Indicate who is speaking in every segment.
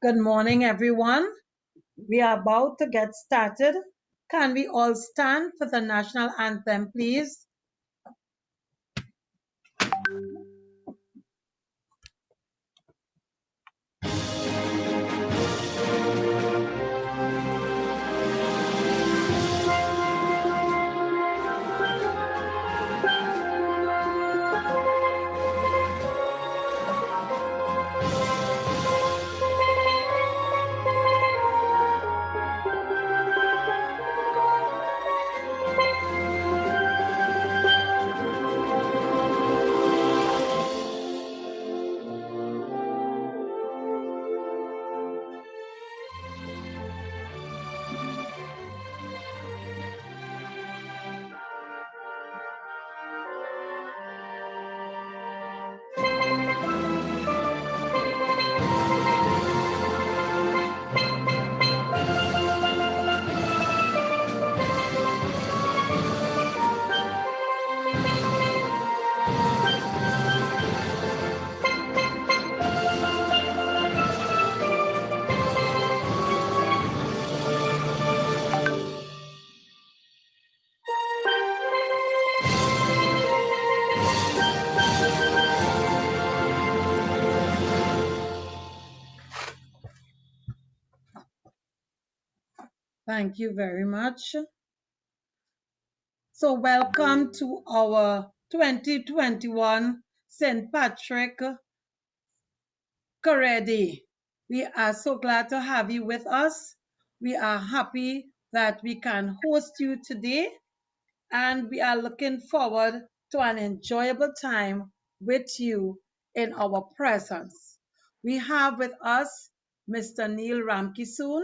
Speaker 1: Good morning, everyone. We are about to get started. Can we all stand for the national anthem, please? Thank you very much. So welcome to our 2021 St. Patrick Career Day. We are so glad to have you with us. We are happy that we can host you today, and we are looking forward to an enjoyable time with you in our presence. We have with us Mr. Neil Ramkisoon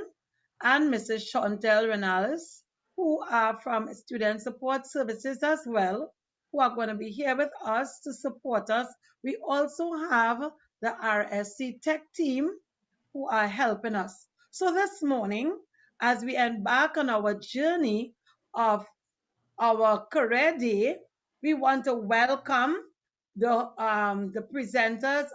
Speaker 1: and Mrs. Chantel Renales, who are from Student Support Services as well, who are going to be here with us to support us. We also have the RSC Tech team who are helping us. So this morning, as we embark on our journey of our career day, we want to welcome the presenters.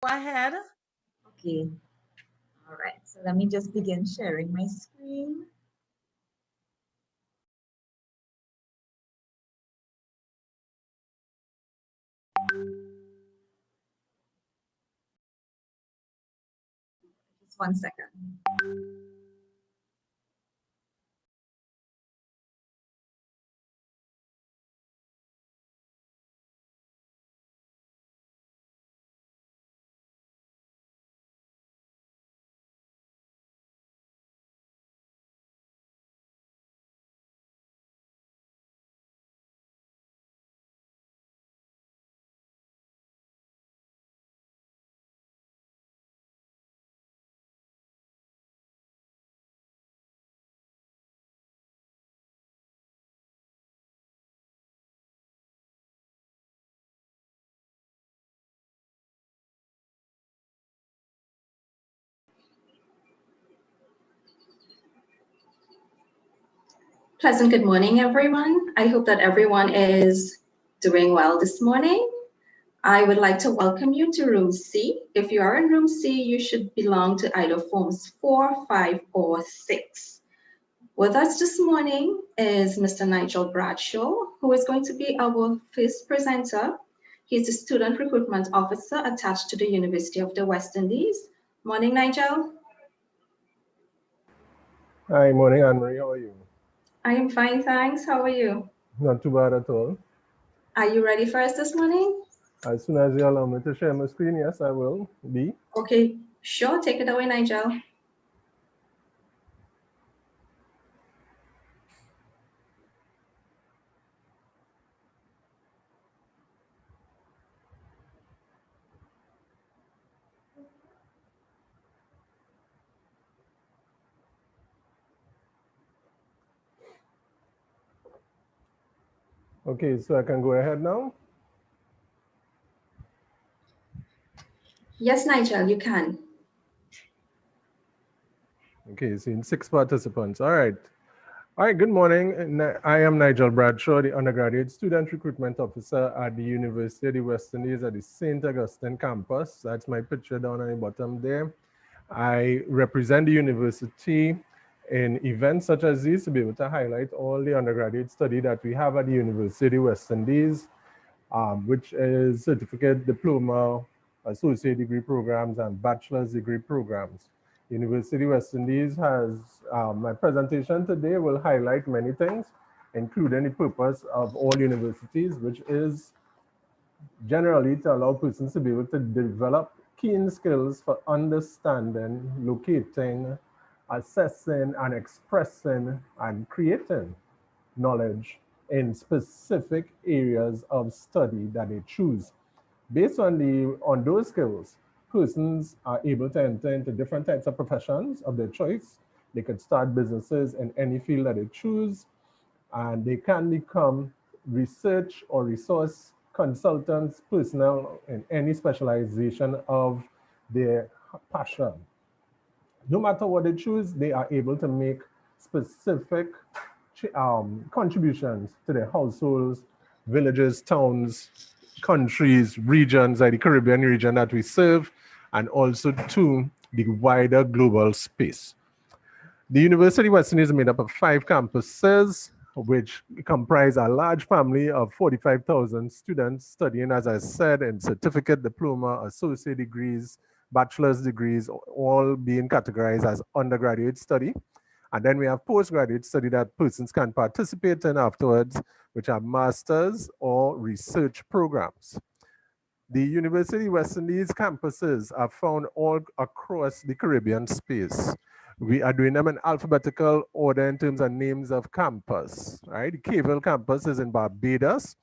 Speaker 1: Go ahead.
Speaker 2: Okay. All right. So let me just begin sharing my screen. Just 1 second. Pleasant good morning, everyone. I hope that everyone is doing well this morning. I would like to welcome you to Room C. If you are in Room C, you should belong to either Forms 4, 5, or 6. With us this morning is Mr. Nigel Bradshaw, who is going to be our first presenter. He's the Student Recruitment Officer attached to the University of the West Indies. Morning, Nigel.
Speaker 3: Hi, morning, Anne-Marie. How are you?
Speaker 2: I am fine, thanks. How are you?
Speaker 3: Not too bad at all.
Speaker 2: Are you ready for us this morning?
Speaker 3: As soon as you allow me to share my screen, yes, I will be.
Speaker 2: Okay, sure. Take it away, Nigel.
Speaker 3: Okay, so I can go ahead now?
Speaker 2: Yes, Nigel, you can.
Speaker 3: Okay, seeing 6 participants. All right. All right, good morning. I am Nigel Bradshaw, the undergraduate student recruitment officer at the University of the West Indies at the St. Augustine campus. That's my picture down on the bottom there. I represent the university in events such as these to be able to highlight all the undergraduate study that we have at the University of the West Indies, which is certificate, diploma, associate degree programs, and bachelor's degree programs. University of West Indies has, my presentation today will highlight many things, including the purpose of all universities, which is generally to allow persons to be able to develop keen skills for understanding, locating, assessing, and expressing and creating knowledge in specific areas of study that they choose. Based on those skills, persons are able to enter into different types of professions of their choice. They could start businesses in any field that they choose, and they can become research or resource consultants, personnel in any specialization of their passion. No matter what they choose, they are able to make specific contributions to their households, villages, towns, countries, regions like the Caribbean region that we serve, and also to the wider global space. The University of West Indies is made up of 5 campuses, which comprise a large family of 45,000 students studying, as I said, in certificate, diploma, associate degrees, bachelor's degrees, all being categorized as undergraduate study. And then we have postgraduate study that persons can participate in afterwards, which are master's or research programs. The University of West Indies campuses are found all across the Caribbean space. We are doing them in alphabetical order in terms of names of campus, right? The Cavell campus is in Barbados.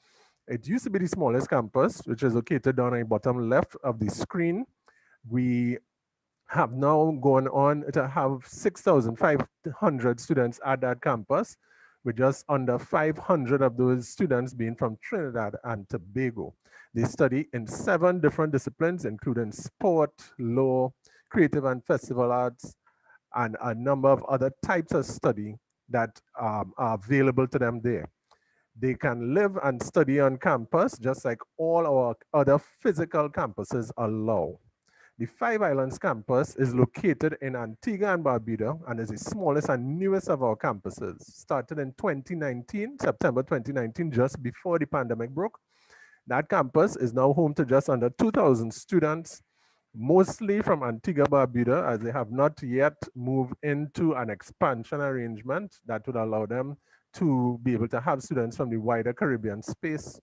Speaker 3: It used to be the smallest campus, which is located down on the bottom left of the screen. We have now gone on to have 6,500 students at that campus, with just under 500 of those students being from Trinidad and Tobago. They study in 7 different disciplines, including sport, law, creative and festival arts, and a number of other types of study that are available to them there. They can live and study on campus just like all our other physical campuses allow. The Five Islands campus is located in Antigua and Barbuda and is the smallest and newest of our campuses. Started in 2019, September 2019, just before the pandemic broke. That campus is now home to just under 2,000 students, mostly from Antigua Barbuda, as they have not yet moved into an expansion arrangement that would allow them to be able to have students from the wider Caribbean space.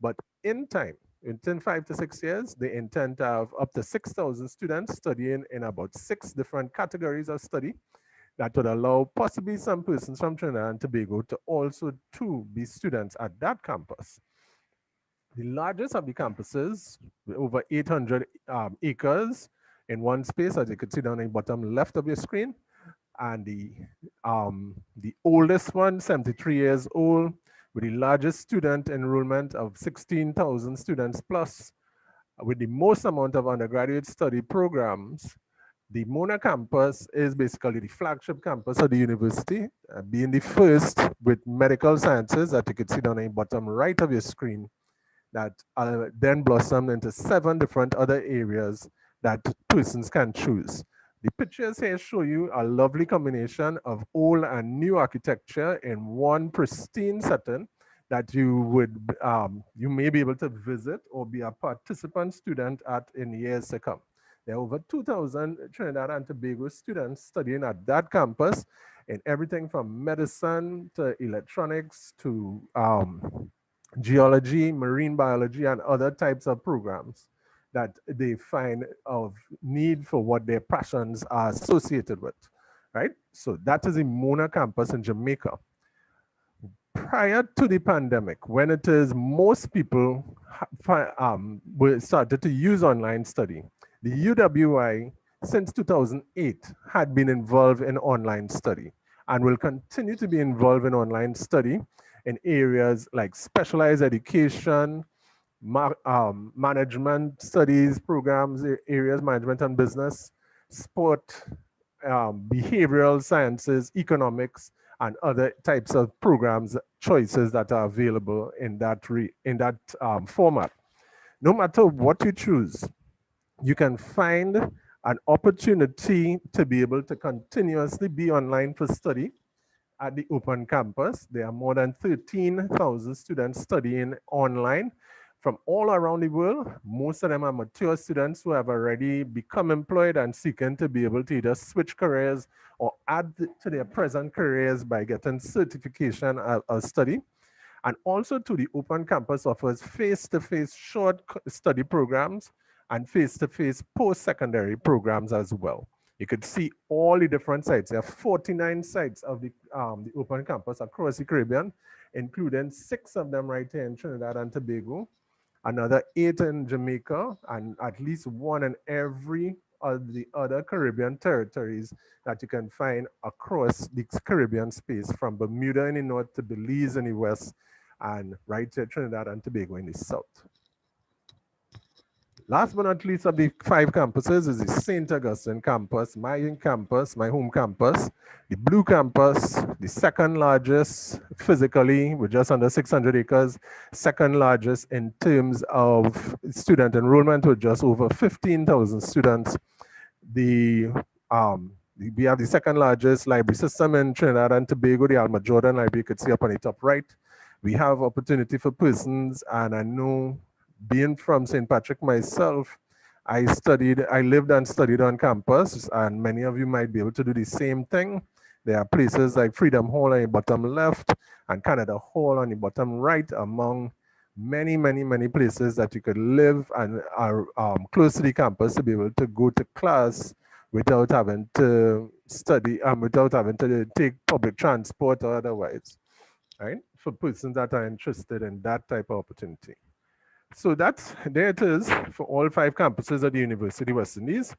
Speaker 3: But in time, within 5 to 6 years, they intend to have up to 6,000 students studying in about 6 different categories of study that would allow possibly some persons from Trinidad and Tobago to also be students at that campus. The largest of the campuses, with over 800 acres in one space, as you can see down in the bottom left of your screen, and the oldest one, 73 years old, with the largest student enrollment of 16,000 students plus, with the most amount of undergraduate study programs. The Mona campus is basically the flagship campus of the university, being the first with medical sciences that you can see down in the bottom right of your screen, that then blossomed into 7 different other areas that persons can choose. The pictures here show you a lovely combination of old and new architecture in one pristine setting that you may be able to visit or be a participant student at in years to come. There are over 2,000 Trinidad and Tobago students studying at that campus in everything from medicine to electronics to geology, marine biology, and other types of programs that they find of need for what their passions are associated with, right? So that is the Mona campus in Jamaica. Prior to the pandemic, when it is most people started to use online study, the UWI since 2008 had been involved in online study and will continue to be involved in online study in areas like specialized education, management studies programs, areas management and business, sport, behavioral sciences, economics, and other types of programs choices that are available in that format. No matter what you choose, you can find an opportunity to be able to continuously be online for study at the open campus. There are more than 13,000 students studying online from all around the world. Most of them are mature students who have already become employed and seeking to be able to either switch careers or add to their present careers by getting certification of study. And also to the open campus offers face-to-face short study programs and face-to-face post-secondary programs as well. You could see all the different sites. There are 49 sites of the open campus across the Caribbean, including 6 of them right here in Trinidad and Tobago, another 8 in Jamaica, and at least 1 in every of the other Caribbean territories that you can find across the Caribbean space, from Bermuda in the north to Belize in the west, and right here Trinidad and Tobago in the south. Last but not least of the 5 campuses is the St. Augustine campus, my home campus, the Blue campus, the second largest physically with just under 600 acres, second largest in terms of student enrollment with just over 15,000 students. We have the second largest library system in Trinidad and Tobago, the Alma Jordan Library, you could see up on the top right. We have opportunity for persons, and I know, being from St. Patrick myself, I lived and studied on campus, and many of you might be able to do the same thing. There are places like Freedom Hall on the bottom left and Canada Hall on the bottom right, among many, many, many places that you could live and are close to the campus to be able to go to class without having to study, without having to take public transport or otherwise, right? For persons that are interested in that type of opportunity. So there it is for all 5 campuses at the University of West Indies.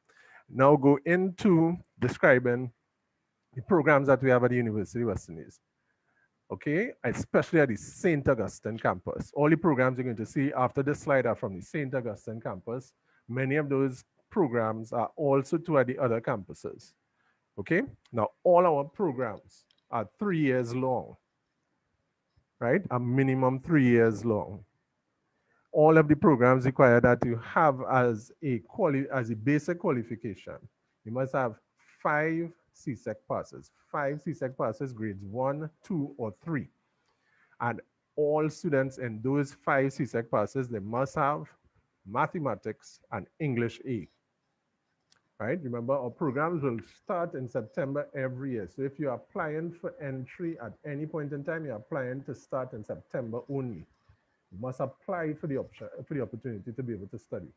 Speaker 3: Now go into describing the programs that we have at the University of West Indies. Okay, especially at the St. Augustine campus. All the programs you're going to see after this slide are from the St. Augustine campus. Many of those programs are also at the other campuses. Okay, now all our programs are 3 years long, right? A minimum 3 years long. All of the programs require that you have as a basic qualification. You must have 5 CSEC passes, 5 CSEC passes, grades 1, 2, or 3. And all students in those 5 CSEC passes, they must have mathematics and English A. Right? Remember, our programs will start in September every year. So if you're applying for entry at any point in time, you're applying to start in September only. You must apply for the opportunity to be able to study.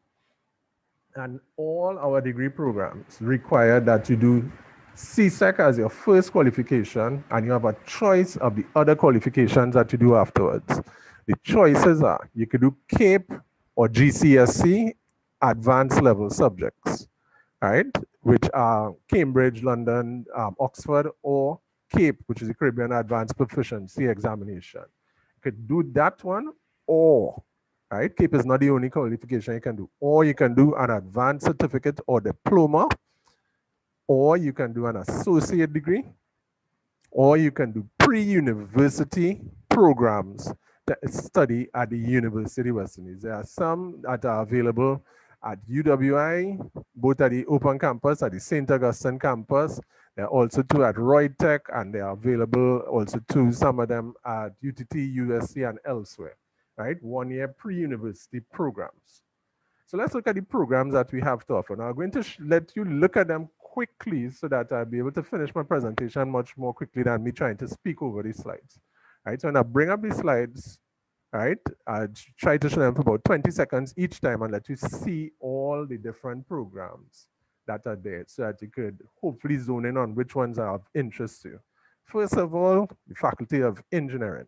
Speaker 3: And all our degree programs require that you do CSEC as your first qualification, and you have a choice of the other qualifications that you do afterwards. The choices are you could do CAPE or GCSE advanced level subjects, right? Which are Cambridge, London, Oxford, or CAPE, which is the Caribbean Advanced Proficiency Examination. You could do that one, or, right? CAPE is not the only qualification you can do, or you can do an advanced certificate or diploma, or you can do an associate degree, or you can do pre-university programs that study at the University of West Indies. There are some that are available at UWI, both at the open campus, at the St. Augustine campus. There are also 2 at Roy Tech, and they are available also to some of them at UTT, USC, and elsewhere, right? 1-year pre-university programs. So let's look at the programs that we have to offer. Now I'm going to let you look at them quickly so that I'll be able to finish my presentation much more quickly than me trying to speak over these slides. All right, so now bring up these slides, all right? I'll try to show them for about 20 seconds each time and let you see all the different programs that are there so that you could hopefully zone in on which ones are of interest to you. First of all, the Faculty of Engineering.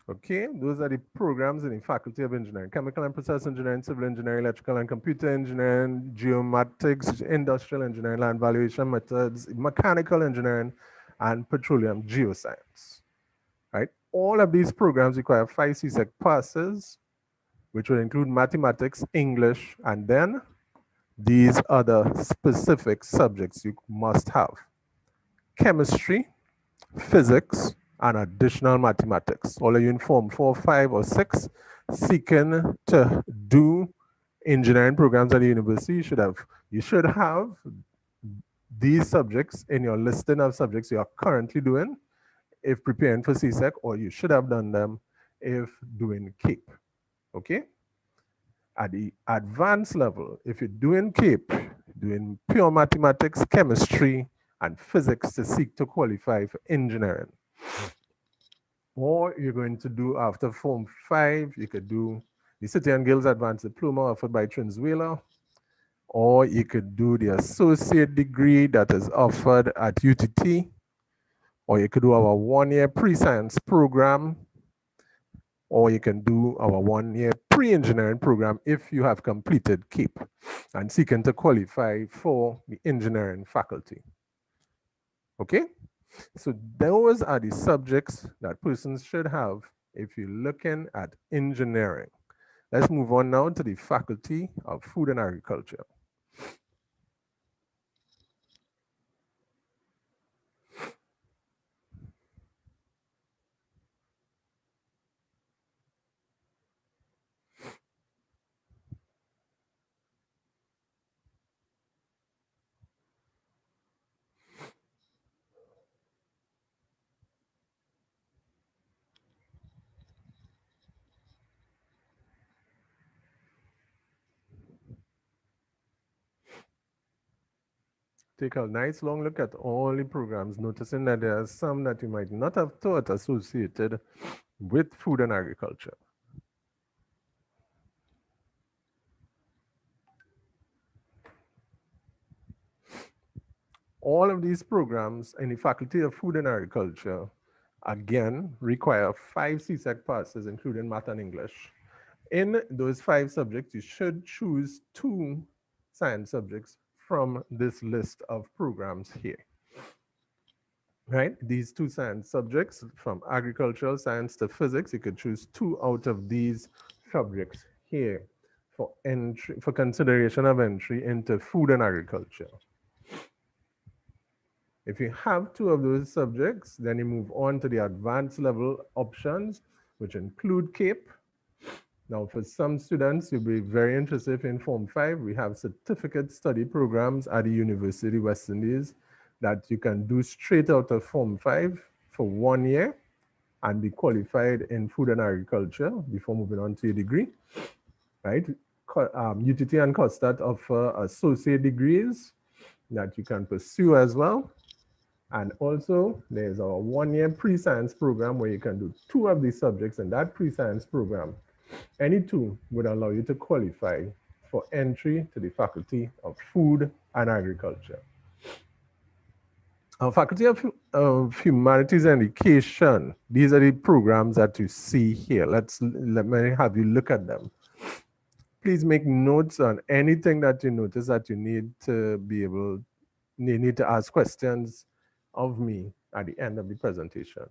Speaker 3: Okay, those are the programs in the Faculty of Engineering: Chemical and Process Engineering, Civil Engineering, Electrical and Computer Engineering, Geomatics, Industrial Engineering, Land Valuation Methods, Mechanical Engineering, and Petroleum Geoscience. Right? All of these programs require 5 CSEC passes, which will include mathematics, English, and then these other specific subjects you must have: chemistry, physics, and additional mathematics. All of you in Form 4, 5, or 6 seeking to do engineering programs at the university, you should have these subjects in your listing of subjects you are currently doing if preparing for CSEC, or you should have done them if doing CAPE. Okay? At the advanced level, if you're doing CAPE, doing pure mathematics, chemistry, and physics to seek to qualify for engineering. Or you're going to do after Form 5, you could do the City and Guilds Advanced Diploma offered by Trinsweiler, or you could do the associate degree that is offered at UTT, or you could do our 1-year pre-science program, or you can do our 1-year pre-engineering program if you have completed CAPE and seeking to qualify for the engineering faculty. Okay? So those are the subjects that persons should have if you're looking at engineering. Let's move on now to the Faculty of Food and Agriculture. Take a nice long look at all the programs, noticing that there are some that you might not have thought associated with food and agriculture. All of these programs in the Faculty of Food and Agriculture, again, require 5 CSEC passes, including math and English. In those 5 subjects, you should choose 2 science subjects from this list of programs here. Right? These 2 science subjects, from agricultural science to physics, you could choose 2 out of these subjects here for entry, for consideration of entry into food and agriculture. If you have 2 of those subjects, then you move on to the advanced level options, which include CAPE. Now, for some students, you'll be very interested in Form 5. We have certificate study programs at the University of West Indies that you can do straight out of Form 5 for 1 year and be qualified in food and agriculture before moving on to your degree, right? UTT and COSTAT offer associate degrees that you can pursue as well. And also, there's our 1-year pre-science program where you can do 2 of these subjects in that pre-science program. Any 2 would allow you to qualify for entry to the Faculty of Food and Agriculture. Our Faculty of Humanities and Education, these are the programs that you see here. Let me have you look at them. Please make notes on anything that you notice that you need to be able, you need to ask questions of me at the end of the presentation.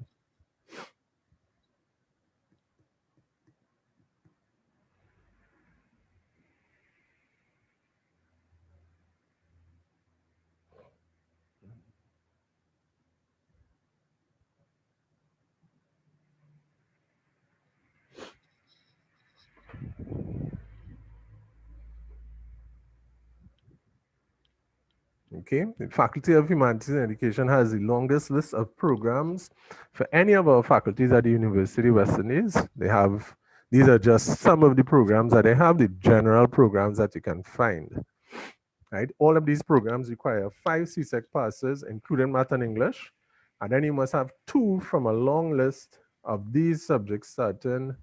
Speaker 3: Okay, the Faculty of Humanities and Education has the longest list of programs for any of our faculties at the University of West Indies. These are just some of the programs that they have, the general programs that you can find. Right, all of these programs require 5 CSEC passes, including math and English, and then you must have 2 from a long list of these subjects, starting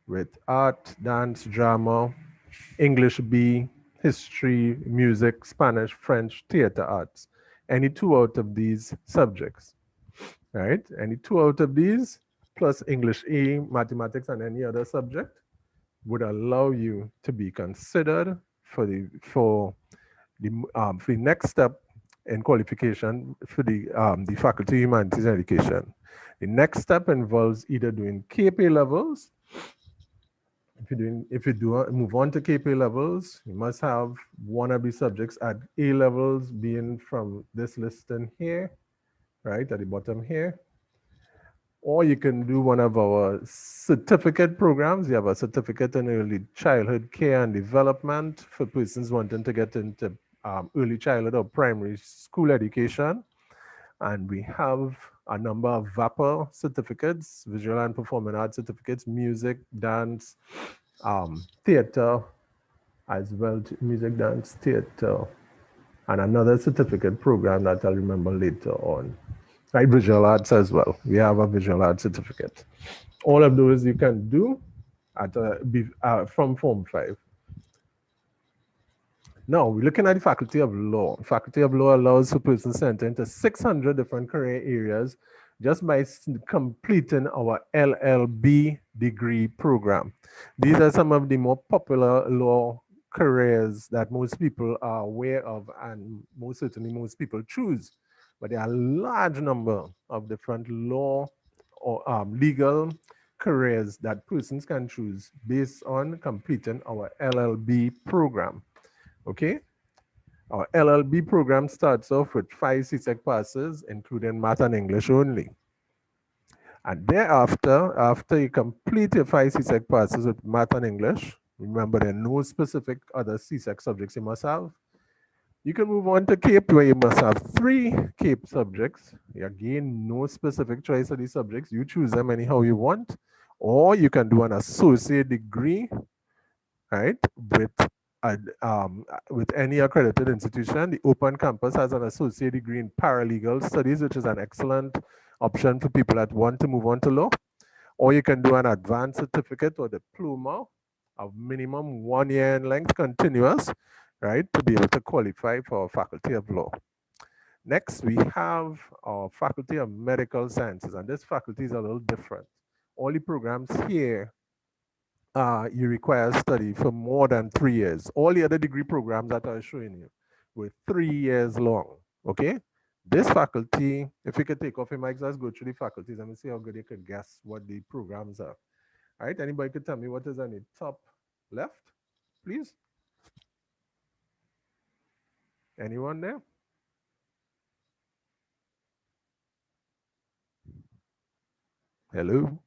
Speaker 3: with art, dance, drama, English B, history, music, Spanish, French, theater arts. Any 2 out of these subjects, right? Any 2 out of these, plus English A, mathematics, and any other subject would allow you to be considered for the next step in qualification for the Faculty of Humanities and Education. The next step involves either doing KPA levels. If you do move on to KPA levels, you must have one of the subjects at A levels, being from this list in here, right at the bottom here. Or you can do one of our certificate programs. You have a certificate in early childhood care and development for persons wanting to get into early childhood or primary school education. And we have a number of VAPA certificates, visual and performing arts certificates, music, dance, theater, as well, music, dance, theater, and another certificate program that I'll remember later on. Right, visual arts as well. We have a visual arts certificate. All of those you can do at from Form 5. Now, we're looking at the Faculty of Law. Faculty of Law allows a person to enter into 600 different career areas just by completing our LLB degree program. These are some of the more popular law careers that most people are aware of, and most certainly most people choose. But there are a large number of different law or legal careers that persons can choose based on completing our LLB program. Okay, our LLB program starts off with 5 CSEC passes, including math and English only. And thereafter, after you complete your 5 CSEC passes with math and English, remember there are no specific other CSEC subjects you must have. You can move on to CAPE, where you must have 3 CAPE subjects. Again, no specific choice of these subjects. You choose them anyhow you want. Or you can do an associate degree, right, with any accredited institution. The Open Campus has an associate degree in paralegal studies, which is an excellent option for people that want to move on to law. Or you can do an advanced certificate or diploma of minimum 1 year in length, continuous, right, to be able to qualify for our Faculty of Law. Next, we have our Faculty of Medical Sciences, and this faculty is a little different. All the programs here, you require study for more than 3 years. All the other degree programs that I was showing you were 3 years long, okay? This faculty, if you could take off your mics, let's go through the faculties and see how good you could guess what the programs are. All right, anybody could tell me what is on the top left, please? Anyone there? Hello?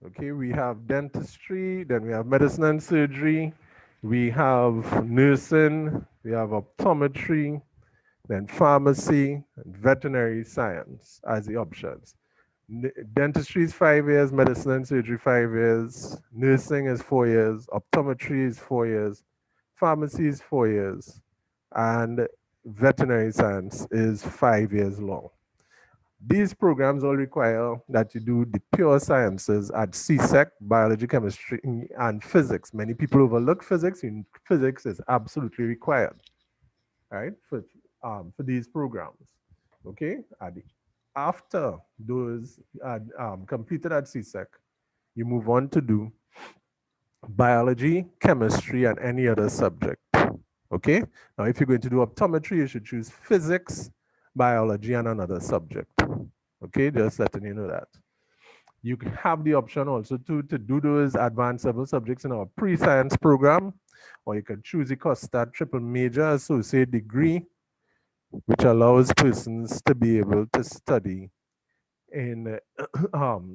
Speaker 3: Okay, we have dentistry, then we have medicine and surgery, we have nursing, we have optometry, then pharmacy, and veterinary science as the options. Dentistry is 5 years, medicine and surgery 5 years, nursing is 4 years, optometry is 4 years, pharmacy is 4 years, and veterinary science is 5 years long. These programs all require that you do the pure sciences at CSEC, biology, chemistry, and physics. Many people overlook physics, and physics is absolutely required, right, for these programs, okay? After those completed at CSEC, you move on to do biology, chemistry, and any other subject, okay? Now, if you're going to do optometry, you should choose physics, biology, and another subject, okay? Just letting you know that. You have the option also to do those advanced level subjects in our pre-science program, or you can choose the COSTAT triple major associate degree, which allows persons to be able to study in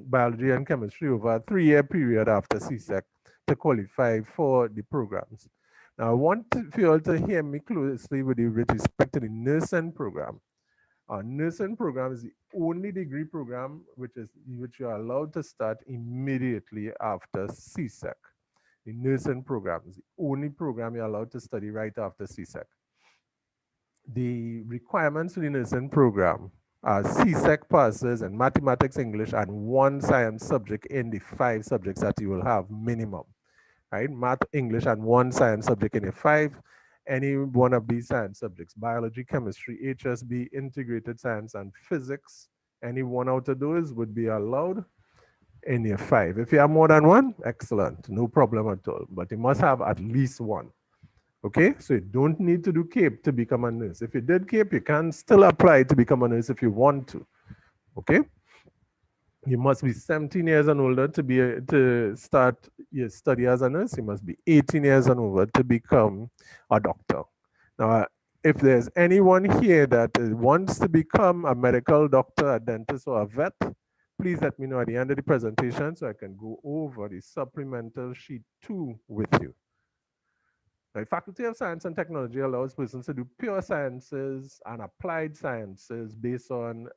Speaker 3: biology and chemistry over a 3-year period after CSEC to qualify for the programs. Now, I want for you all to hear me closely with respect to the nursing program. Our nursing program is the only degree program which you are allowed to start immediately after CSEC. The nursing program is the only program you're allowed to study right after CSEC. The requirements for the nursing program are CSEC passes in mathematics, English, and 1 science subject in the 5 subjects that you will have minimum, right? Math, English, and 1 science subject in the 5. any one of these science subjects, biology, chemistry, HSB, integrated science, and physics. Any one out of those would be allowed in year 5. If you have more than one, excellent, no problem at all. But you must have at least one. Okay, so you don't need to do CAPE to become a nurse. If you did CAPE, you can still apply to become a nurse if you want to. Okay, you must be 17 years and older to start your study as a nurse. You must be 18 years and over to become a doctor. Now, if there's anyone here that wants to become a medical doctor, a dentist, or a vet, please let me know at the end of the presentation so I can go over the supplemental sheet 2 with you. The Faculty of Science and Technology allows persons to do pure sciences and applied sciences based on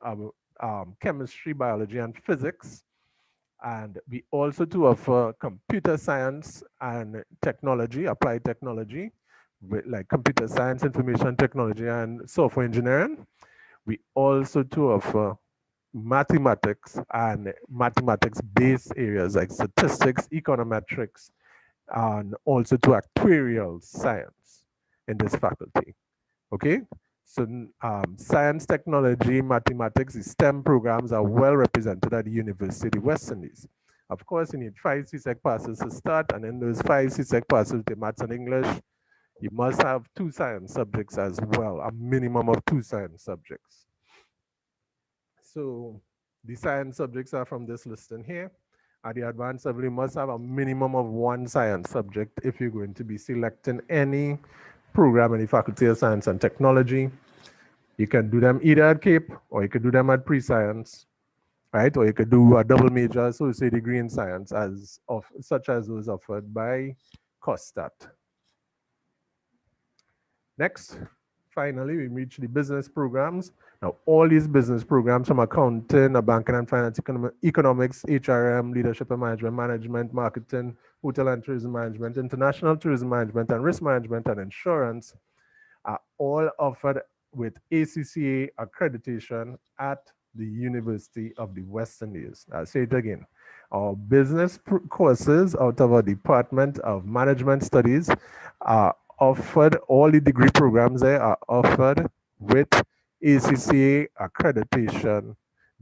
Speaker 3: chemistry, biology, and physics. And we also do offer computer science and technology, applied technology, like computer science, information technology, and software engineering. We also do offer mathematics and mathematics-based areas like statistics, econometrics, and also to actuarial science in this faculty. Okay, so science, technology, mathematics, the STEM programs are well represented at the University of the West Indies. Of course, you need 5 CSEC passes to start, and in those 5 CSEC passes, the maths and English, you must have 2 science subjects as well, a minimum of 2 science subjects. So the science subjects are from this listing here. At the advanced level, you must have a minimum of 1 science subject if you're going to be selecting any program in the Faculty of Science and Technology. You can do them either at CAPE or you could do them at pre-science, right? Or you could do a double major associate degree in science such as those offered by COSTAT. Next, finally, we reach the business programs. Now, all these business programs from accounting, banking and finance, economics, HRM, leadership and management, marketing, hotel and tourism management, international tourism management, and risk management and insurance are all offered with ACCA accreditation at the University of the West Indies. I'll say it again. Our business courses out of our Department of Management Studies are offered, all the degree programs there are offered with ACCA accreditation,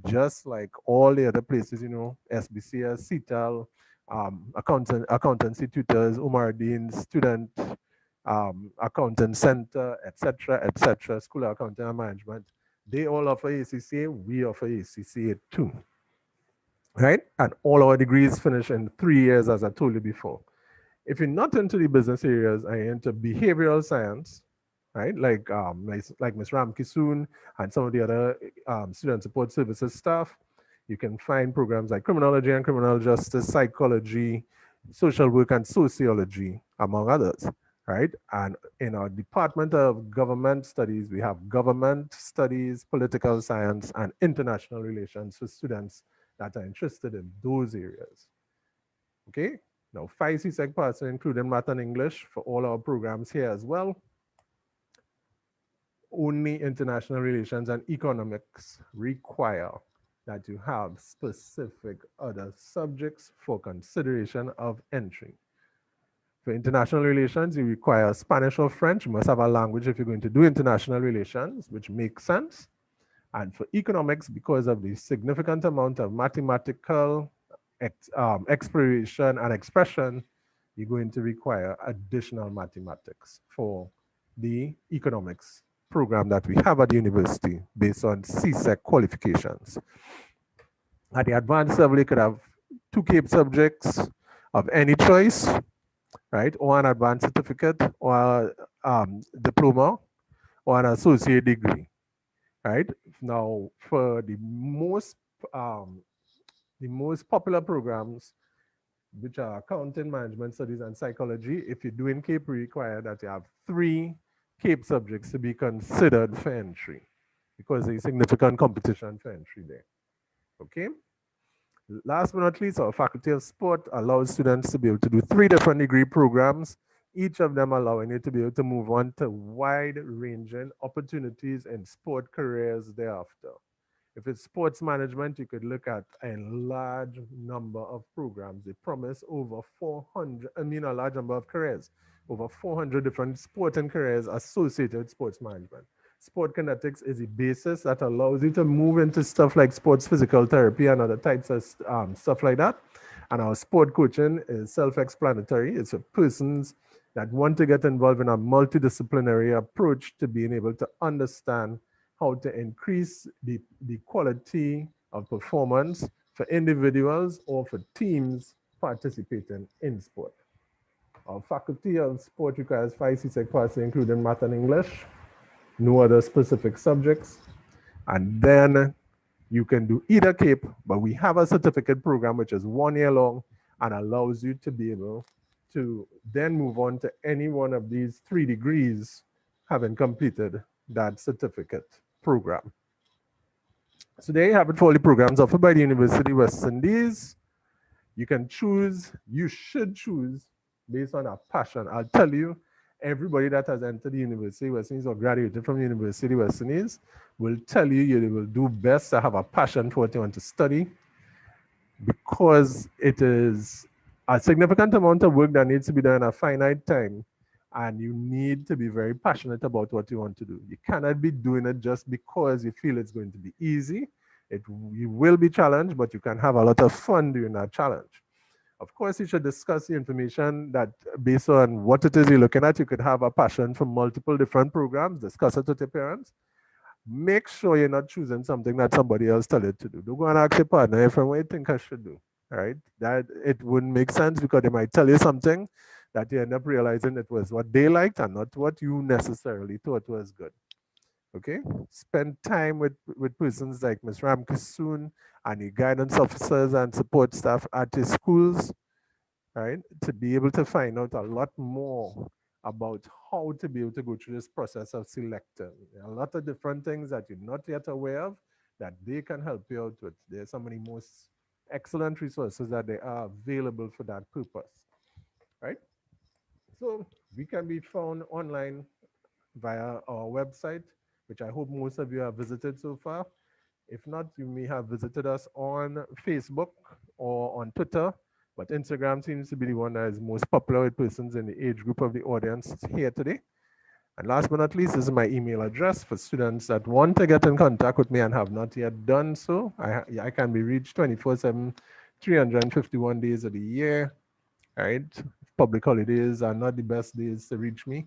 Speaker 3: just like all the other places, you know, SBCS, CETL, accountancy tutors, Umar Dean, student accountant center, etc., school of accounting and management. They all offer ACCA, we offer ACCA too, right? And all our degrees finish in 3 years, as I told you before. If you're not into the business areas and you're into behavioral science, right, like Ms. Ramki Soon and some of the other student support services staff, you can find programs like criminology and criminal justice, psychology, social work, and sociology, among others, right? And in our Department of Government Studies, we have government studies, political science, and international relations for students that are interested in those areas. Okay, now 5 CSEC passes, including math and English for all our programs here as well. Only international relations and economics require that you have specific other subjects for consideration of entry. For international relations, you require Spanish or French. You must have a language if you're going to do international relations, which makes sense. And for economics, because of the significant amount of mathematical exploration and expression, you're going to require additional mathematics for the economics program that we have at the university based on CSEC qualifications. At the advanced level, you could have 2 CAPE subjects of any choice, right? Or an advanced certificate, or diploma, or an associate degree, right? Now, for the most popular programs, which are accounting, management studies, and psychology, if you're doing CAPE, you require that you have 3 CAPE subjects to be considered for entry, because there's significant competition for entry there. Okay. Last but not least, our Faculty of Sport allows students to be able to do 3 different degree programs, each of them allowing you to be able to move on to wide-ranging opportunities in sport careers thereafter. If it's sports management, you could look at a large number of programs. They promise over 400, a large number of careers. over 400 different sporting careers associated with sports management. Sport kinetics is a basis that allows you to move into stuff like sports physical therapy and other types of stuff like that. And our sport coaching is self-explanatory. It's for persons that want to get involved in a multidisciplinary approach to being able to understand how to increase the quality of performance for individuals or for teams participating in sport. Our faculty of sport requires 5 CSEC passing, including math and English, no other specific subjects. And then you can do either CAPE, but we have a certificate program which is 1 year long and allows you to be able to then move on to any one of these 3 degrees having completed that certificate program. So there you have it for all the programs offered by the University of West Indies. You can choose, you should choose based on a passion. I'll tell you, everybody that has entered the University of West Indies or graduated from the University of West Indies will tell you you will do best to have a passion for what you want to study, because it is a significant amount of work that needs to be done in a finite time, and you need to be very passionate about what you want to do. You cannot be doing it just because you feel it's going to be easy. You will be challenged, but you can have a lot of fun during that challenge. Of course, you should discuss the information that based on what it is you're looking at, you could have a passion for multiple different programs, discuss it with your parents. Make sure you're not choosing something that somebody else tell you to do. Don't go and ask your partner, hey, friend, what do you think I should do? Right? That it wouldn't make sense, because they might tell you something that you end up realizing it was what they liked and not what you necessarily thought was good. Okay? Spend time with persons like Ms. Ramkisoon and the guidance officers and support staff at your schools, right? To be able to find out a lot more about how to be able to go through this process of selecting. There are a lot of different things that you're not yet aware of that they can help you out with. There's some of the most excellent resources that they are available for that purpose, right? So we can be found online via our website, which I hope most of you have visited so far. If not, you may have visited us on Facebook or on Twitter, but Instagram seems to be the one that is most popular with persons in the age group of the audience here today. And last but not least, this is my email address for students that want to get in contact with me and have not yet done so. I can be reached 24/7, 351 days of the year, right? Public holidays are not the best days to reach me,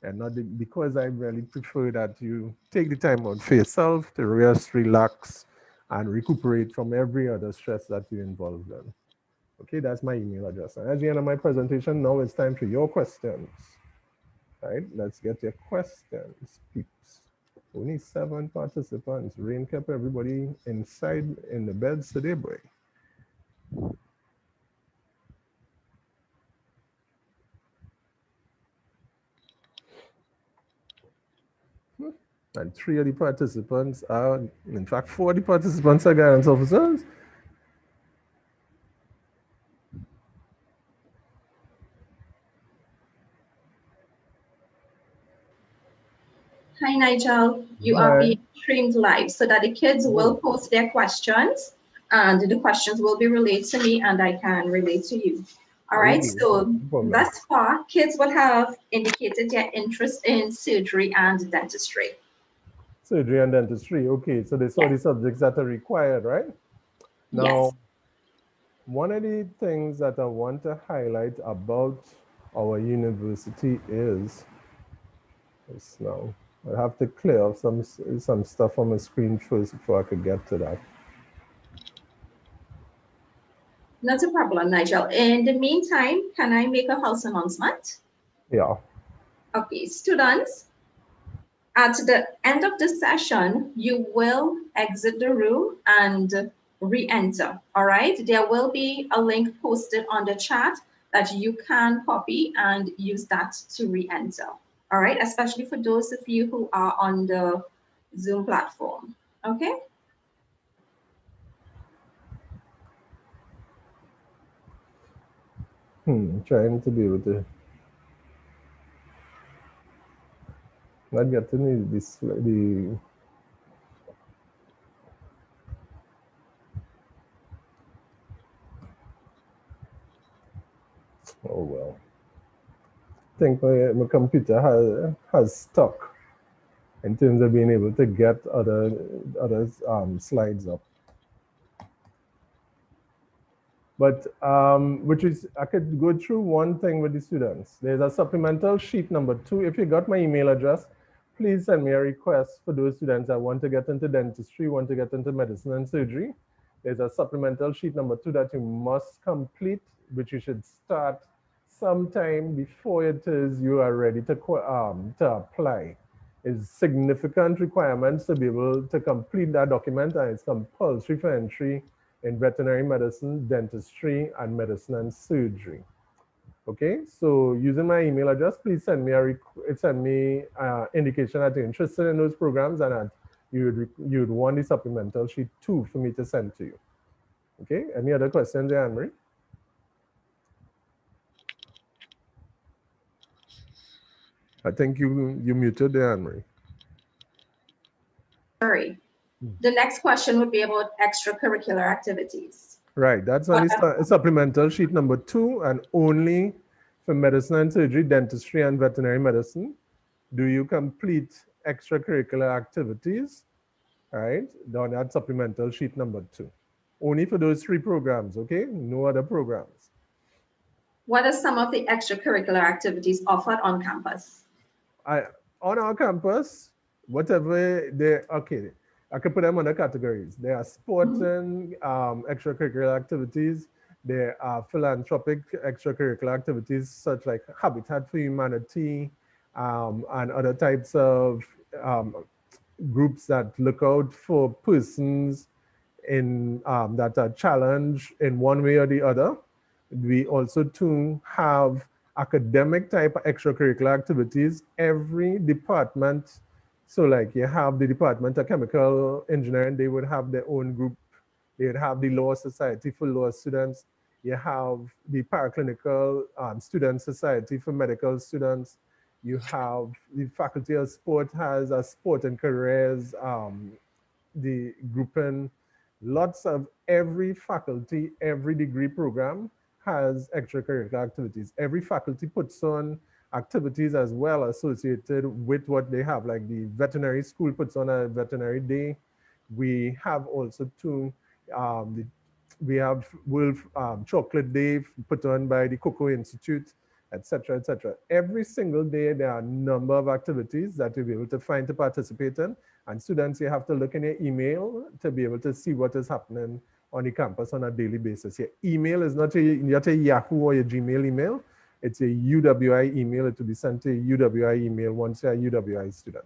Speaker 3: and not because I really prefer that you take the time out for yourself to rest, relax, and recuperate from every other stress that you're involved in. Okay, that's my email address. And at the end of my presentation, now it's time for your questions. All right, let's get your questions, peeps. Only 7 participants. Rain kept everybody inside in the beds today, boy. And 3 of the participants are, in fact, 4 of the participants are guidance officers.
Speaker 2: Hi, Nigel. You are being streamed live so that the kids will post their questions and the questions will be relayed to me and I can relate to you. All right, so thus far, kids will have indicated their interest in surgery and dentistry.
Speaker 3: Surgery and dentistry, okay, so they saw the subjects that are required, right? Now, one of the things that I want to highlight about our university is now. I have to clear up some stuff on my screen first before I could get to that.
Speaker 2: Not a problem, Nigel. In the meantime, can I make a house announcement?
Speaker 3: Yeah.
Speaker 2: Okay, students, at the end of the session, you will exit the room and re-enter, all right? There will be a link posted on the chat that you can copy and use that to re-enter, all right? Especially for those of you who are on the Zoom platform, okay?
Speaker 3: Trying to be able to not get to the oh well. think my computer has stuck in terms of being able to get other slides up. But which is, I could go through one thing with the students. There's a supplemental sheet number 2. If you got my email address, please send me a request for those students that want to get into dentistry, want to get into medicine and surgery. There's a supplemental sheet number 2 that you must complete, which you should start sometime before it is you are ready to apply. It's significant requirements to be able to complete that document, and it's compulsory for entry in veterinary medicine, dentistry, and medicine and surgery. Okay, so using my email address, please send me indication that you're interested in those programs and that you would want the supplemental sheet 2 for me to send to you. Okay, any other questions, Anne-Marie? I think you muted there, Anne-Marie.
Speaker 2: Sorry. The next question would be about extracurricular activities.
Speaker 3: Right, that's on the supplemental sheet number 2, and only for medicine and surgery, dentistry, and veterinary medicine do you complete extracurricular activities, right? On that supplemental sheet number 2. Only for those 3 programs, okay? No other programs.
Speaker 2: What are some of the extracurricular activities offered on campus?
Speaker 3: On our campus, whatever okay, I can put them under categories. There are sporting extracurricular activities. There are philanthropic extracurricular activities such like Habitat for Humanity and other types of groups that look out for persons in that are challenged in one way or the other. We also too have academic type of extracurricular activities. Every department, so like you have the Department of Chemical Engineering, they would have their own group. They would have the Law Society for law students. You have the Paraclinical Student Society for medical students. You have the Faculty of Sport has a sport and careers, the grouping. Lots of every faculty, every degree program has extracurricular activities. Every faculty puts on activities as well associated with what they have, like the veterinary school puts on a veterinary day. We have also too, we have World Chocolate Day put on by the Cocoa Institute, etc., etc. Every single day, there are a number of activities that you'll be able to find to participate in. And students, you have to look in your email to be able to see what is happening on the campus on a daily basis. Your email is not a Yahoo or your Gmail email. It's a UWI email. It will be sent to a UWI email once you're a UWI student.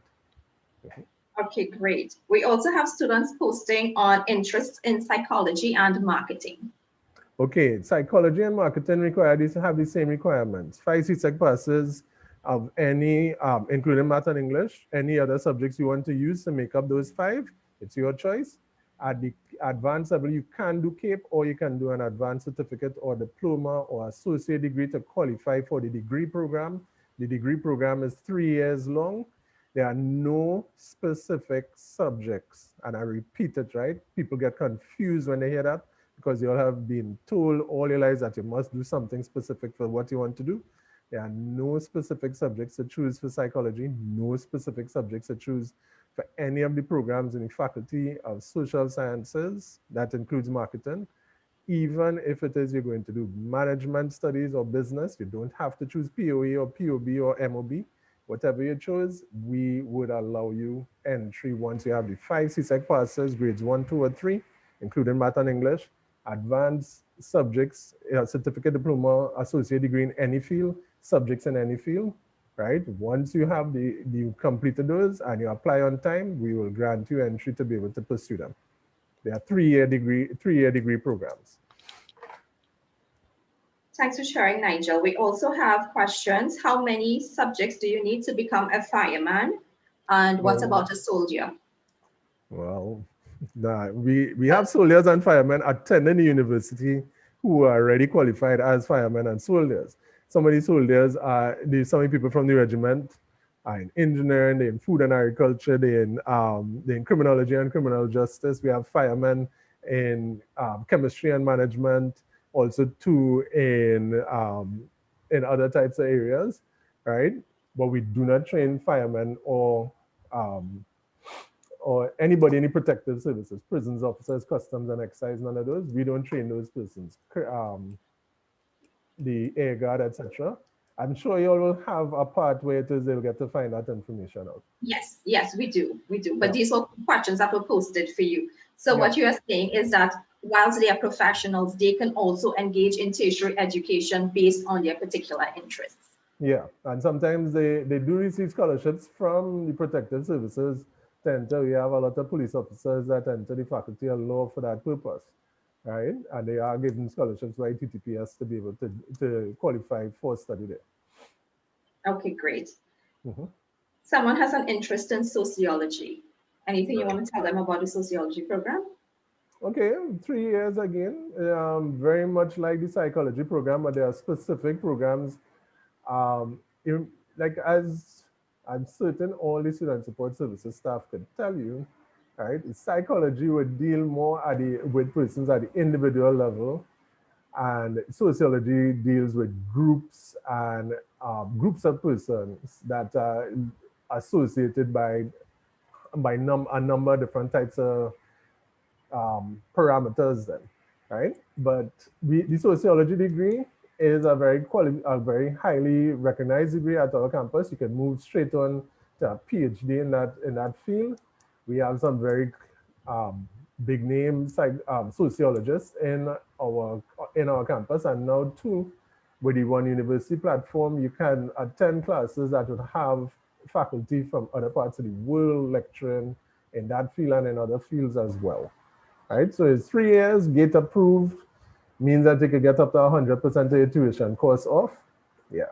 Speaker 2: Okay, great. We also have students posting on interests in psychology and marketing.
Speaker 3: Okay, psychology and marketing require these to have the same requirements. 5 CSEC passes of any, including math and English, any other subjects you want to use to make up those 5, it's your choice. At the advanced level, you can do CAPE, or you can do an advanced certificate or diploma or associate degree to qualify for the degree program. The degree program is 3 years long. There are no specific subjects. And I repeat it, right? People get confused when they hear that, because you all have been told all your lives that you must do something specific for what you want to do. There are no specific subjects to choose for psychology, no specific subjects to choose for any of the programs in the Faculty of Social Sciences. That includes marketing. Even if it is you're going to do management studies or business, you don't have to choose POE or POB or MOB. Whatever you chose, we would allow you entry once you have the 5 CSEC passes, grades 1, 2, or 3, including math and English, advanced subjects, certificate, diploma, associate degree in any field, subjects in any field, right? Once you have you completed those and you apply on time, we will grant you entry to be able to pursue them. They are 3-year degree programs.
Speaker 2: Thanks for sharing, Nigel. We also have questions. How many subjects do you need to become a fireman? And what about a soldier?
Speaker 3: Well, we have soldiers and firemen attending the university who are already qualified as firemen and soldiers. Some of these soldiers are, so many people from the regiment are in engineering, they're in food and agriculture, they're in criminology and criminal justice. We have firemen in chemistry and management, also too in other types of areas. right? But we do not train firemen um, or anybody in the protective services, prisons officers, customs and excise, none of those. We don't train those persons. The air guard, etc. I'm sure you all will have a part where it is they'll get to find that information out.
Speaker 2: Yes, yes, we do. We do. But
Speaker 3: Yeah.
Speaker 2: these were questions that were posted for you. So
Speaker 3: Yeah.
Speaker 2: what you are saying is that whilst they are professionals, they can also engage in tertiary education based on their particular interests.
Speaker 3: Yeah, and sometimes they do receive scholarships from the protective services. We have a lot of police officers that enter the faculty of law for that purpose, right? And they are given scholarships by TTPS to be able to qualify for study there.
Speaker 2: Okay, great.
Speaker 3: Mhm.
Speaker 2: Someone has an interest in sociology. Anything you want to tell them about the sociology program?
Speaker 3: Okay, 3 years again, very much like the psychology program, but there are specific programs. Like as I'm certain all the student support services staff could tell you, right? Psychology would deal more with persons at the individual level, and sociology deals with groups and groups of persons that are associated by a number of different types of parameters then, right? But the sociology degree is a very highly recognized degree at our campus. You can move straight on to a PhD in that field. We have some very big name sociologists in our campus, and now too, with the One University platform, you can attend classes that would have faculty from other parts of the world lecturing in that field and in other fields as well. Right, so it's 3 years, gate approved, means that you can get up to 100% of your tuition course off. Yeah.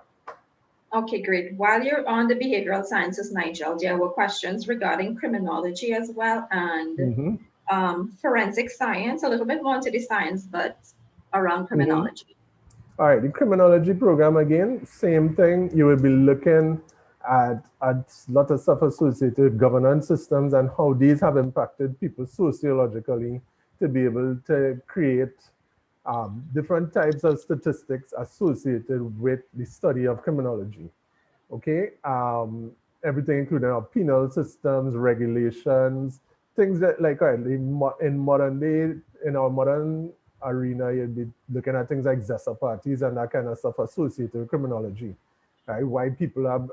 Speaker 2: Okay, great. While you're on the behavioral sciences, Nigel, there were questions regarding criminology as well and forensic science, a little bit more into the science, but around criminology.
Speaker 3: All right, the criminology program again, same thing. You will be looking at a lot of stuff associated with governance systems and how these have impacted people sociologically to be able to create different types of statistics associated with the study of criminology. Okay, everything including our penal systems, regulations, things that like in modern day, in our modern arena, you'd be looking at things like Zessa parties and that kind of stuff associated with criminology, right? Why people have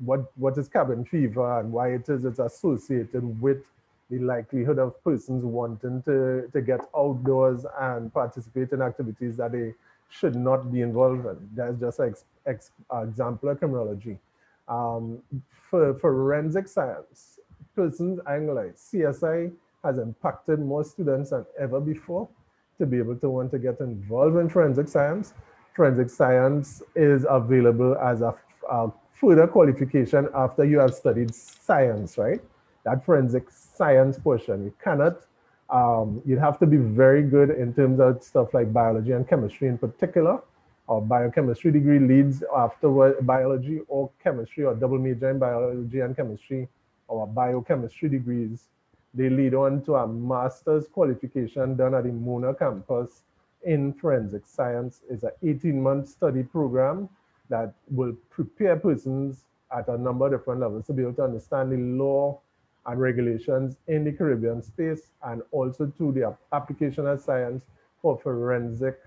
Speaker 3: what is cabin fever and why it's associated with the likelihood of persons wanting to get outdoors and participate in activities that they should not be involved in. That's just an example of criminology. For forensic science, persons analyze CSI has impacted more students than ever before to be able to want to get involved in forensic science. Forensic science is available as a further qualification after you have studied science, right? That forensic science portion, you cannot, you'd have to be very good in terms of stuff like biology and chemistry in particular. Or biochemistry degree leads afterward biology or chemistry, or double major in biology and chemistry, or biochemistry degrees. They lead on to a master's qualification done at the Mona campus in forensic science. It's an 18-month study program that will prepare persons at a number of different levels to be able to understand the law and regulations in the Caribbean space, and also to the application of science for forensic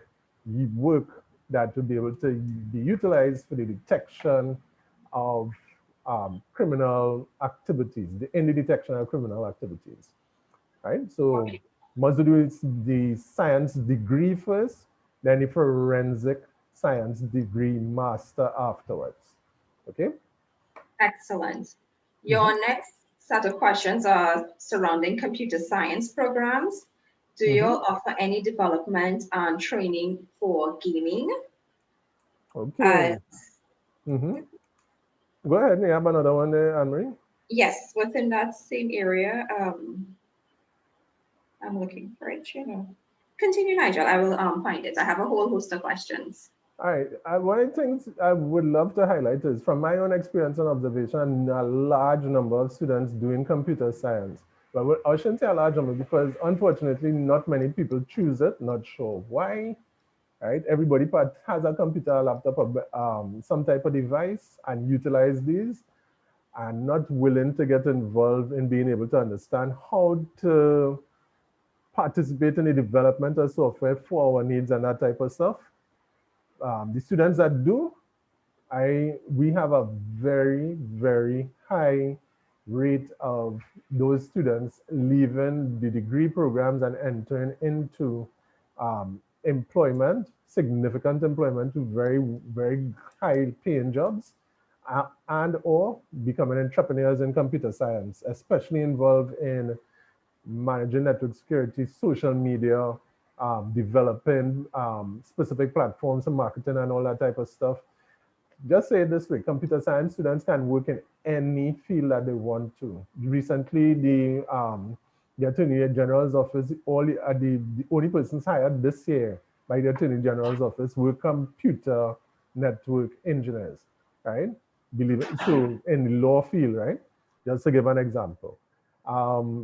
Speaker 3: work that will be able to be utilized for the detection of criminal activities, in the detection of criminal activities, right? So must do the science degree first, then the forensic science degree master afterwards, okay?
Speaker 2: Excellent. Your next set of questions are surrounding computer science programs. Do you offer any development and training for gaming?
Speaker 3: Okay. Go ahead, you have another one there, Anne-Marie?
Speaker 2: Yes, within that same area. I'm looking for it, Continue, Nigel. I will find it. I have a whole host of questions.
Speaker 3: All right. One of the things I would love to highlight is from my own experience and observation, a large number of students doing computer science. But I shouldn't say a large number because unfortunately, not many people choose it, not sure why. right? Everybody has a computer, a laptop, some type of device and utilize these, and not willing to get involved in being able to understand how to participate in the development of software for our needs and that type of stuff. The students that do, we have a very, very high rate of those students leaving the degree programs and entering into employment, significant employment to very, very high paying jobs, and or becoming entrepreneurs in computer science, especially involved in managing network security, social media, developing specific platforms and marketing and all that type of stuff. Just say it this way, computer science students can work in any field that they want to. Recently, the Attorney General's office, the only persons hired this year by the Attorney General's office were computer network engineers, right? Believe it. So in the law field, right? Just to give an example.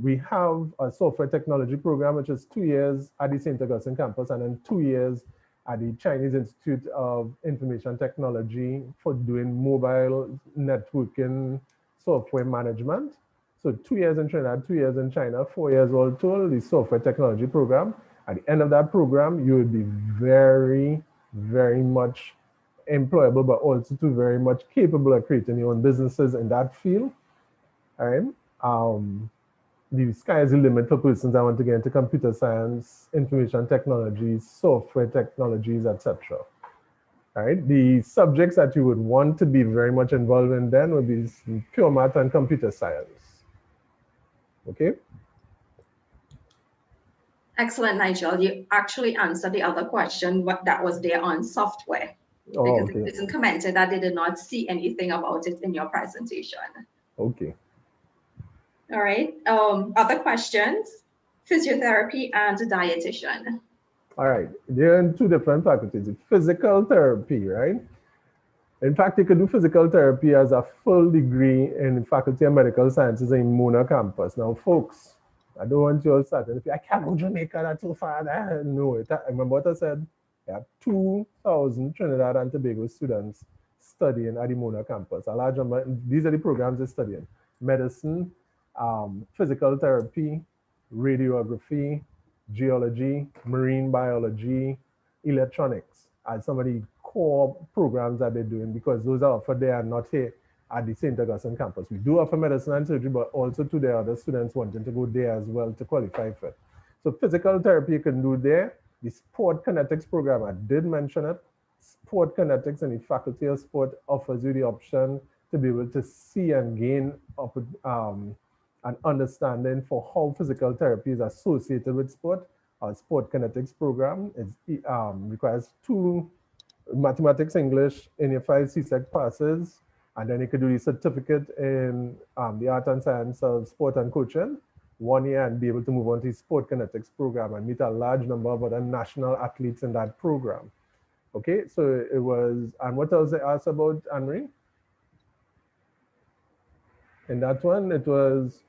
Speaker 3: We have a software technology program, which is 2 years at the St. Augustine campus and then 2 years at the Chinese Institute of Information Technology for doing mobile networking software management. So 2 years in Trinidad, 2 years in China, 4 years all told, the software technology program. At the end of that program, you would be very, very much employable, but also too very much capable of creating your own businesses in that field. All right. The sky is the limit for persons that want to get into computer science, information technologies, software technologies, etc. Right? The subjects that you would want to be very much involved in then would be pure math and computer science. Okay?
Speaker 2: Excellent, Nigel. You actually answered the other question, what that was there on software.
Speaker 3: Oh,
Speaker 2: because
Speaker 3: okay.
Speaker 2: it isn't commented that they did not see anything about it in your presentation.
Speaker 3: Okay.
Speaker 2: All right. Other questions? Physiotherapy and dietitian.
Speaker 3: All right. They're in two different faculties. Physical therapy, right? In fact, you could do physical therapy as a full degree in the Faculty of Medical Sciences in Mona campus. Now, folks, I don't want you all starting. I can't go to Jamaica, that's too far. No, I remember what I said. I have 2,000 Trinidad and Tobago students studying at the Mona campus. A large number, these are the programs they're studying. Medicine, physical therapy, radiography, geology, marine biology, electronics as some of the core programs that they're doing, because those are offered there and not here at the St. Augustine campus. We do offer medicine and surgery, but also to the other students wanting to go there as well to qualify for it. So physical therapy you can do there. The sport kinetics program, I did mention it. Sport kinetics and the Faculty of Sport offers you the option to be able to see and gain an understanding for how physical therapy is associated with sport. Our sport kinetics program requires 2 mathematics, English in your 5 CSEC passes, and then you could do the certificate in the art and science of sport and coaching 1 year and be able to move on to the sport kinetics program and meet a large number of other national athletes in that program. Okay, so it was, and what else they asked about, Anne-Marie? In that one, it was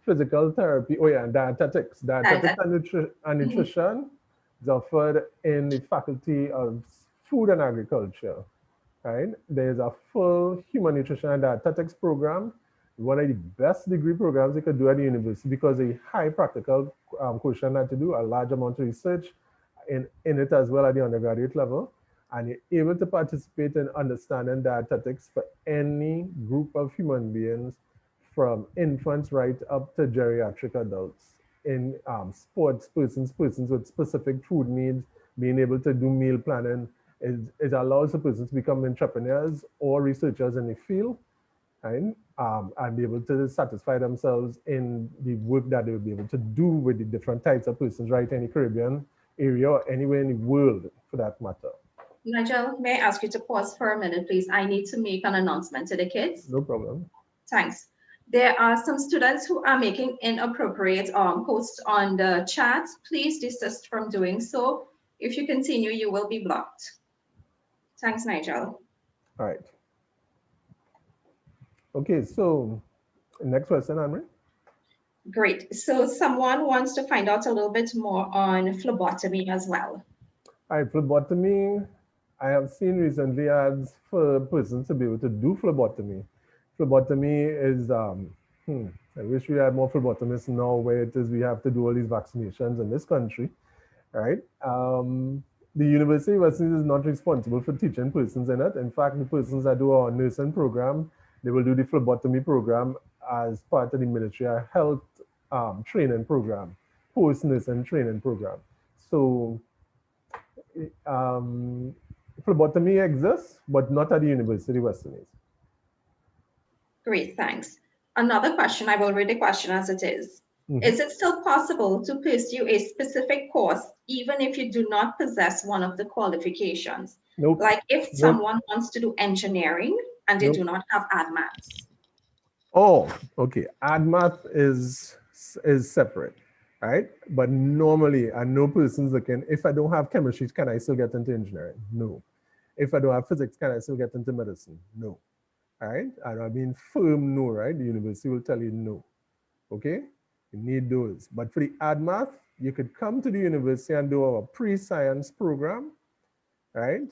Speaker 3: physical therapy. Oh yeah, and dietetics. Dietetics and nutrition is offered in the Faculty of Food and Agriculture. Right? There's a full human nutrition and dietetics program, one of the best degree programs you could do at the university because a high practical quotient that to do, a large amount of research in it as well at the undergraduate level. And you're able to participate in understanding dietetics for any group of human beings from infants right up to geriatric adults in sports persons with specific food needs, being able to do meal planning. It allows the persons to become entrepreneurs or researchers in the field, right? And be able to satisfy themselves in the work that they will be able to do with the different types of persons right in the Caribbean area or anywhere in the world for that matter.
Speaker 2: Nigel, may I ask you to pause for a minute, please? I need to make an announcement to the kids.
Speaker 3: No problem.
Speaker 2: Thanks. There are some students who are making inappropriate posts on the chat. Please desist from doing so. If you continue, you will be blocked. Thanks, Nigel.
Speaker 3: All right. Okay, so next question, Anne-Marie.
Speaker 2: Great. So someone wants to find out a little bit more on phlebotomy as well.
Speaker 3: All right, phlebotomy. I have seen recently ads for persons to be able to do phlebotomy. Phlebotomy is, I wish we had more phlebotomists now where it is we have to do all these vaccinations in this country, right? The University of West Indies is not responsible for teaching persons in it. In fact, the persons that do our nursing program, they will do the phlebotomy program as part of the military health training program, post-nursing training program. So um, phlebotomy exists, but not at the University of West Indies.
Speaker 2: Great, thanks. Another question, I will read the question as it is. Is it still possible to pursue a specific course even if you do not possess one of the qualifications?
Speaker 3: Nope.
Speaker 2: Like if someone wants to do engineering and they do not have ADMATS.
Speaker 3: Oh, okay. ADMAT is separate, right? But normally, I know persons looking, if I don't have chemistry, can I still get into engineering? No. If I don't have physics, can I still get into medicine? No. All right? And I mean firm no, right? The university will tell you no. Okay? You need those. But for the ADMAT, you could come to the university and do our pre-science program, right?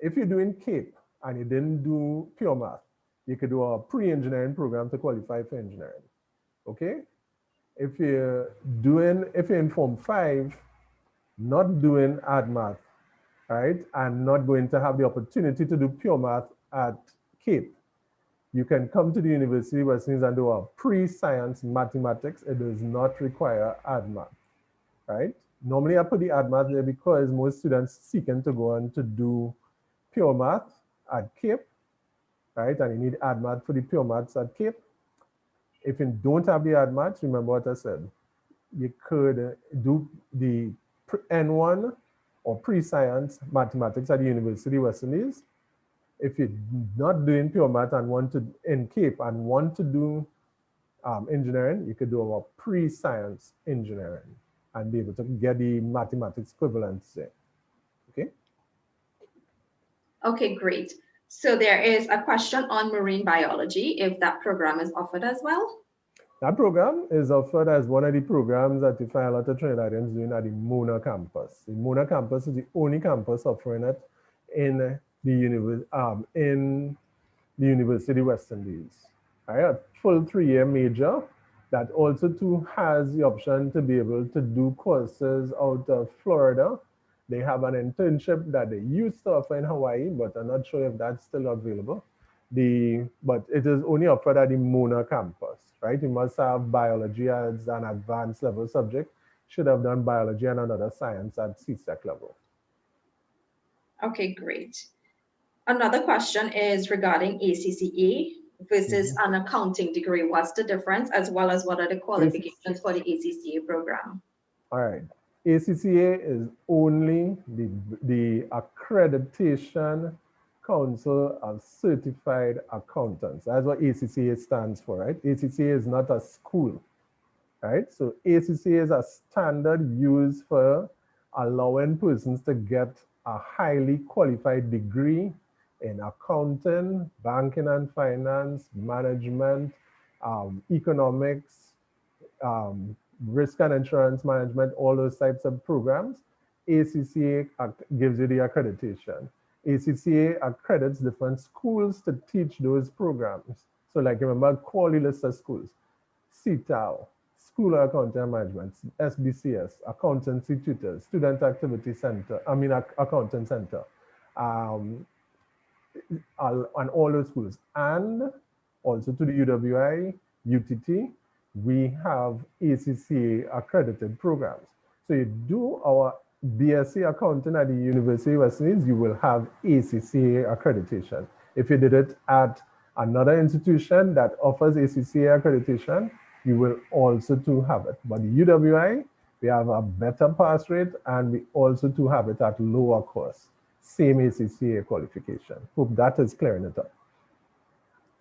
Speaker 3: If you're doing CAPE and you didn't do pure math, you could do a pre-engineering program to qualify for engineering. Okay? If you're in Form 5, not doing ADMAT, right, and not going to have the opportunity to do pure math at CAPE, you can come to the University of West Indies and do a pre-science mathematics. It does not require ADMAT, right? Normally I put the ADMAT there because most students seeking to go on to do pure math at CAPE, right? And you need ADMAT for the pure maths at CAPE. If you don't have the ADMAT, remember what I said. You could do the N1 or pre-science mathematics at the University of West Indies. If you're not doing pure math and want to, in CAPE, and want to do engineering, you could do a pre-science engineering and be able to get the mathematics equivalency. Okay?
Speaker 2: Okay, great. So there is a question on marine biology, if that program is offered as well.
Speaker 3: That program is offered as one of the programs that you find a lot of Trinidadians doing at the Mona campus. The Mona campus is the only campus offering it in the University of West Indies. A full 3-year major that also too has the option to be able to do courses out of Florida. They have an internship that they used to offer in Hawaii, but I'm not sure if that's still available. But it is only offered at the Mona campus, right? You must have biology as an advanced level subject. Should have done biology and another science at CSEC level.
Speaker 2: Okay, great. Another question is regarding ACCA versus an accounting degree. What's the difference, as well as what are the qualifications for the ACCA program?
Speaker 3: All right. ACCA is only the accreditation Council of Certified Accountants. That's what ACCA stands for, right? ACCA is not a school, right? So ACCA is a standard used for allowing persons to get a highly qualified degree in accounting, banking and finance, management, economics, risk and insurance management, all those types of programs. ACCA gives you the accreditation. ACCA accredits different schools to teach those programs. So like remember, Quality list of schools, CTAL, School of Accounting and Management, SBCS, Accountancy Tutors, Student Activity Center, Accounting Center, and all those schools. And also to the UWI, UTT, we have ACCA accredited programs. So you do our BSc accounting at the University of West Indies, you will have ACCA accreditation. If you did it at another institution that offers ACCA accreditation, you will also too have it. But the UWI, we have a better pass rate and we also too have it at lower cost. Same ACCA qualification. Hope that is clearing it up.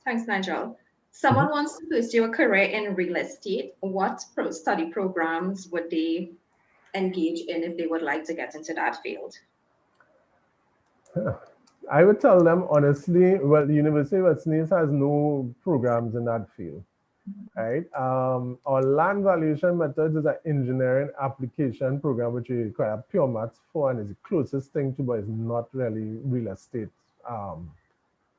Speaker 2: Thanks, Nigel. Someone wants to pursue a career in real estate. What study programs would they engage in if they would like to get into that field?
Speaker 3: I would tell them honestly, well, the University of West Indies has no programs in that field. right? Our land valuation methods is an engineering application program which you require pure maths for and is the closest thing to, but it's not really real estate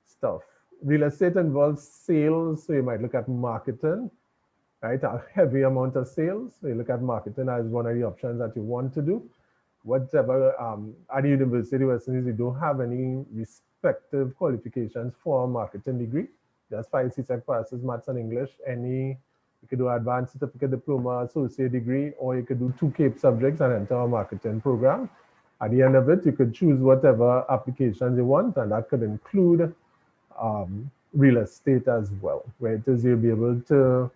Speaker 3: stuff. Real estate involves sales, so you might look at marketing, right? A heavy amount of sales. So you look at marketing as one of the options that you want to do. Whatever, at the University of West Indies, we don't have any respective qualifications for a marketing degree. Just 5 CSEC passes, maths and English. You could do advanced certificate, diploma, associate degree, or you could do 2 CAPE subjects and enter a marketing program. At the end of it, you could choose whatever applications you want, and that could include real estate as well, where it is you'll be able to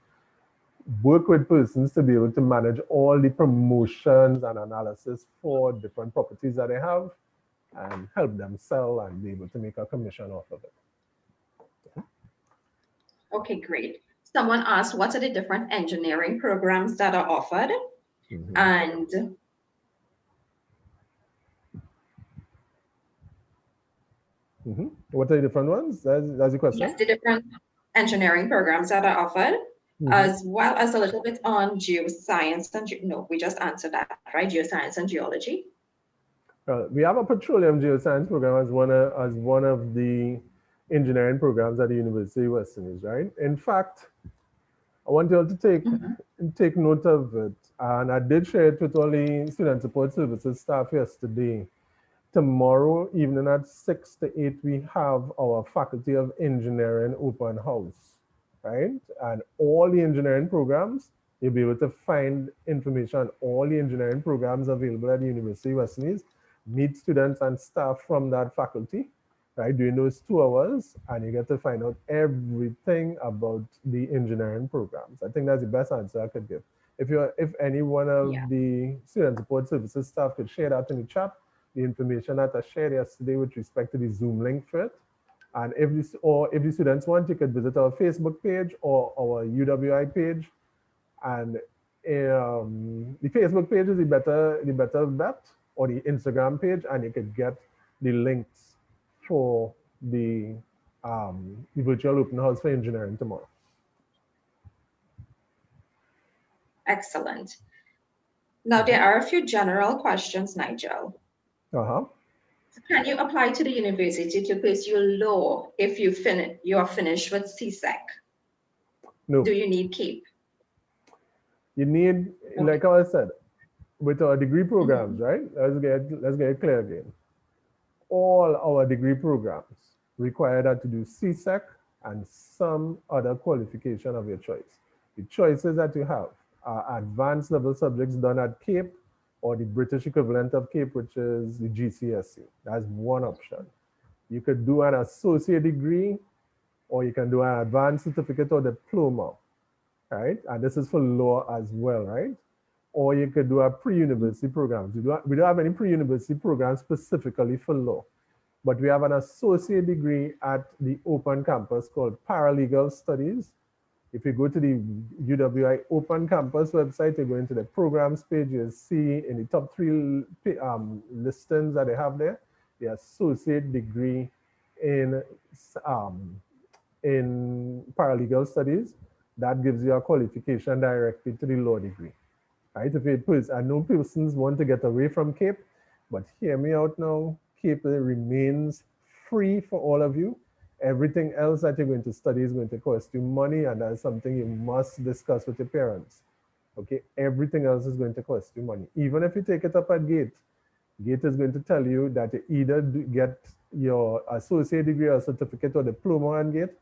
Speaker 3: work with persons to be able to manage all the promotions and analysis for different properties that they have and help them sell and be able to make a commission off of it.
Speaker 2: Okay, great. Someone asked, what are the different engineering programs that are offered?
Speaker 3: Mhm.
Speaker 2: And
Speaker 3: What are the different ones? That's the question.
Speaker 2: yes, the different engineering programs that are offered, as well as a little bit on geoscience and no, we just answered that, right? Geoscience and geology.
Speaker 3: We have a petroleum geoscience program as one of the engineering programs at the University of West Indies, right? In fact, I want you all to take note of it. And I did share it with all the student support services staff yesterday. Tomorrow evening at 6 to 8, we have our Faculty of Engineering open house, right? And all the engineering programs, you'll be able to find information on all the engineering programs available at the University of West Indies, meet students and staff from that faculty, right, during those 2 hours, and you get to find out everything about the engineering programs. I think that's the best answer I could give. If any one of the student support services staff could share that in the chat, the information that I shared yesterday with respect to the Zoom link for it. And if the students want, you could visit our Facebook page or our UWI page. And the Facebook page is the better bet, or the Instagram page, and you could get the links for the virtual open house for engineering tomorrow.
Speaker 2: Excellent. Now, there are a few general questions, Nigel. Can you apply to the university to pursue law if you are finished with CSEC?
Speaker 3: No.
Speaker 2: Do you need CAPE?
Speaker 3: You need, like I said, with our degree programs, right? Let's get it clear again. All our degree programs require that to do CSEC and some other qualification of your choice. The choices that you have are advanced level subjects done at CAPE, or the British equivalent of CAPE, which is the GCSE. That's one option. You could do an associate degree, or you can do an advanced certificate or diploma, right? And this is for law as well, right? Or you could do a pre-university program. We don't have any pre-university programs specifically for law, but we have an associate degree at the open campus called Paralegal Studies. If you go to the UWI Open Campus website, you go into the programs page, you'll see in the top 3 listings that they have there, the associate degree in paralegal studies. That gives you a qualification directly to the law degree, right? I know persons want to get away from CAPE, but hear me out now. CAPE remains free for all of you. Everything else that you're going to study is going to cost you money, and that's something you must discuss with your parents. Okay, everything else is going to cost you money. Even if you take it up at GATE, GATE is going to tell you that you either get your associate degree or certificate or diploma on GATE,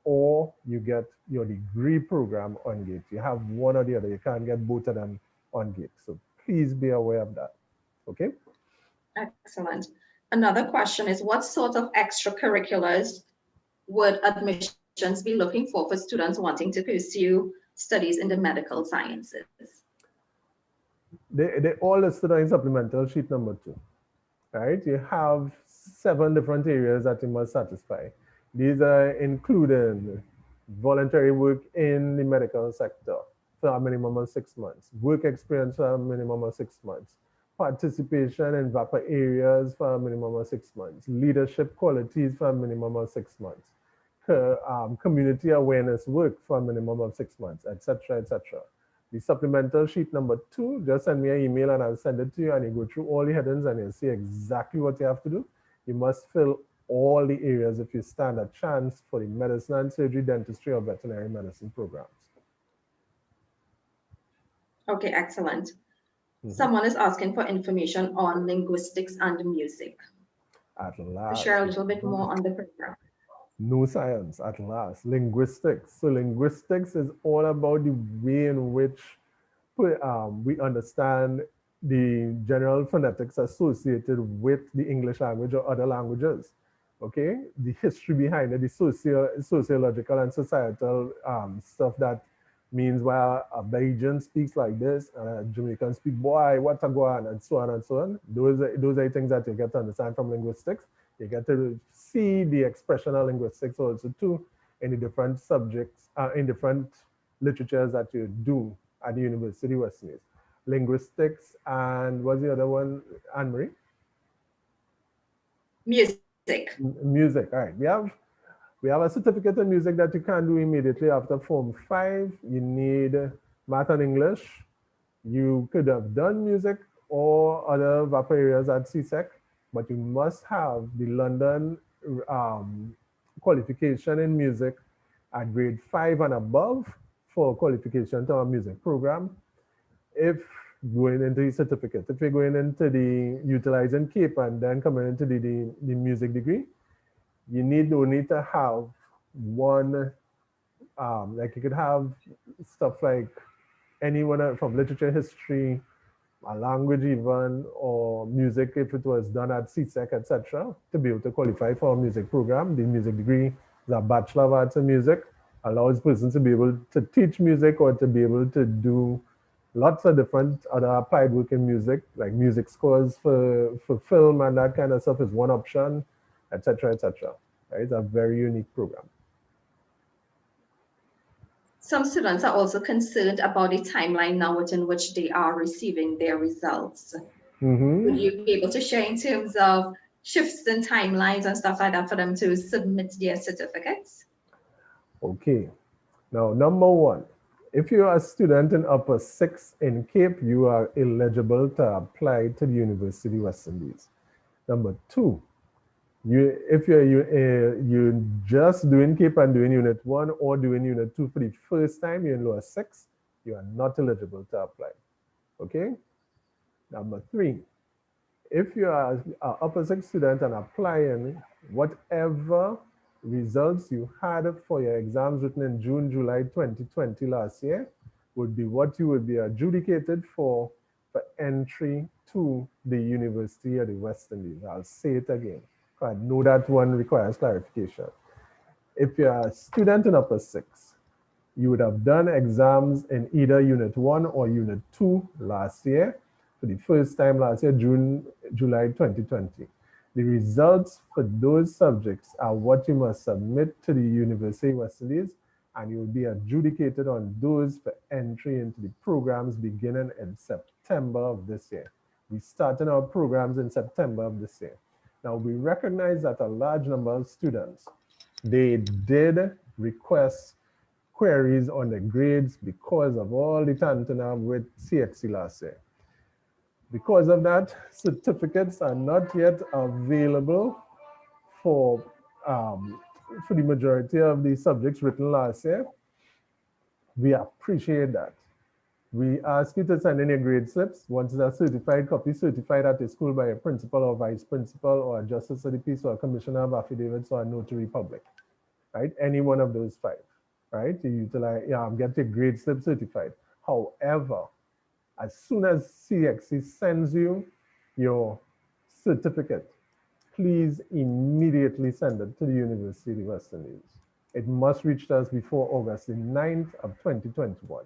Speaker 3: or you get your degree program on GATE. You have one or the other. You can't get both of them on GATE. So please be aware of that. Okay?
Speaker 2: Excellent. Another question is, what sort of extracurriculars would admissions be looking for students wanting to pursue studies in the medical sciences?
Speaker 3: They all listed on supplemental sheet number 2, right? You have 7 different areas that you must satisfy. These are including voluntary work in the medical sector for a minimum of 6 months, work experience for a minimum of 6 months, participation in VAPA areas for a minimum of 6 months, leadership qualities for a minimum of 6 months, community awareness work for a minimum of 6 months, etc., etc. The supplemental sheet number 2, just send me an email and I'll send it to you, and you go through all the headings and you'll see exactly what you have to do. You must fill all the areas if you stand a chance for the medicine and surgery, dentistry, or veterinary medicine programs.
Speaker 2: Okay, excellent. Someone is asking for information on linguistics and music.
Speaker 3: At
Speaker 2: To
Speaker 3: last.
Speaker 2: share a little bit more on the program.
Speaker 3: No science, at last. Linguistics. So linguistics is all about the way in which we understand the general phonetics associated with the English language or other languages. Okay, the history behind it, the sociological and societal stuff that means why a Belgian speaks like this and a Jamaican speak boy, what a go on, and so on and so on. Those are things that you get to understand from linguistics. You get to see the expression of linguistics also too in the different subjects, in different literatures that you do at the University of West Indies. Linguistics and what's the other one, Anne-Marie?
Speaker 2: Music.
Speaker 3: Music, all right. We have a certificate in music that you can do immediately after Form 5. You need math and English. You could have done music or other VAPA areas at CSEC, but you must have the London qualification in music at grade 5 and above for qualification to a music program. If going into the certificate, if you're going into the utilizing CAPE and then coming into the music degree, you need only to have one, like you could have stuff like anyone from literature, history, a language even, or music if it was done at CSEC, etc., to be able to qualify for a music program. The music degree is a Bachelor of Arts in Music, allows persons to be able to teach music or to be able to do lots of different other applied work in music, like music scores for film and that kind of stuff is one option, etc., etc. Right? It's a very unique program.
Speaker 2: Some students are also concerned about the timeline now within which they are receiving their results. Would you be able to share in terms of shifts in timelines and stuff like that for them to submit their certificates?
Speaker 3: Okay. Now, number one, if you are a student in upper 6 in CAPE, you are eligible to apply to the University of West Indies. Number 2, if you're just doing CAPE and doing Unit 1 or doing Unit 2 for the first time, you're in lower 6, you are not eligible to apply. Okay? Number 3, if you are an upper 6 student and applying, whatever results you had for your exams written in June, July 2020 last year would be what you would be adjudicated for entry to the University of the West Indies. I'll say it again. I know that one requires clarification. If you're a student in upper 6, you would have done exams in either Unit 1 or Unit 2 last year, for the first time last year, June, July 2020. The results for those subjects are what you must submit to the University of West Indies, and you will be adjudicated on those for entry into the programs beginning in September of this year. We started our programs in September of this year. Now, we recognize that a large number of students, they did request queries on the grades because of all the tantana with CXC last year. Because of that, certificates are not yet available for the majority of the subjects written last year. We appreciate that. We ask you to send in your grade slips. Once it's a certified copy, certified at the school by a principal or vice principal or a justice of the peace or a commissioner of affidavits or a notary public, right? Any one of those 5, right? You utilize, get your grade slip certified. However, as soon as CXC sends you your certificate, please immediately send it to the University of West Indies. It must reach us before August the 9th of 2021,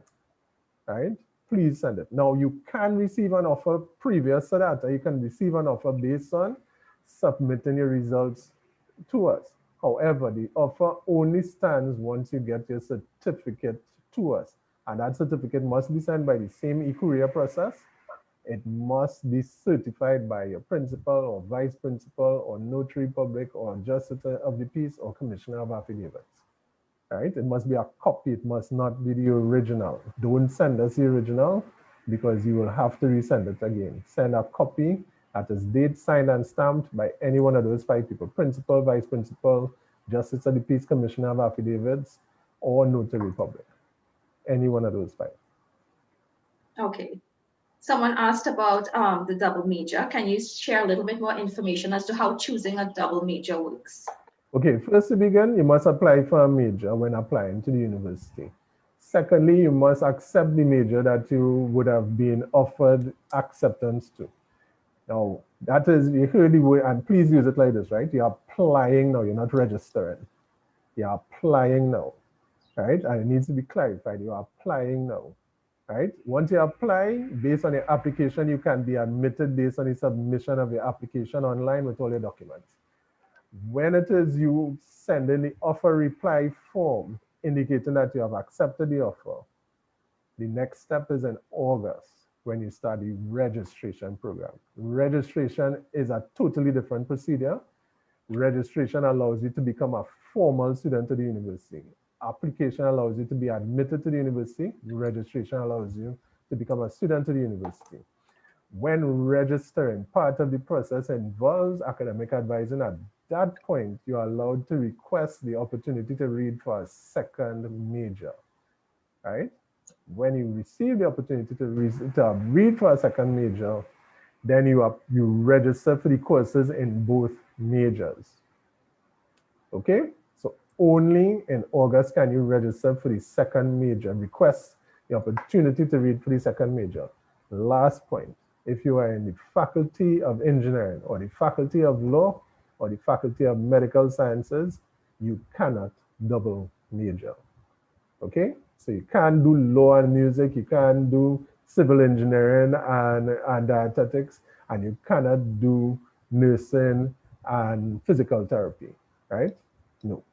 Speaker 3: right? Please send it. Now, you can receive an offer previous to that. You can receive an offer based on submitting your results to us. However, the offer only stands once you get your certificate to us. And that certificate must be sent by the same e-courier process It must be certified by your principal or vice principal or notary public or justice of the peace or commissioner of affidavits. Right? It must be a copy. It must not be the original. Don't send us the original because you will have to resend it again. Send a copy that is date, signed, and stamped by any one of those 5 people: principal, vice principal, justice of the peace, commissioner of affidavits, or notary public. Any one of those 5.
Speaker 2: Okay. Someone asked about the double major. Can you share a little bit more information as to how choosing a double major works?
Speaker 3: Okay, first to begin, you must apply for a major when applying to the university. Secondly, you must accept the major that you would have been offered acceptance to. Now, that is, you heard the word, and please use it like this, right? You're applying now, you're not registering. You're applying now, right? And it needs to be clarified. You're applying now, right? Once you apply, based on your application, you can be admitted based on the submission of your application online with all your documents. When it is you send in the offer reply form indicating that you have accepted the offer, the next step is in August when you start the registration program. Registration is a totally different procedure. Registration allows you to become a formal student of the university. Application allows you to be admitted to the university. Registration allows you to become a student of the university. When registering, part of the process involves academic advising. At that point, you are allowed to request the opportunity to read for a second major, right? When you receive the opportunity to read for a second major, then you register for the courses in both majors. Okay, so only in August can you register for the second major, request the opportunity to read for the second major. Last point, if you are in the Faculty of Engineering or the Faculty of Law or the Faculty of Medical Sciences, you cannot double major. Okay, so you can't do law and music, you can't do civil engineering and dietetics, and you cannot do nursing and physical therapy, right? No.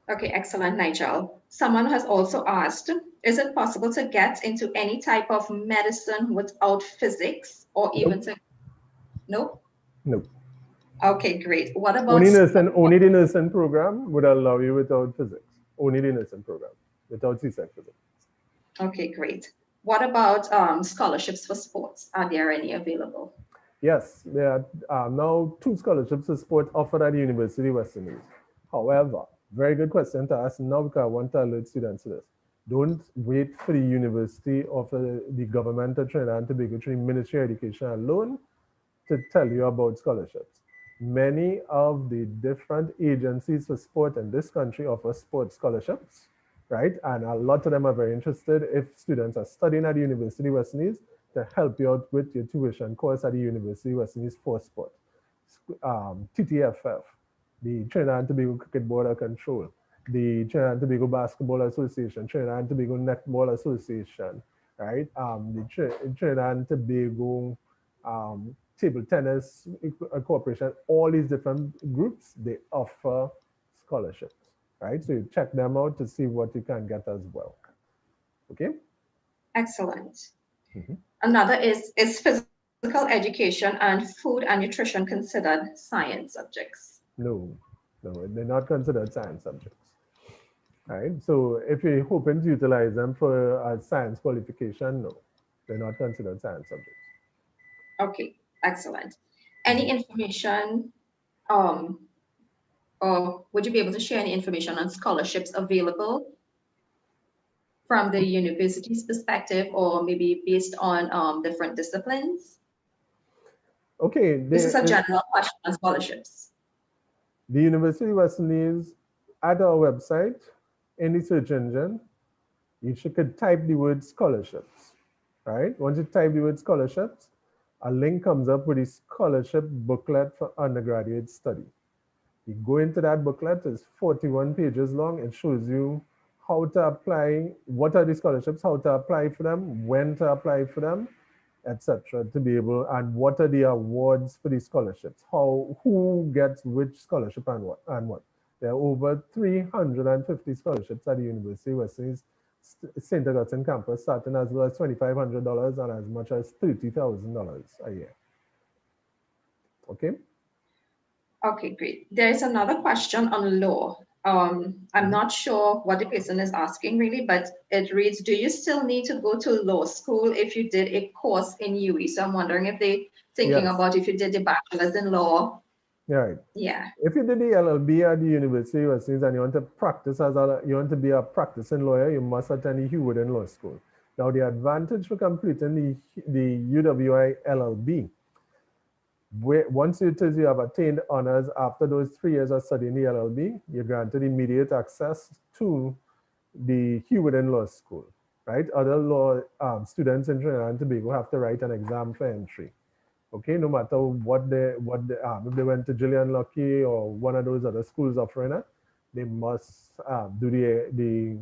Speaker 2: Okay, excellent, Nigel. Someone has also asked, is it possible to get into any type of medicine without physics or even to, nope?
Speaker 3: Nope.
Speaker 2: Okay, great. What about
Speaker 3: only the nursing program would allow you without physics. Only the nursing program without CSEC physics.
Speaker 2: Okay, great. What about scholarships for sports? Are there any available?
Speaker 3: Yes, there are now 2 scholarships for sport offered at the University of Western East. However, very good question to ask now because I want to alert students to this. Don't wait for the university or for the government of Trinidad and Tobago, Ministry of Education alone to tell you about scholarships. Many of the different agencies for sport in this country offer sports scholarships, right? And a lot of them are very interested if students are studying at the University of Western East to help you out with your tuition course at the University of Western East for sport. TTFF, the Trinidad and Tobago Cricket Board of Control, the Trinidad and Tobago Basketball Association, Trinidad and Tobago Netball Association, right? The Trinidad and Tobago Table Tennis Corporation, all these different groups, they offer scholarships, right? So you check them out to see what you can get as well. Okay?
Speaker 2: Excellent. Another is physical education and food and nutrition considered science subjects?
Speaker 3: No, they're not considered science subjects. Right? So if you're hoping to utilize them for a science qualification, no, they're not considered science subjects.
Speaker 2: Okay, excellent. Any information, or would you be able to share any information on scholarships available from the university's perspective, or maybe based on different disciplines?
Speaker 3: Okay.
Speaker 2: This is a general question on scholarships.
Speaker 3: The University of Western East, at our website, in the search engine, you could type the word scholarships, right? Once you type the word scholarships, a link comes up with a scholarship booklet for undergraduate study. You go into that booklet, it's 41 pages long. It shows you how to apply, what are the scholarships, how to apply for them, when to apply for them, etc. to be able, and what are the awards for these scholarships, who gets which scholarship and what. There are over 350 scholarships at the University of Western East St. Augustine campus, starting as low as $2,500 and as much as $30,000 a year. Okay.
Speaker 2: Okay, great. There's another question on law. I'm not sure what the person is asking really, but it reads, do you still need to go to law school if you did a course in UE? So I'm wondering if they thinking
Speaker 3: Yes.
Speaker 2: about if you did the bachelor's in law.
Speaker 3: Right.
Speaker 2: Yeah.
Speaker 3: If you did the LLB at the University of Western and you want to practice you want to be a practicing lawyer, you must attend the Hugh Wooden Law School. Now, the advantage for completing the UWI LLB, once you have attained honors after those 3 years of studying the LLB, you're granted immediate access to the Hugh Wooden Law School, right? Other law students in Trinidad and Tobago have to write an exam for entry. Okay, no matter if they went to Gillian Lucky or one of those other schools offering it, they must do the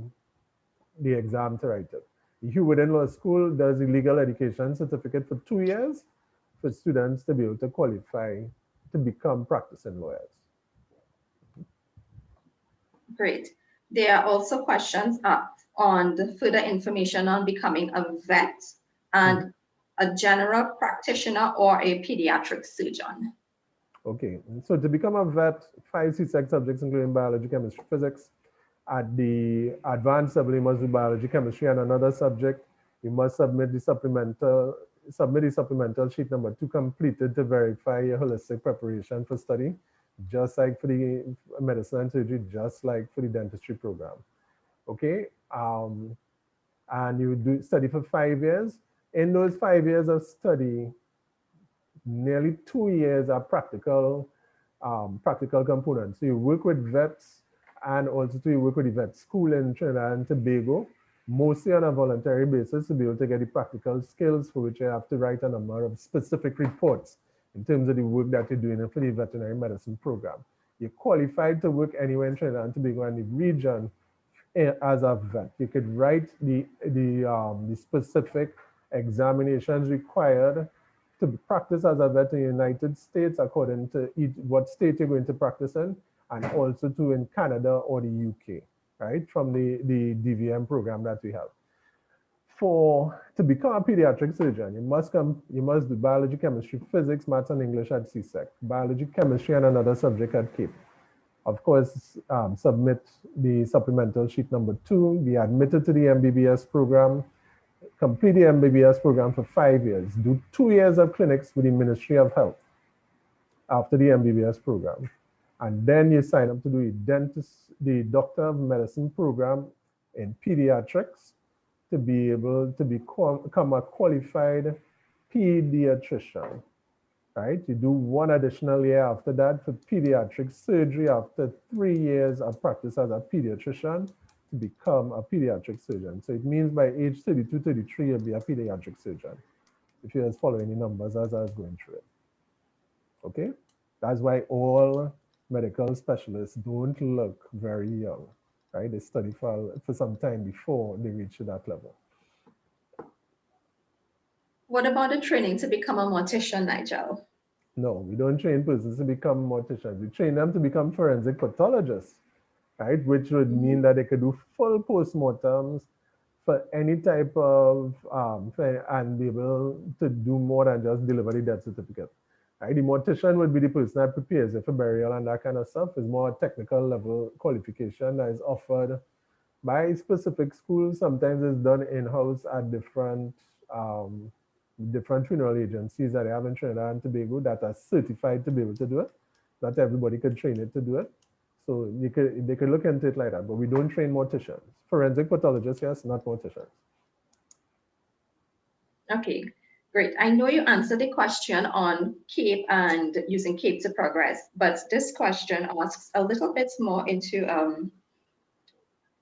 Speaker 3: exam to write it. The Hugh Wooden Law School does a legal education certificate for 2 years for students to be able to qualify to become practicing lawyers.
Speaker 2: Great. There are also questions on the further information on becoming a vet and a general practitioner or a pediatric surgeon.
Speaker 3: Okay, so to become a vet, 5 CSEC subjects including biology, chemistry, physics. At the advanced level, you must do biology, chemistry, and another subject. You must submit the supplemental sheet number 2 completed to verify your holistic preparation for study, just like for the medicine and surgery, just like for the dentistry program. Okay, and you do study for 5 years. In those 5 years of study, nearly 2 years are practical components. So you work with vets and also you work with the vet school in Trinidad and Tobago, mostly on a voluntary basis to be able to get the practical skills for which you have to write a number of specific reports in terms of the work that you're doing for the veterinary medicine program. You're qualified to work anywhere in Trinidad and Tobago and the region as a vet. You could write the specific examinations required to practice as a vet in the United States according to what state you're going to practice in, and also to in Canada or the UK, right, from the DVM program that we have. To become a pediatric surgeon, you must do biology, chemistry, physics, maths, and English at CSEC, biology, chemistry, and another subject at CAPE. Of course, submit the supplemental sheet number 2, be admitted to the MBBS program, complete the MBBS program for 5 years, do 2 years of clinics with the Ministry of Health after the MBBS program. And then you sign up to do the Doctor of Medicine program in pediatrics to be able to become a qualified pediatrician, right? You do 1 additional year after that for pediatric surgery after 3 years of practice as a pediatrician to become a pediatric surgeon. So it means by age 32, 33, you'll be a pediatric surgeon, if you're following the numbers as I was going through it. Okay? That's why all medical specialists don't look very young, right? They study for some time before they reach that level.
Speaker 2: What about the training to become a mortician, Nigel?
Speaker 3: No, we don't train persons to become morticians. We train them to become forensic pathologists, right? Which would mean that they could do full postmortems for any type of, and be able to do more than just deliver the death certificate. Right? The mortician would be the person that prepares it for burial and that kind of stuff. Is more technical level qualification that is offered by specific schools. Sometimes it's done in-house at different funeral agencies that they have in Trinidad and Tobago that are certified to be able to do it. Not everybody could train it to do it. So they could look into it like that, but we don't train morticians. Forensic pathologists, yes, not morticians.
Speaker 2: Okay, great. I know you answered the question on CAPE and using CAPE to progress, but this question asks a little bit more into,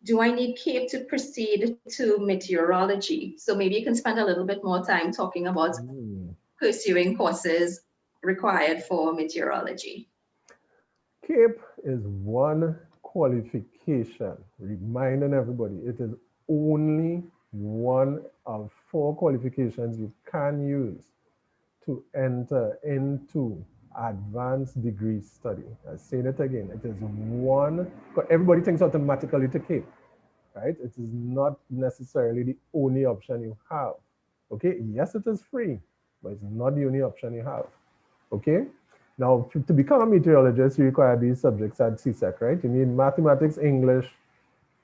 Speaker 2: do I need CAPE to proceed to meteorology? So maybe you can spend a little bit more time talking about pursuing courses required for meteorology.
Speaker 3: CAPE is one qualification, reminding everybody, it is only one of 4 qualifications you can use to enter into advanced degree study. I'm saying it again, it is one, everybody thinks automatically to CAPE, right? It is not necessarily the only option you have. Okay, yes, it is free, but it's not the only option you have. Okay, now to become a meteorologist, you require these subjects at CSEC, right? You need mathematics, English,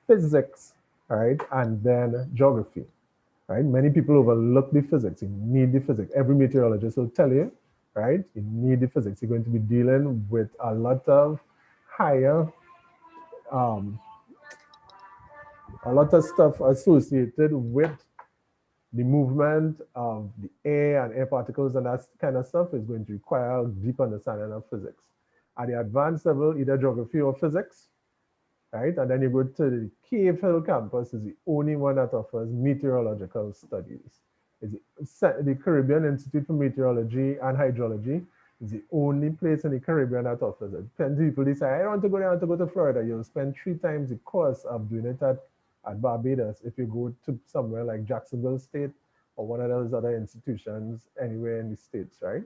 Speaker 3: physics, right, and then geography, right? Many people overlook the physics. You need the physics. Every meteorologist will tell you, right? You need the physics. You're going to be dealing with a lot of higher um, a lot of stuff associated with the movement of the air and air particles and that kind of stuff is going to require a deep understanding of physics. At the advanced level, either geography or physics, right? And then you go to the Cave Hill campus, is the only one that offers meteorological studies. The Caribbean Institute for Meteorology and Hydrology is the only place in the Caribbean that offers it. Plenty of people decide, I don't want to go there, I want to go to Florida. You'll spend 3 times the cost of doing it at Barbados if you go to somewhere like Jacksonville State or one of those other institutions anywhere in the States, right?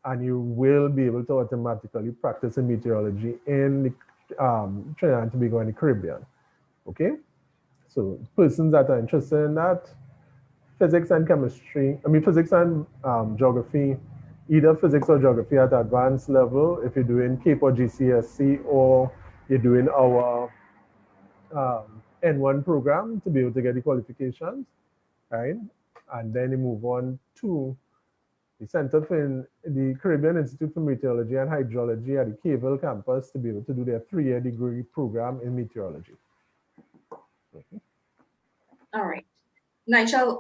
Speaker 3: And you will be able to automatically practice in meteorology in the Trinidad and Tobago and the Caribbean. Okay, so persons that are interested in that, physics and chemistry, physics and geography, either physics or geography at advanced level, if you're doing CAPE or GCSE, or you're doing our N1 program to be able to get the qualifications, right? And then you move on to the Center for the Caribbean Institute for Meteorology and Hydrology at the Cave Hill campus to be able to do their 3-year degree program in meteorology.
Speaker 2: All right. Nigel,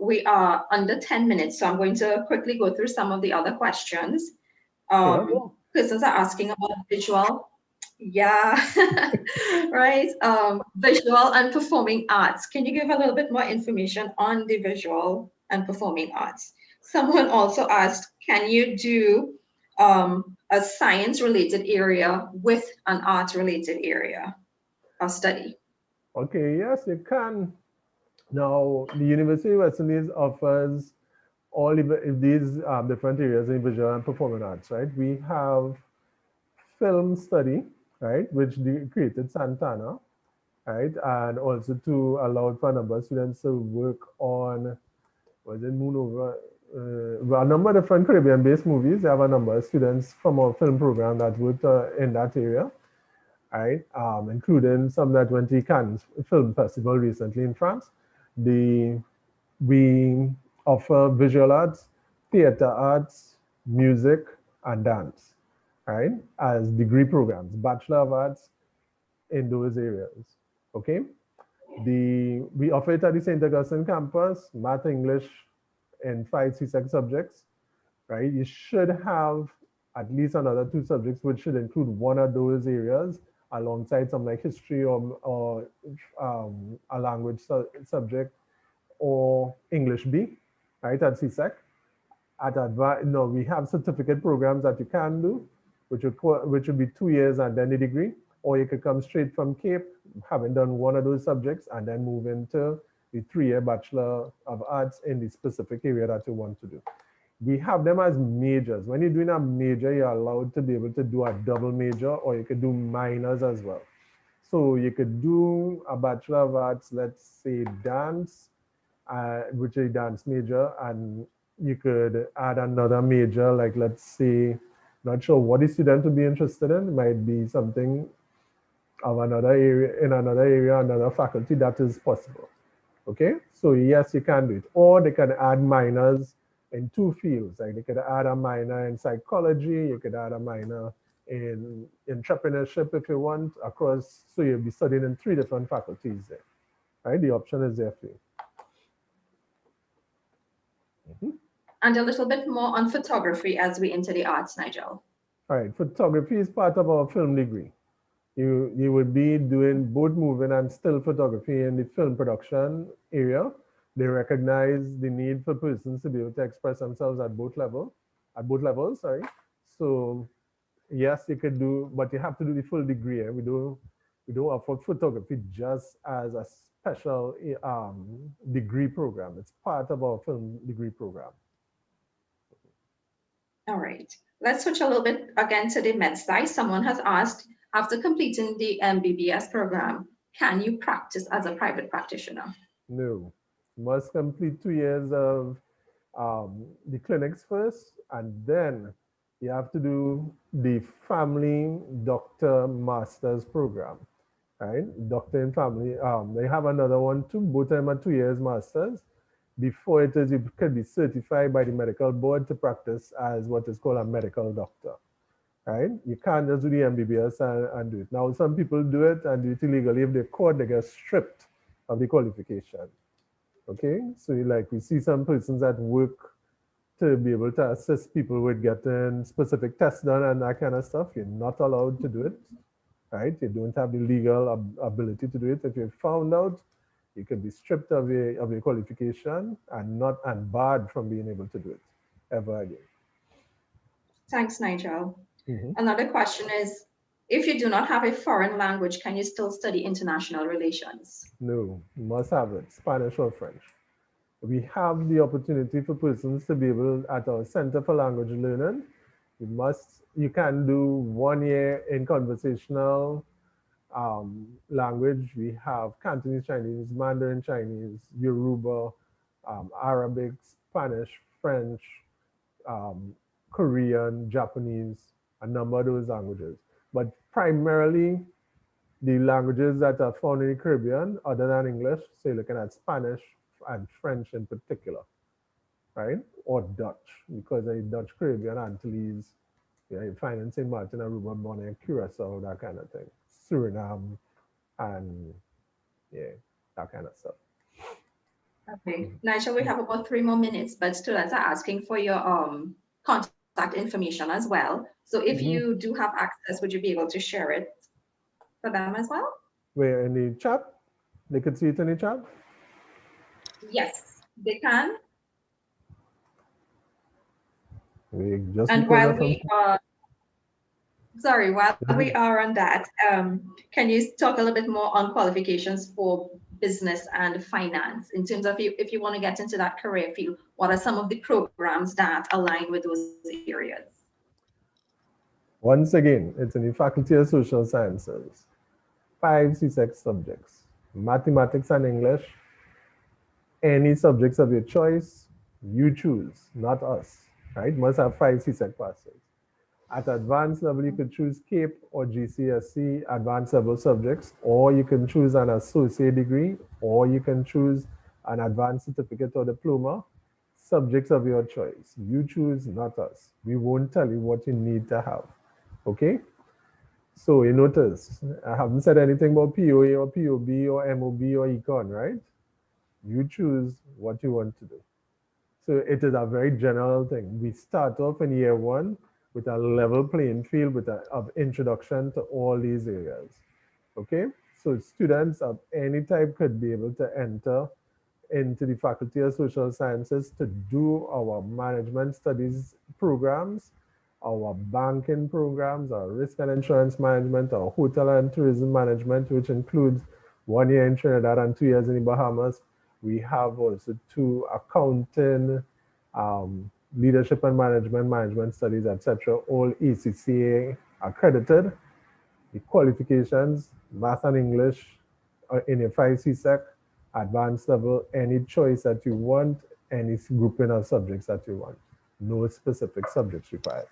Speaker 2: we are under 10 minutes, so I'm going to quickly go through some of the other questions. Persons are asking about visual. Yeah, right. Visual and performing arts. Can you give a little bit more information on the visual and performing arts? Someone also asked, can you do a science-related area with an art-related area of study?
Speaker 3: Okay, yes, you can. Now, the University of West Indies offers all these different areas in visual and performing arts, right? We have film study, right, which created Santana, right, and also to allow for a number of students to work on, was it Moon Over? A number of different Caribbean-based movies. They have a number of students from our film program that worked in that area, right, including some that went to Cannes Film Festival recently in France. We offer visual arts, theater arts, music, and dance, right, as degree programs, Bachelor of Arts in those areas, okay? We offer it at the St. Augustine campus, math, English, and 5 CSEC subjects, right? You should have at least another 2 subjects, which should include one of those areas alongside some like history or a language subject or English B, right, at CSEC. We have certificate programs that you can do, which would be 2 years and then a degree, or you could come straight from CAPE, having done one of those subjects, and then move into the 3-year Bachelor of Arts in the specific area that you want to do. We have them as majors. When you're doing a major, you're allowed to be able to do a double major, or you could do minors as well. So you could do a Bachelor of Arts, let's say dance, which is a dance major, and you could add another major, like let's say, not sure what the student would be interested in, it might be something of another area, in another area, another faculty, that is possible. Okay, so yes, you can do it. Or they can add minors in 2 fields. Like they could add a minor in psychology, you could add a minor in entrepreneurship if you want, across, so you'll be studying in 3 different faculties there, right? The option is there for you.
Speaker 2: And a little bit more on photography as we enter the arts, Nigel.
Speaker 3: All right, photography is part of our film degree. You would be doing both moving and still photography in the film production area. They recognize the need for persons to be able to express themselves at both levels, sorry. So yes, you could do, but you have to do the full degree. We don't offer photography just as a special degree program. It's part of our film degree program.
Speaker 2: All right, let's switch a little bit again to the med side. Someone has asked, after completing the MBBS program, can you practice as a private practitioner?
Speaker 3: No. Must complete 2 years of the clinics first, and then you have to do the family doctor master's program, right? Doctor in family. They have another one too. Both of them are 2 years masters. Before it is, you could be certified by the medical board to practice as what is called a medical doctor, right? You can't just do the MBBS and do it. Now, some people do it and do it illegally. If they're caught, they get stripped of the qualification. Okay, so like we see some persons that work to be able to assist people with getting specific tests done and that kind of stuff. You're not allowed to do it, right? You don't have the legal ability to do it. If you're found out, you can be stripped of your qualification and barred from being able to do it ever again.
Speaker 2: Thanks, Nigel.
Speaker 3: Mhm.
Speaker 2: Another question is, if you do not have a foreign language, can you still study international relations?
Speaker 3: No, you must have it, Spanish or French. We have the opportunity for persons to be able, at our Center for Language Learning, you can do 1 year in conversational language. We have Cantonese Chinese, Mandarin Chinese, Yoruba, Arabic, Spanish, French, Korean, Japanese, a number of those languages. But primarily, the languages that are found in the Caribbean, other than English, so you're looking at Spanish and French in particular, right? Or Dutch, because the Dutch Caribbean, Antilles, yeah, you find in St. Martin, Aruba, Bonaire, Curacao, that kind of thing. Suriname, and yeah, that kind of stuff.
Speaker 2: Okay, Nigel, we have about 3 more minutes, but students are asking for your contact information as well. So if you do have access, would you be able to share it for them as well?
Speaker 3: Where in the chat? They could see it in the chat?
Speaker 2: Yes, they can.
Speaker 3: Just
Speaker 2: and while we are, sorry, while we are on that, can you talk a little bit more on qualifications for business and finance in terms of if you want to get into that career field, what are some of the programs that align with those areas?
Speaker 3: Once again, it's in the Faculty of Social Sciences. 5 CSEC subjects, mathematics and English, any subjects of your choice, you choose, not us, right? Must have 5 CSEC passes. At advanced level, you can choose CAPE or GCSE advanced level subjects, or you can choose an associate degree, or you can choose an advanced certificate or diploma, subjects of your choice. You choose, not us. We won't tell you what you need to have, okay? So you notice, I haven't said anything about POA or POB or MOB or Econ, right? You choose what you want to do. So it is a very general thing. We start off in year 1 with a level playing field with an introduction to all these areas, okay? So students of any type could be able to enter into the Faculty of Social Sciences to do our management studies programs, our banking programs, our risk and insurance management, our hotel and tourism management, which includes 1 year in Trinidad and 2 years in the Bahamas. We have also 2 accounting, leadership and management studies, etc., all ACCA accredited. The qualifications, math and English in your 5 CSEC, advanced level, any choice that you want, any grouping of subjects that you want. No specific subjects required.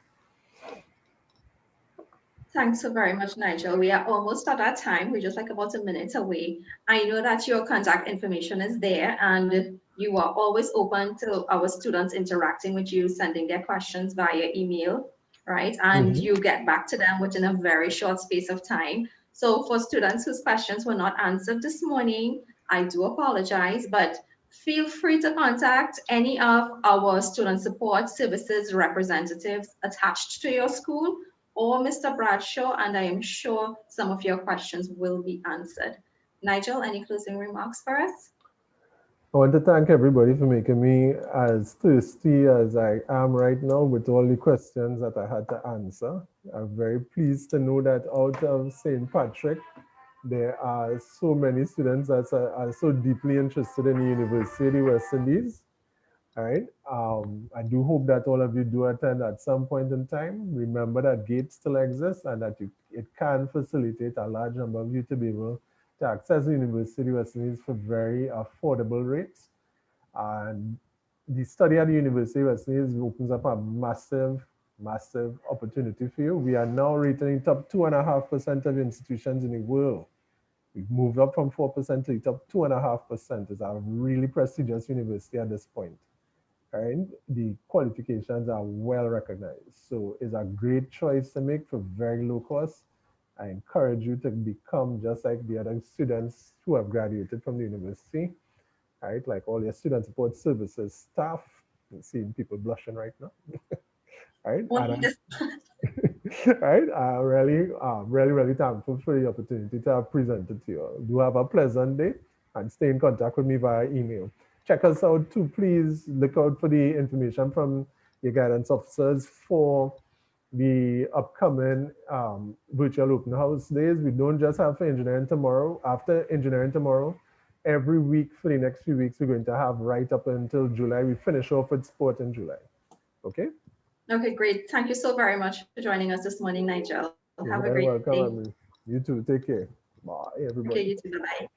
Speaker 2: Thanks so very much, Nigel. We are almost at our time. We're just like about a minute away. I know that your contact information is there and you are always open to our students interacting with you, sending their questions via email, right? And you get back to them within a very short space of time. So for students whose questions were not answered this morning, I do apologize, but feel free to contact any of our student support services representatives attached to your school or Mr. Bradshaw, and I am sure some of your questions will be answered. Nigel, any closing remarks for us?
Speaker 3: I want to thank everybody for making me as thirsty as I am right now with all the questions that I had to answer. I'm very pleased to know that out of St. Patrick, there are so many students that are so deeply interested in the University of the West Indies. All right. I do hope that all of you do attend at some point in time. Remember that GATE still exists and that it can facilitate a large number of you to be able to access the university West Indies for very affordable rates. And the study at the University of West Indies opens up a massive, massive opportunity for you. We are now rated in top 2.5% of institutions in the world. We've moved up from 4% to the top 2.5%. It's a really prestigious university at this point. Right? The qualifications are well recognized. So it's a great choice to make for very low cost. I encourage you to become just like the other students who have graduated from the university, right? Like all your student support services staff. I'm seeing people blushing right now, right?
Speaker 2: Only this.
Speaker 3: Right? I'm really, really, really thankful for the opportunity to have presented to you. Do have a pleasant day and stay in contact with me via email. Check us out too. Please look out for the information from your guidance officers for the upcoming virtual open house days. We don't just have for engineering tomorrow. After engineering tomorrow, every week for the next few weeks, we're going to have right up until July. We finish off with sport in July. Okay?
Speaker 2: Okay, great. Thank you so very much for joining us this morning, Nigel.
Speaker 3: You're
Speaker 2: Have a
Speaker 3: very
Speaker 2: great
Speaker 3: welcome,
Speaker 2: day.
Speaker 3: Emily. You too. Take care. Bye, everybody.
Speaker 2: Okay, you too. Bye-bye.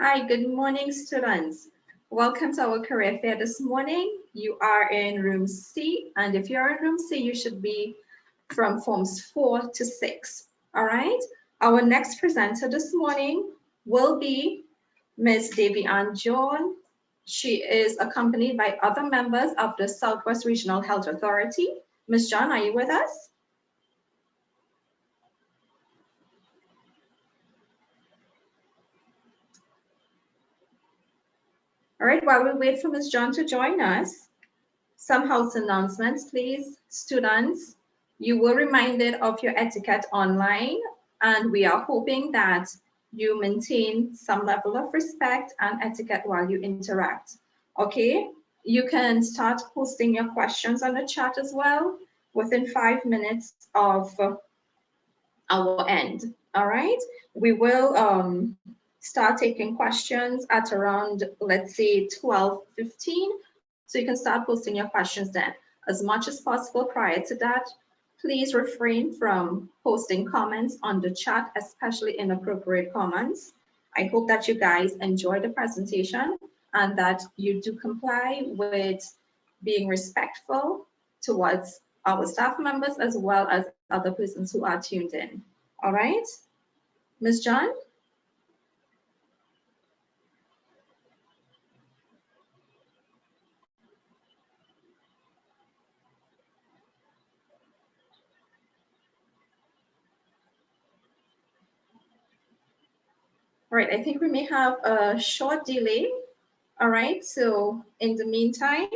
Speaker 2: Hi, good morning, students. Welcome to our career fair this morning. You are in room C, and if you're in room C, you should be from forms 4 to 6. All right. Our next presenter this morning will be Ms. Davy Ann John. She is accompanied by other members of the Southwest Regional Health Authority. Ms. John, are you with us? All right, while we wait for Ms. John to join us, some house announcements, please. Students, you were reminded of your etiquette online, and we are hoping that you maintain some level of respect and etiquette while you interact. Okay, you can start posting your questions on the chat as well within 5 minutes of our end. All right, we will start taking questions at around, let's say, 12:15. So you can start posting your questions then. As much as possible prior to that, please refrain from posting comments on the chat, especially inappropriate comments. I hope that you guys enjoy the presentation and that you do comply with being respectful towards our staff members as well as other persons who are tuned in. All right, Ms. John? All right, I think we may have a short delay. All right, so in the meantime,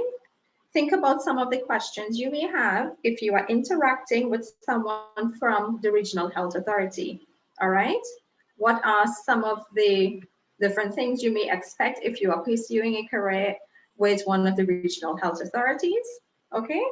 Speaker 2: think about some of the questions you may have if you are interacting with someone from the Regional Health Authority. All right, what are some of the different things you may expect if you are pursuing a career with one of the Regional Health Authorities? Okay.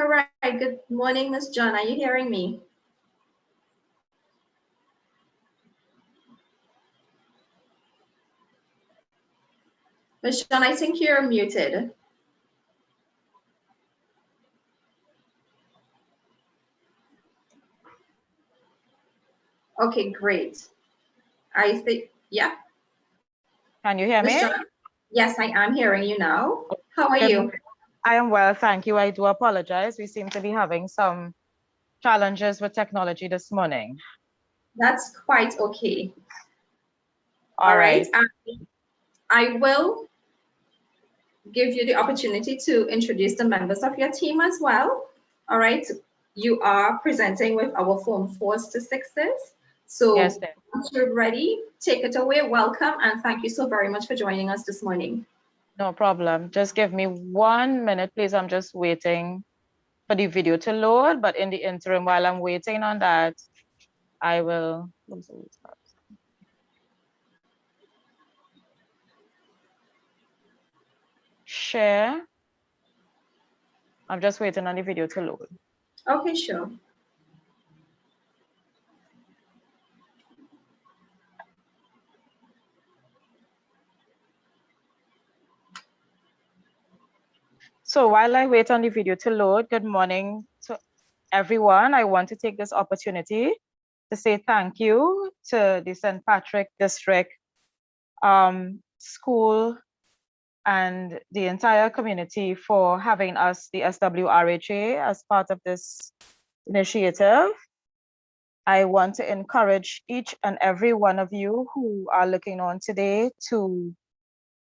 Speaker 2: All right, good morning, Ms. John. Are you hearing me? Ms. John, I think you're muted. Okay, great. I think, yeah.
Speaker 4: Can you hear
Speaker 2: Ms.
Speaker 4: me?
Speaker 2: John? Yes, I am hearing you now. How are you?
Speaker 4: I am well, thank you. I do apologize. We seem to be having some challenges with technology this morning.
Speaker 2: That's quite okay.
Speaker 4: All right.
Speaker 2: I will give you the opportunity to introduce the members of your team as well. All right. You are presenting with our Form 4s to 6s. So
Speaker 4: Yes,
Speaker 2: once you're ready, take it away. Welcome and thank you so very much for joining us this morning.
Speaker 4: no problem. Just give me 1 minute, please. I'm just waiting for the video to load, but in the interim, while I'm waiting on that, I will share. I'm just waiting on the video to load.
Speaker 2: Okay, sure.
Speaker 4: So while I wait on the video to load, good morning to everyone. I want to take this opportunity to say thank you to the St. Patrick District School and the entire community for having us, the SWRHA, as part of this initiative. I want to encourage each and every one of you who are looking on today to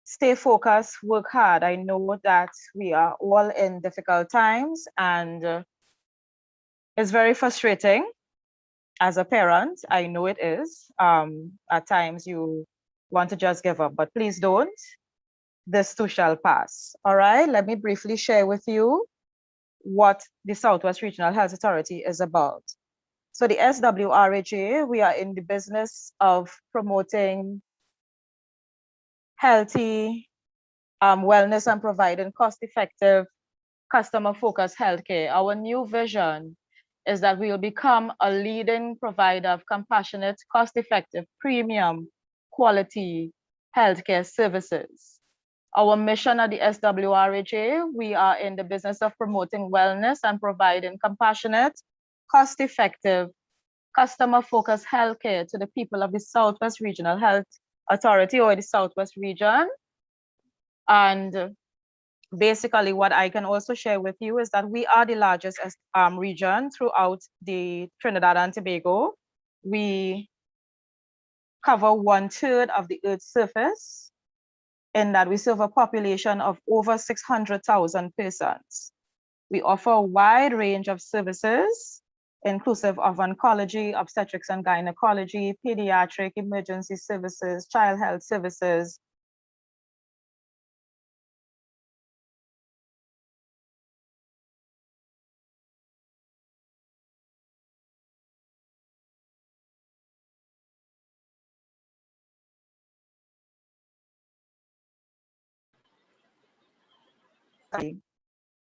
Speaker 4: stay focused, work hard. I know that we are all in difficult times, and it's very frustrating as a parent. I know it is. At times you want to just give up, but please don't. This too shall pass. All right, let me briefly share with you what the Southwest Regional Health Authority is about. So the SWRHA, we are in the business of promoting healthy wellness and providing cost-effective, customer-focused healthcare. Our new vision is that we will become a leading provider of compassionate, cost-effective, premium, quality healthcare services. Our mission at the SWRHA, we are in the business of promoting wellness and providing compassionate, cost-effective, customer-focused healthcare to the people of the Southwest Regional Health Authority, or the Southwest region. And basically what I can also share with you is that we are the largest region throughout the Trinidad and Tobago. We cover 1/3 of the Earth's surface, in that we serve a population of over 600,000 persons. We offer a wide range of services, inclusive of oncology, obstetrics and gynecology, pediatric, emergency services, child health services.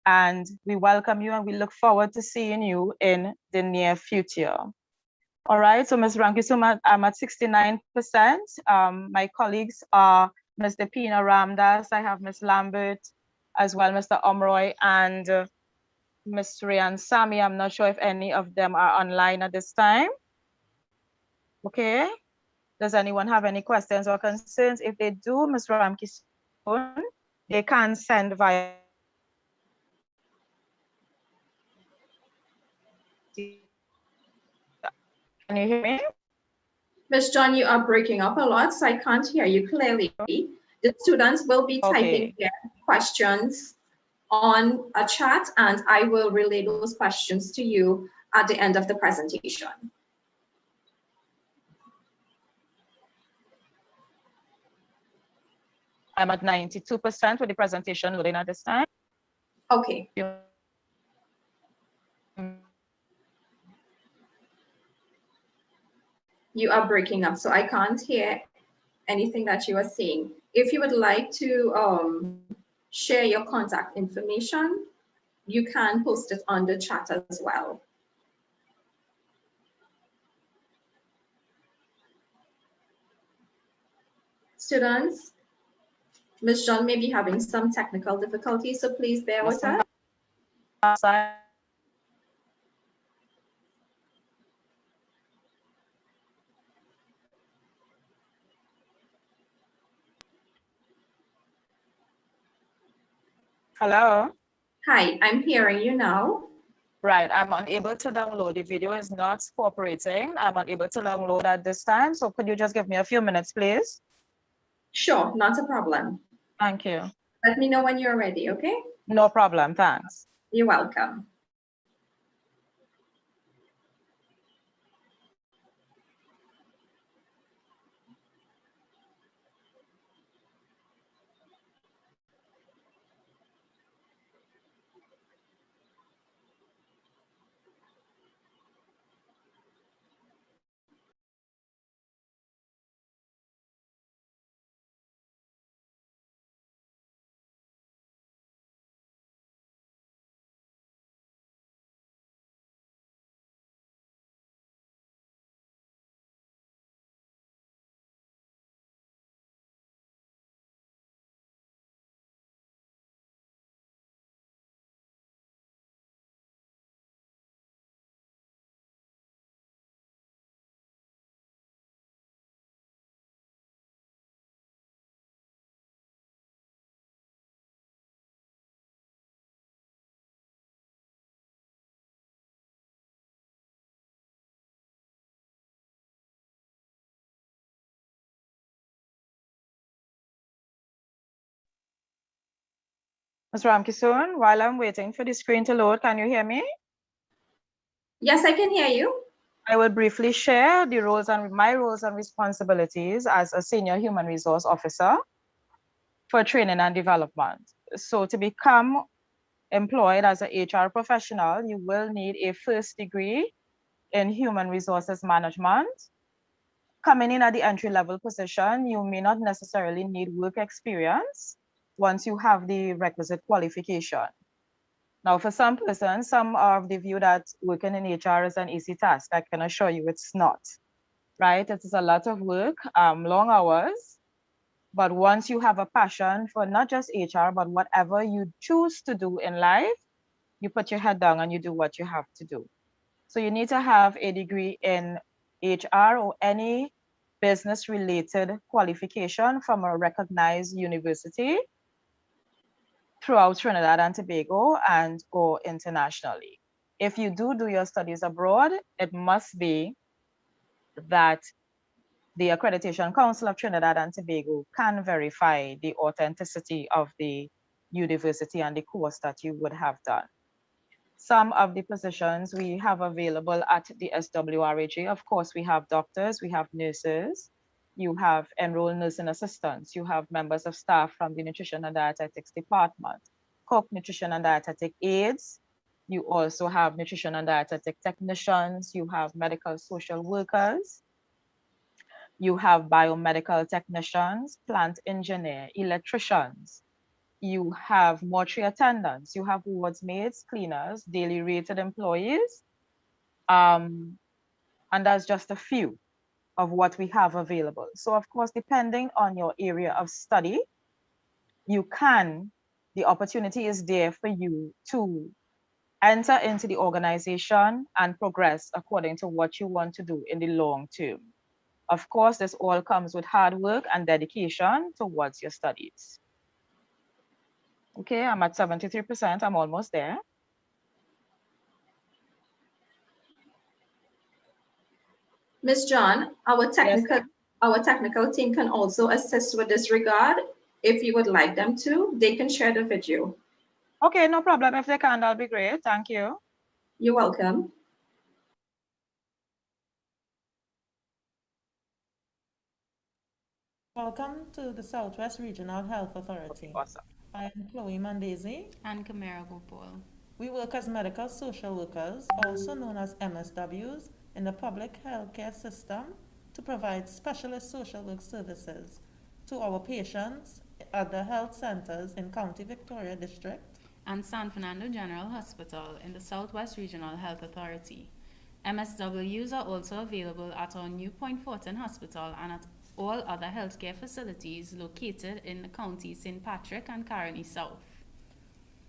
Speaker 4: And we welcome you and we look forward to seeing you in the near future. All right, so Ms. Rankisuma, I'm at 69%. My colleagues are Mr. Pina Ramdas, I have Ms. Lambert, as well Mr. Omroy and Ms. Rian Sami. I'm not sure if any of them are online at this time. Okay, does anyone have any questions or concerns? If they do, Ms. Ramkisuma, they can send via Can you hear me?
Speaker 2: Ms. John, you are breaking up a lot, so I can't hear you clearly. The students will be typing their questions on a chat, and I will relay those questions to you at the end of the presentation.
Speaker 4: I'm at 92% with the presentation loading at this time.
Speaker 2: Okay. You are breaking up, so I can't hear anything that you are saying. If you would like to share your contact information, you can post it on the chat as well. Students, Ms. John may be having some technical difficulties, so please bear with us.
Speaker 4: Hello?
Speaker 2: Hi, I'm hearing you now.
Speaker 4: Right, I'm unable to download. The video is not cooperating. I'm unable to download at this time. So could you just give me a few minutes, please?
Speaker 2: Sure, not a problem.
Speaker 4: Thank you.
Speaker 2: Let me know when you're ready, okay?
Speaker 4: No problem, thanks.
Speaker 2: You're welcome.
Speaker 4: Ms. Ramkisoon, while I'm waiting for the screen to load, can you hear me?
Speaker 2: Yes, I can hear you.
Speaker 4: I will briefly share the roles and my roles and responsibilities as a senior human resource officer for training and development. So to become employed as an HR professional, you will need a first degree in human resources management. Coming in at the entry-level position, you may not necessarily need work experience once you have the requisite qualification. Now, for some persons, some are of the view that working in HR is an easy task. I can assure you it's not, right? It is a lot of work, long hours. But once you have a passion for not just HR, but whatever you choose to do in life, you put your head down and you do what you have to do. So you need to have a degree in HR or any business-related qualification from a recognized university throughout Trinidad and Tobago and or internationally. If you do your studies abroad, it must be that the Accreditation Council of Trinidad and Tobago can verify the authenticity of the university and the course that you would have done. Some of the positions we have available at the SWRAG, of course, we have doctors, we have nurses, you have enrolled nursing assistants, you have members of staff from the nutrition and dietetics department, cook, nutrition and dietetic aides, you also have nutrition and dietetic technicians, you have medical social workers, you have biomedical technicians, plant engineer, electricians, you have mortuary attendants, you have wards maids, cleaners, daily rated employees. And that's just a few of what we have available. So of course, depending on your area of study, the opportunity is there for you to enter into the organization and progress according to what you want to do in the long term. Of course, this all comes with hard work and dedication towards your studies. Okay, I'm at 73%, I'm almost there.
Speaker 2: Ms. John, our technical team can also assist with this regard. If you would like them to, they can share the video.
Speaker 4: Okay, no problem. If they can, that'll be great. Thank you.
Speaker 2: You're welcome.
Speaker 1: Welcome to the Southwest Regional Health Authority.
Speaker 4: Awesome.
Speaker 1: I am Chloe Mandezi.
Speaker 5: And Kamara Gopal.
Speaker 1: We work as medical social workers, also known as MSWs, in the public healthcare system to provide specialist social work services to our patients at the health centers in County Victoria District
Speaker 5: And San Fernando General Hospital in the Southwest Regional Health Authority. MSWs are also available at our New Point Fortin Hospital and at all other healthcare facilities located in the county St. Patrick and Caroni South.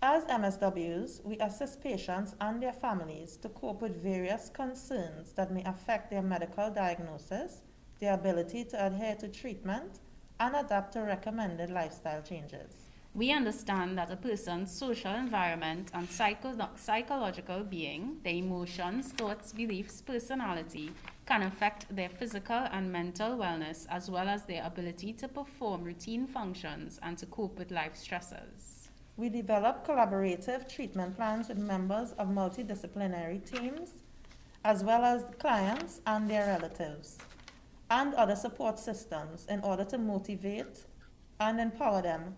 Speaker 1: As MSWs, we assist patients and their families to cope with various concerns that may affect their medical diagnosis, their ability to adhere to treatment, and adapt to recommended lifestyle changes.
Speaker 5: We understand that a person's social environment and psychological being, their emotions, thoughts, beliefs, personality, can affect their physical and mental wellness as well as their ability to perform routine functions and to cope with life stressors.
Speaker 1: We develop collaborative treatment plans with members of multidisciplinary teams, as well as clients and their relatives, and other support systems in order to motivate and empower them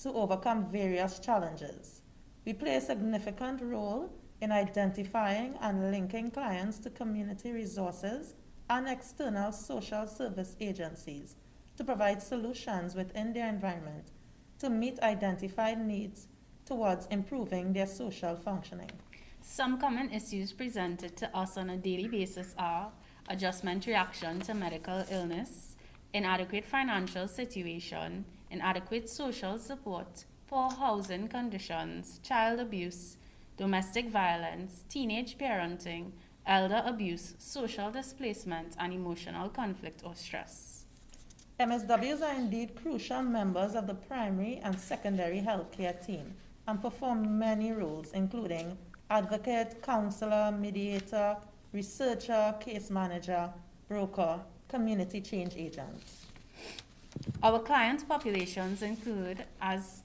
Speaker 1: to overcome various challenges. We play a significant role in identifying and linking clients to community resources and external social service agencies to provide solutions within their environment to meet identified needs towards improving their social functioning.
Speaker 5: Some common issues presented to us on a daily basis are adjustment reaction to medical illness, inadequate financial situation, inadequate social support, poor housing conditions, child abuse, domestic violence, teenage parenting, elder abuse, social displacement, and emotional conflict or stress.
Speaker 1: MSWs are indeed crucial members of the primary and secondary healthcare team and perform many roles, including advocate, counselor, mediator, researcher, case manager, broker, community change agent.
Speaker 5: Our client populations include as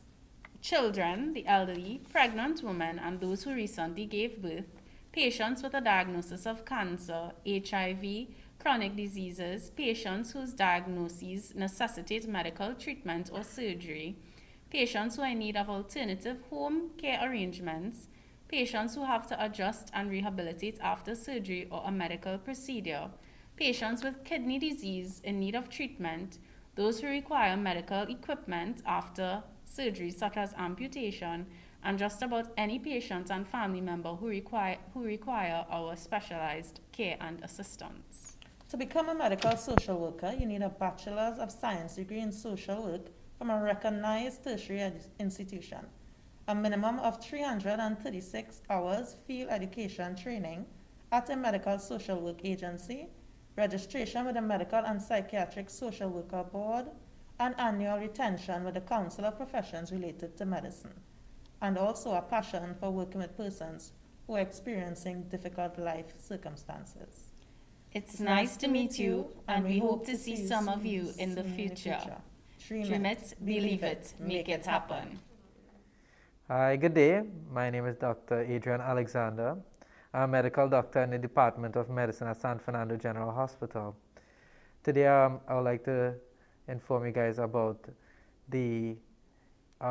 Speaker 5: children, the elderly, pregnant women, and those who recently gave birth, patients with a diagnosis of cancer, HIV, chronic diseases, patients whose diagnoses necessitate medical treatment or surgery, patients who are in need of alternative home care arrangements, patients who have to adjust and rehabilitate after surgery or a medical procedure, patients with kidney disease in need of treatment, those who require medical equipment after surgery such as amputation, and just about any patient and family member who require our specialized care and assistance.
Speaker 1: To become a medical social worker, you need a Bachelor's of Science degree in social work from a recognized tertiary institution, a minimum of 336 hours field education training at a medical social work agency, registration with the Medical and Psychiatric Social Worker Board, and annual retention with the Council of Professions related to medicine, and also a passion for working with persons who are experiencing difficult life circumstances.
Speaker 5: It's nice to meet you, and we hope to see some of you in the future. Dream it, believe it, make it happen.
Speaker 6: Hi, good day. My name is Dr. Adrian Alexander. I'm a medical doctor in the Department of Medicine at San Fernando General Hospital. Today, I would like to inform you guys about the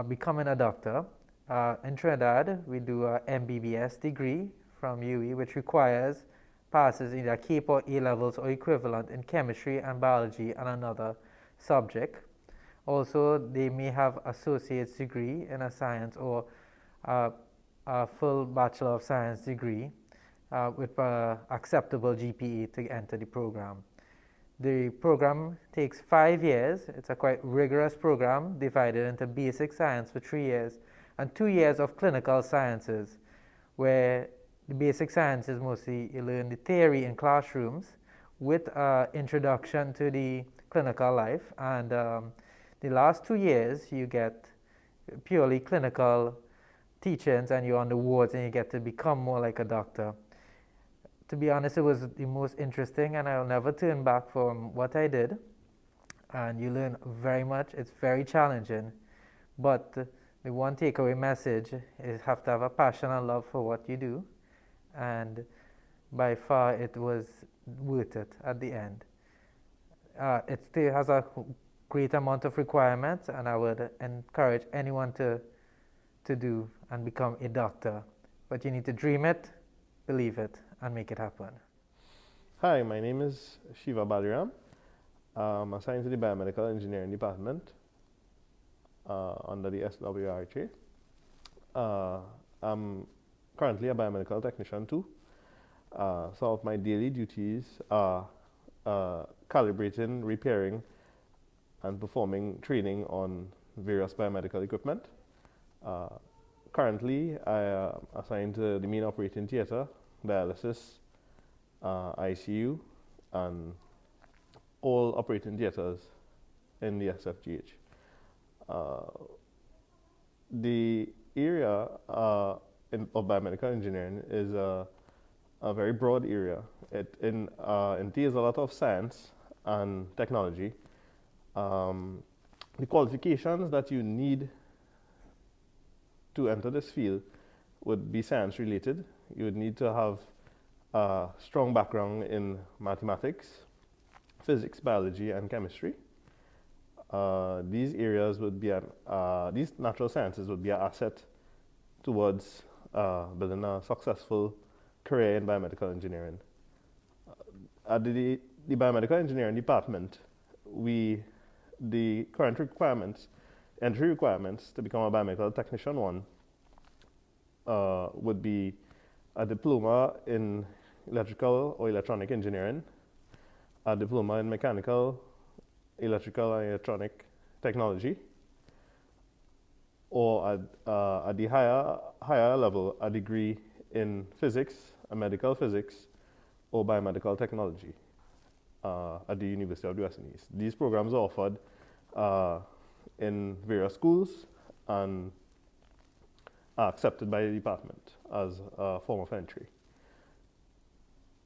Speaker 6: becoming a doctor. In Trinidad, we do a MBBS degree from UWI, which requires passes either CAPE or A levels or equivalent in chemistry and biology and another subject. Also, they may have associate's degree in a science or a full Bachelor of Science degree with acceptable GPA to enter the program. The program takes 5 years. It's a quite rigorous program divided into basic science for 3 years and 2 years of clinical sciences, where the basic sciences mostly you learn the theory in classrooms with introduction to the clinical life, and the last 2 years you get purely clinical teachings and you're on the wards and you get to become more like a doctor. To be honest, it was the most interesting and I'll never turn back from what I did, and you learn very much. It's very challenging, but the one takeaway message is have to have a passion and love for what you do, and by far it was worth it at the end. It still has a great amount of requirements, and I would encourage anyone to do and become a doctor. But you need to dream it, believe it, and make it happen.
Speaker 7: Hi, my name is Shiva Baliram. I'm assigned to the Biomedical Engineering Department under the SWRHA. I'm currently a biomedical technician too. Some of my daily duties are calibrating, repairing, and performing training on various biomedical equipment. Currently, I am assigned to the main operating theater, dialysis, ICU, and all operating theaters in the SFGH. The area of biomedical engineering is a very broad area. It entails a lot of science and technology. The qualifications that you need to enter this field would be science related. You would need to have a strong background in mathematics, physics, biology, and chemistry. These areas would be these natural sciences would be an asset towards building a successful career in biomedical engineering. At the biomedical engineering department, the current requirements, entry requirements to become a biomedical technician would be a diploma in electrical or electronic engineering, a diploma in mechanical, electrical, and electronic technology, or at the higher level, a degree in physics, a medical physics, or biomedical technology at the University of the West Indies. These programs are offered in various schools and are accepted by the department as a form of entry.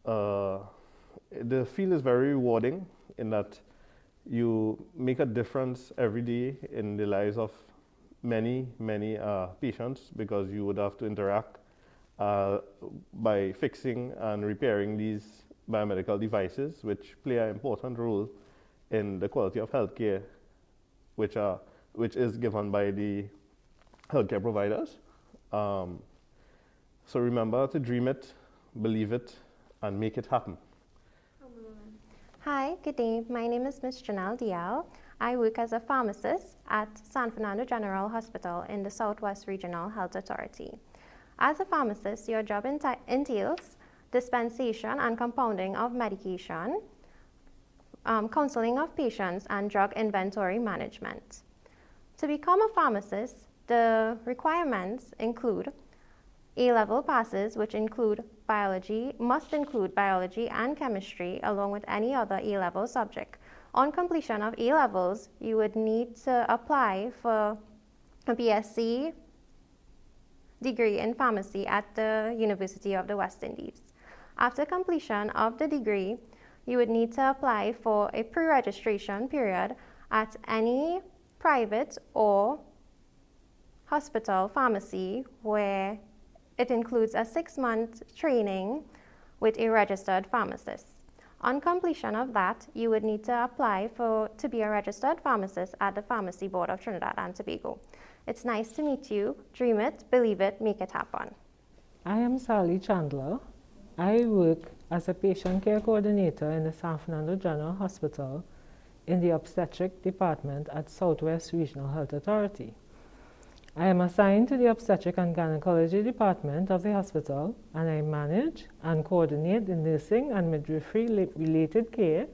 Speaker 7: The field is very rewarding in that you make a difference every day in the lives of many patients, because you would have to interact by fixing and repairing these biomedical devices, which play an important role in the quality of healthcare, which is given by the healthcare providers. So remember to dream it, believe it, and make it happen.
Speaker 8: Hi, good day. My name is Ms. Janelle Dial. I work as a pharmacist at San Fernando General Hospital in the Southwest Regional Health Authority. As a pharmacist, your job entails dispensation and compounding of medication, counseling of patients, and drug inventory management. To become a pharmacist, the requirements include A-level passes, which must include biology and chemistry, along with any other A-level subject. On completion of A-levels, you would need to apply for a BSc degree in pharmacy at the University of the West Indies. After completion of the degree, you would need to apply for a pre-registration period at any private or hospital pharmacy where it includes a 6-month training with a registered pharmacist. On completion of that, you would need to apply to be a registered pharmacist at the Pharmacy Board of Trinidad and Tobago. It's nice to meet you. Dream it, believe it, make it happen.
Speaker 9: I am Sally Chandler. I work as a patient care coordinator in the San Fernando General Hospital in the obstetric department at Southwest Regional Health Authority. I am assigned to the obstetric and gynecology department of the hospital, and I manage and coordinate the nursing and midwifery related care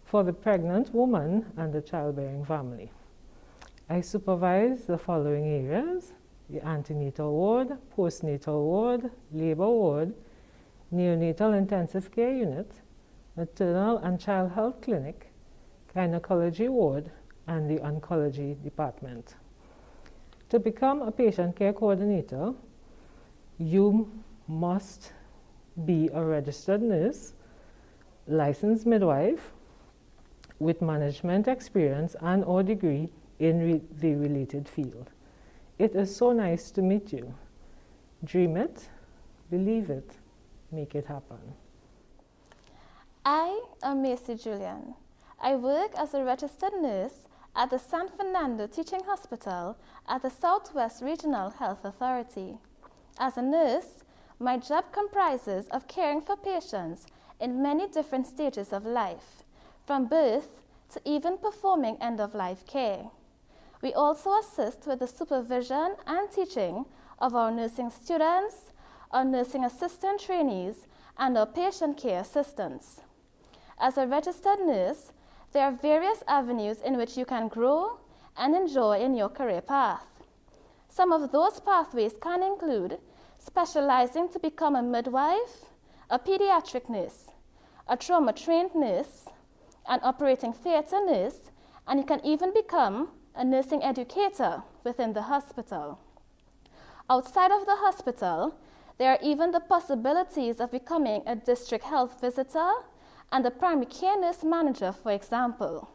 Speaker 9: for the pregnant woman and the childbearing family. I supervise the following areas: the antenatal ward, postnatal ward, labor ward, neonatal intensive care unit, maternal and child health clinic, gynecology ward, and the oncology department. To become a patient care coordinator, you must be a registered nurse, licensed midwife, with management experience and or degree in the related field. It is so nice to meet you. Dream it, believe it, make it happen.
Speaker 10: I am Macy Julian. I work as a registered nurse at the San Fernando Teaching Hospital at the Southwest Regional Health Authority. As a nurse, my job comprises of caring for patients in many different stages of life, from birth to even performing end-of-life care. We also assist with the supervision and teaching of our nursing students, our nursing assistant trainees, and our patient care assistants. As a registered nurse, there are various avenues in which you can grow and enjoy in your career path. Some of those pathways can include specializing to become a midwife, a pediatric nurse, a trauma-trained nurse, an operating theater nurse, and you can even become a nursing educator within the hospital. Outside of the hospital, there are even the possibilities of becoming a district health visitor and a primary care nurse manager, for example.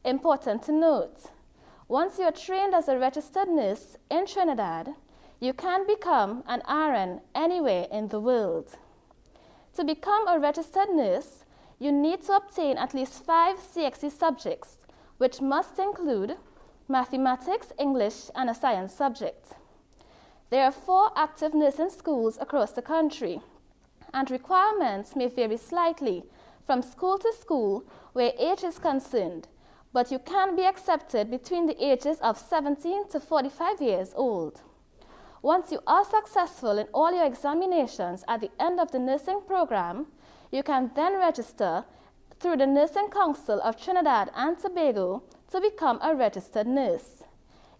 Speaker 10: Important to note, once you are trained as a registered nurse in Trinidad, you can become an RN anywhere in the world. To become a registered nurse, you need to obtain at least 5 CXC subjects, which must include mathematics, English, and a science subject. There are 4 active nursing schools across the country, and requirements may vary slightly from school to school where age is concerned, but you can be accepted between the ages of 17 to 45 years old. Once you are successful in all your examinations at the end of the nursing program, you can then register through the Nursing Council of Trinidad and Tobago to become a registered nurse.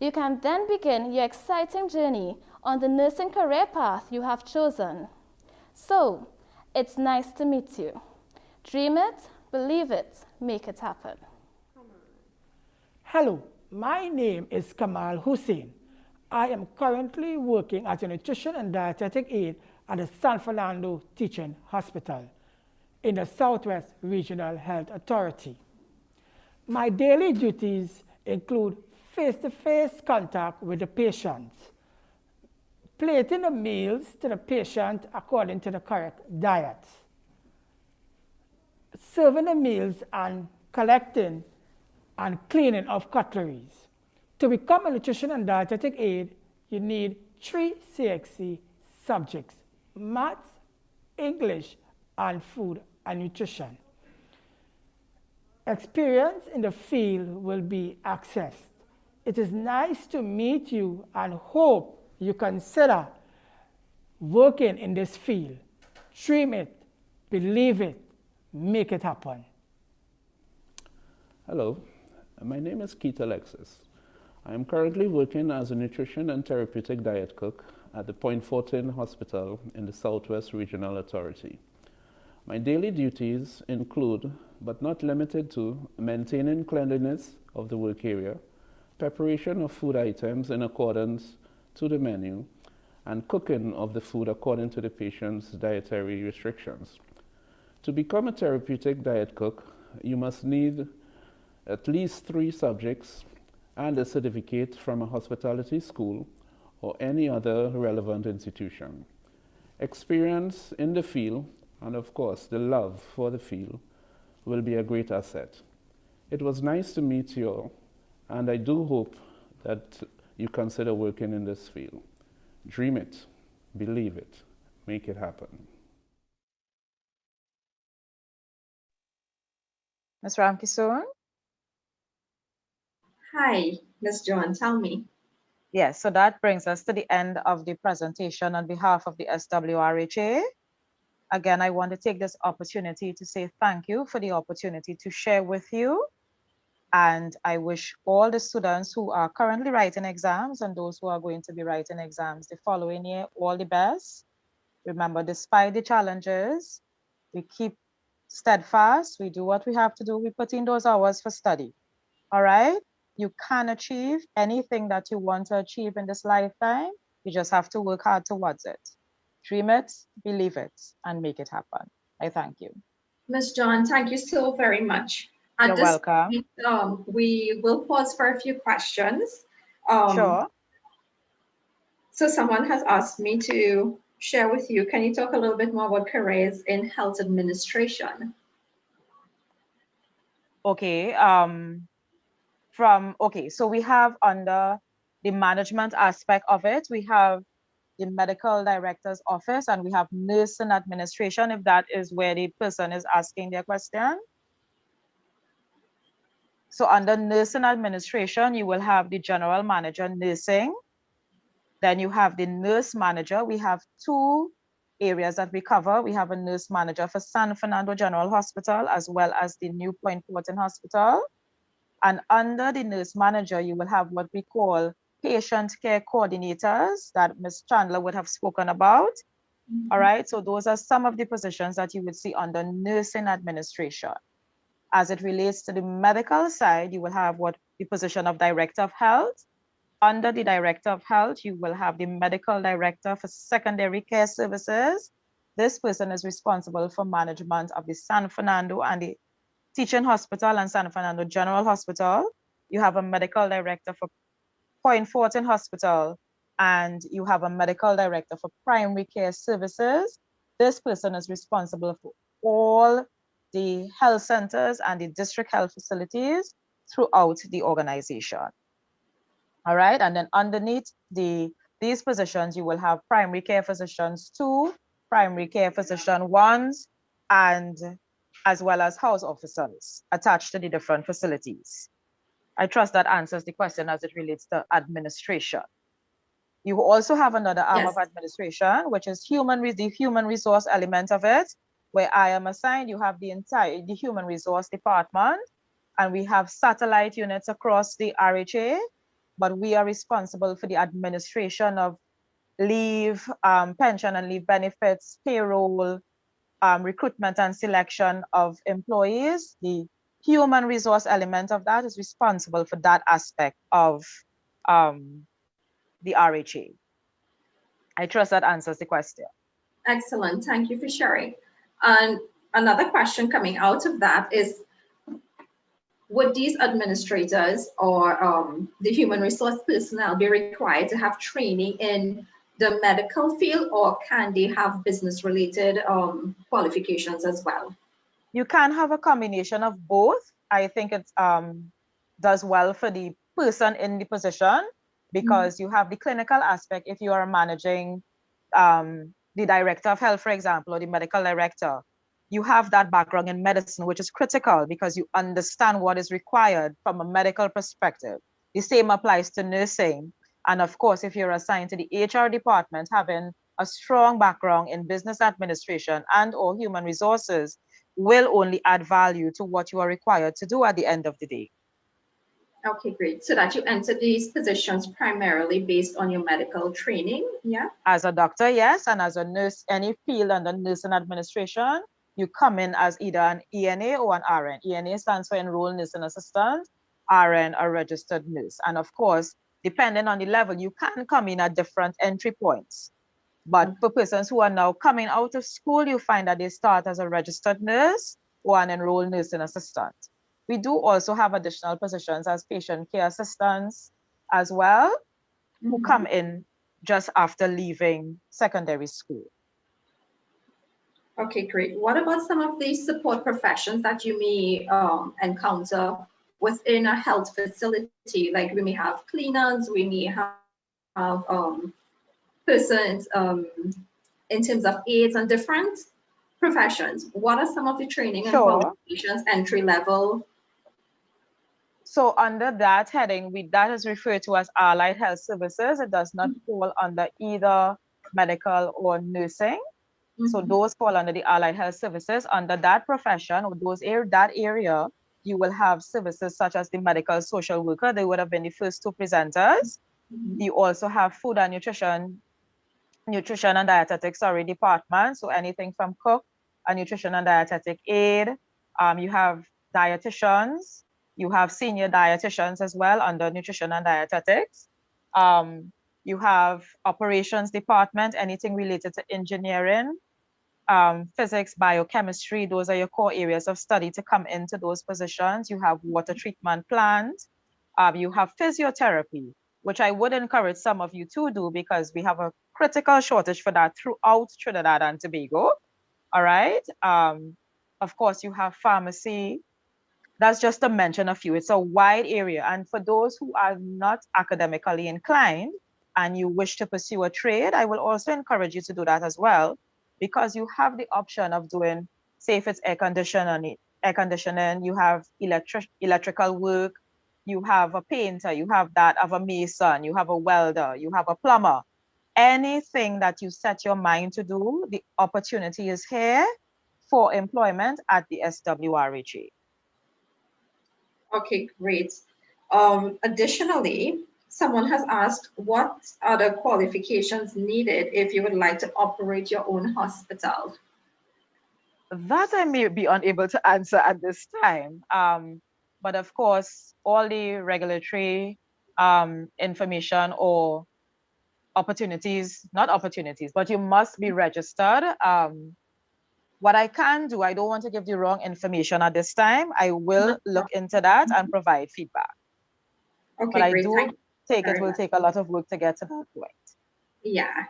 Speaker 10: You can then begin your exciting journey on the nursing career path you have chosen. So, it's nice to meet you. Dream it, believe it, make it happen.
Speaker 11: Hello, my name is Kamal Hussein. I am currently working as a nutrition and dietetic aide at the San Fernando Teaching Hospital in the Southwest Regional Health Authority. My daily duties include face-to-face contact with the patient, plating the meals to the patient according to the correct diet, serving the meals and collecting and cleaning of cutleries. To become a nutrition and dietetic aide, you need 3 CXC subjects: maths, English, and food and nutrition. Experience in the field will be accessed. It is nice to meet you and hope you consider working in this field. Dream it, believe it, make it happen.
Speaker 12: Hello, my name is Keith Alexis. I am currently working as a nutrition and therapeutic diet cook at the Point Fortin Hospital in the Southwest Regional Authority. My daily duties include, but not limited to, maintaining cleanliness of the work area, preparation of food items in accordance to the menu, and cooking of the food according to the patient's dietary restrictions. To become a therapeutic diet cook, you must need at least 3 subjects and a certificate from a hospitality school or any other relevant institution. Experience in the field, and of course the love for the field, will be a great asset. It was nice to meet you all, and I do hope that you consider working in this field. Dream it, believe it, make it happen.
Speaker 4: Ms. Ramkissoon?
Speaker 2: Hi, Ms. Joan, tell me.
Speaker 4: Yes, so that brings us to the end of the presentation on behalf of the SWRHA. Again, I want to take this opportunity to say thank you for the opportunity to share with you. And I wish all the students who are currently writing exams and those who are going to be writing exams the following year all the best. Remember, despite the challenges, we keep steadfast, we do what we have to do, we put in those hours for study, all right? You can achieve anything that you want to achieve in this lifetime. You just have to work hard towards it. Dream it, believe it, and make it happen. I thank you.
Speaker 2: Ms. John, thank you so very much.
Speaker 4: You're welcome.
Speaker 2: Point, we will pause for a few questions.
Speaker 4: Sure.
Speaker 2: So someone has asked me to share with you. Can you talk a little bit more about careers in health administration?
Speaker 4: Okay. So we have under the management aspect of it, we have the medical director's office and we have nursing administration, if that is where the person is asking their question. So under nursing administration, you will have the general manager nursing. Then you have the nurse manager. We have 2 areas that we cover. We have a nurse manager for San Fernando General Hospital as well as the New Point Fortin Hospital. And under the nurse manager, you will have what we call patient care coordinators that Ms. Chandler would have spoken about. Mm-hmm. All right, so those are some of the positions that you would see under nursing administration. As it relates to the medical side, you will have what the position of director of health. Under the director of health, you will have the medical director for secondary care services. This person is responsible for management of the San Fernando and the Teaching Hospital and San Fernando General Hospital. You have a medical director for Point Fortin Hospital, and you have a medical director for primary care services. This person is responsible for all the health centers and the district health facilities throughout the organization. All right, and then underneath these positions, you will have primary care physicians 2, primary care physician 1s, and as well as house officers attached to the different facilities. I trust that answers the question as it relates to administration. You also have another arm of administration, which is the human resource element of it, where I am assigned. You have the human resource department, and we have satellite units across the RHA, but we are responsible for the administration of leave, pension and leave benefits, payroll, recruitment and selection of employees. The human resource element of that is responsible for that aspect of the RHA. I trust that answers the question.
Speaker 2: Excellent, thank you for sharing. And another question coming out of that is, would these administrators or the human resource personnel be required to have training in the medical field, or can they have business related qualifications as well?
Speaker 4: You can have a combination of both. I think it does well for the person in the position, because you have the clinical aspect. If you are managing the director of health, for example, or the medical director, you have that background in medicine, which is critical because you understand what is required from a medical perspective. The same applies to nursing. And of course, if you're assigned to the HR department, having a strong background in business administration and or human resources will only add value to what you are required to do at the end of the day.
Speaker 2: Okay, great. So that you enter these positions primarily based on your medical training, yeah?
Speaker 4: As a doctor, yes, and as a nurse, any field under nursing administration, you come in as either an ENA or an RN. ENA stands for Enrolled Nursing Assistant, RN, a registered nurse. And of course, depending on the level, you can come in at different entry points. But for persons who are now coming out of school, you find that they start as a registered nurse or an enrolled nursing assistant. We do also have additional positions as patient care assistants as well, who come in just after leaving secondary school.
Speaker 2: Okay, great. What about some of the support professions that you may encounter within a health facility? Like we may have cleaners, we may have persons in terms of aides and different professions. What are some of the training and qualifications entry level?
Speaker 4: So under that heading, that is referred to as allied health services. It does not fall under either medical or nursing. So those fall under the allied health services. Under that profession, or that area, you will have services such as the medical social worker. They would have been the first two presenters. You also have food and nutrition and dietetics, department. So anything from cook, a nutrition and dietetic aide. You have dietitians. You have senior dietitians as well under nutrition and dietetics. You have operations department, anything related to engineering, physics, biochemistry. Those are your core areas of study to come into those positions. You have water treatment plant. You have physiotherapy, which I would encourage some of you to do because we have a critical shortage for that throughout Trinidad and Tobago. All right. Of course, you have pharmacy. That's just to mention a few. It's a wide area. And for those who are not academically inclined and you wish to pursue a trade, I will also encourage you to do that as well, because you have the option of doing, say if it's air conditioning, you have electrical work, you have a painter, you have that of a mason, you have a welder, you have a plumber. Anything that you set your mind to do, the opportunity is here for employment at the SWRHA.
Speaker 2: Okay, great. Additionally, someone has asked, what other qualifications needed if you would like to operate your own hospital?
Speaker 4: That I may be unable to answer at this time. But of course, all the regulatory information or opportunities, not opportunities, but you must be registered. What I can do, I don't want to give the wrong information at this time. I will look into that and provide feedback.
Speaker 2: Okay,
Speaker 4: but I
Speaker 2: great.
Speaker 4: do take it will take a lot of work to get to that point.
Speaker 2: Yeah.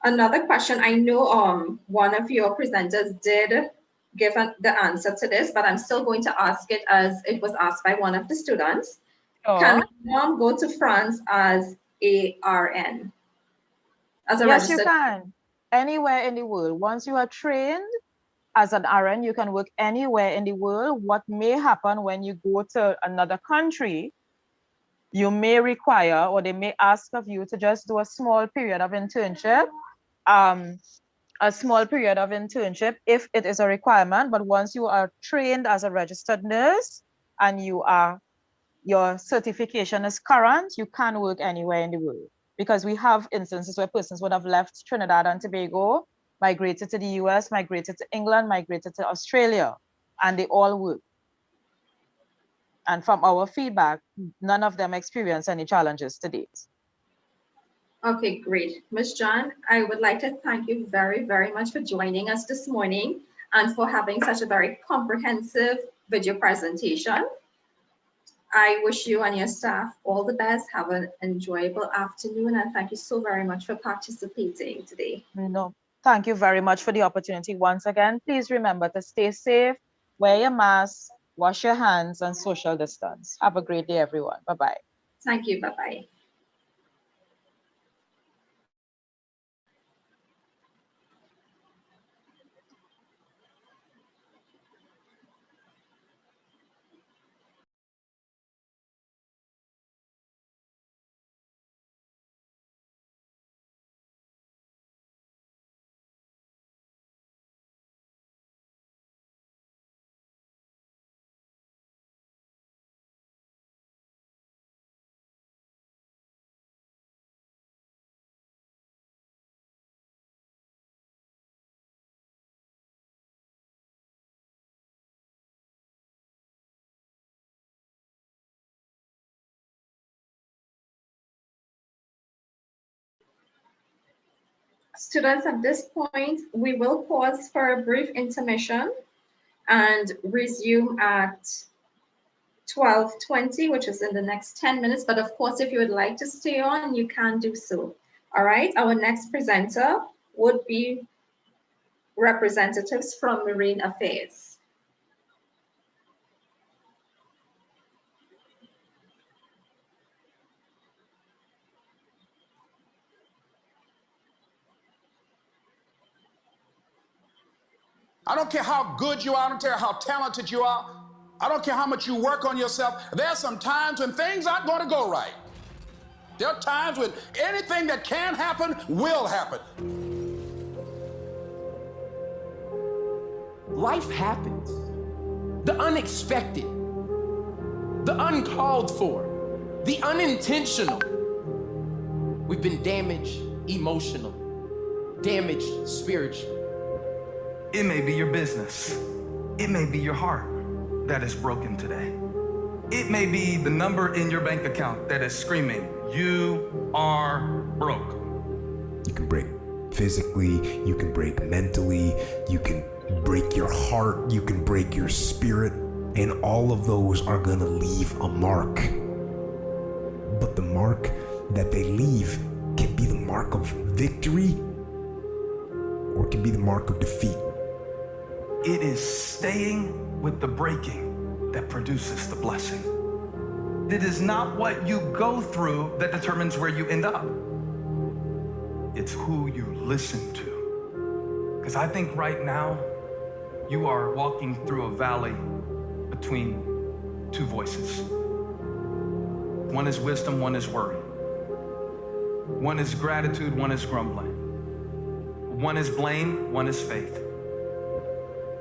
Speaker 2: Another question, I know one of your presenters did give the answer to this, but I'm still going to ask it as it was asked by one of the students. Can mom go to France as a RN? As a
Speaker 4: yes, you can. Anywhere in the world. Once you are trained as an RN, you can work anywhere in the world. What may happen when you go to another country, you may require, or they may ask of you to just do a small period of internship, if it is a requirement. But once you are trained as a registered nurse and your certification is current, you can work anywhere in the world. Because we have instances where persons would have left Trinidad and Tobago, migrated to the US, migrated to England, migrated to Australia, and they all work. And from our feedback, none of them experience any challenges to date.
Speaker 2: Okay, great. Ms. John, I would like to thank you very, very much for joining us this morning and for having such a very comprehensive video presentation. I wish you and your staff all the best. Have an enjoyable afternoon, and thank you so very much for participating today.
Speaker 4: No, thank you very much for the opportunity once again. Please remember to stay safe, wear your mask, wash your hands, and social distance. Have a great day, everyone. Bye-bye.
Speaker 2: Thank you. Bye-bye. Students, at this point, we will pause for a brief intermission and resume at 12:20, which is in the next 10 minutes. But of course, if you would like to stay on, you can do so. All right, our next presenter would be representatives from Marine Affairs.
Speaker 13: I don't care how good you are, I don't care how talented you are, I don't care how much you work on yourself. There are some times when things aren't going to go right. There are times when anything that can happen will happen.
Speaker 14: Life happens. The unexpected, the uncalled for, the unintentional. We've been damaged emotionally, damaged spiritually.
Speaker 15: It may be your business. It may be your heart that is broken today. It may be the number in your bank account that is screaming, "You are broke."
Speaker 16: You can break physically, you can break mentally, you can break your heart, you can break your spirit, and all of those are gonna leave a mark. But the mark that they leave can be the mark of victory or it can be the mark of defeat.
Speaker 15: It is staying with the breaking that produces the blessing. It is not what you go through that determines where you end up. It's who you listen to. Because I think right now, you are walking through a valley between two voices. One is wisdom, one is worry. One is gratitude, one is grumbling. One is blame, one is faith.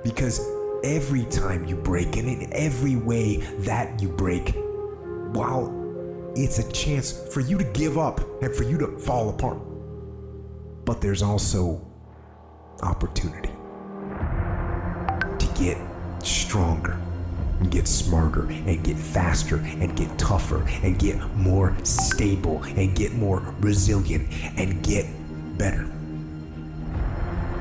Speaker 16: Because every time you break, and in every way that you break, while it's a chance for you to give up and for you to fall apart, but there's also opportunity to get stronger and get smarter and get faster and get tougher and get more stable and get more resilient and get better.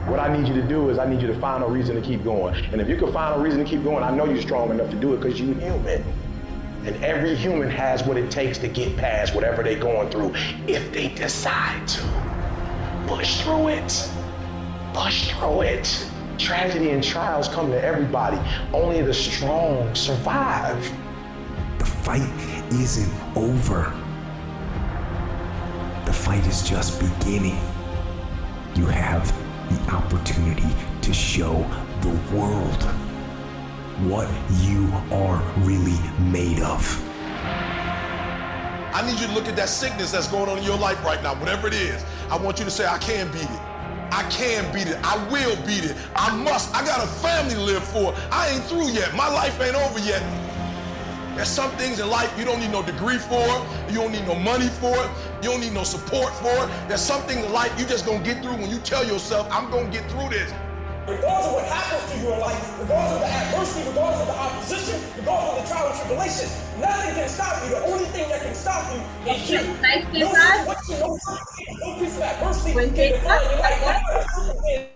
Speaker 17: What I need you to do is I need you to find a reason to keep going. And if you can find a reason to keep going, I know you're strong enough to do it because you're human. And every human has what it takes to get past whatever they're going through if they decide to. Push through it. Push through it. Tragedy and trials come to everybody. Only the strong survive.
Speaker 16: The fight isn't over. The fight is just beginning. You have the opportunity to show the world what you are really made of.
Speaker 18: I need you to look at that sickness that's going on in your life right now, whatever it is. I want you to say, I can beat it. I can beat it. I will beat it. I must. I got a family to live for. I ain't through yet. My life ain't over yet. There's some things in life you don't need no degree for. You don't need no money for it. You don't need no support for it. There's some things in life you just gonna get through when you tell yourself, I'm gonna get through this.
Speaker 19: Regardless of what happens to you in life, regardless of the adversity, regardless of the opposition, regardless of the trial and tribulation, nothing can stop you. The only thing that can stop you is you. No situation, no piece of adversity can define your life.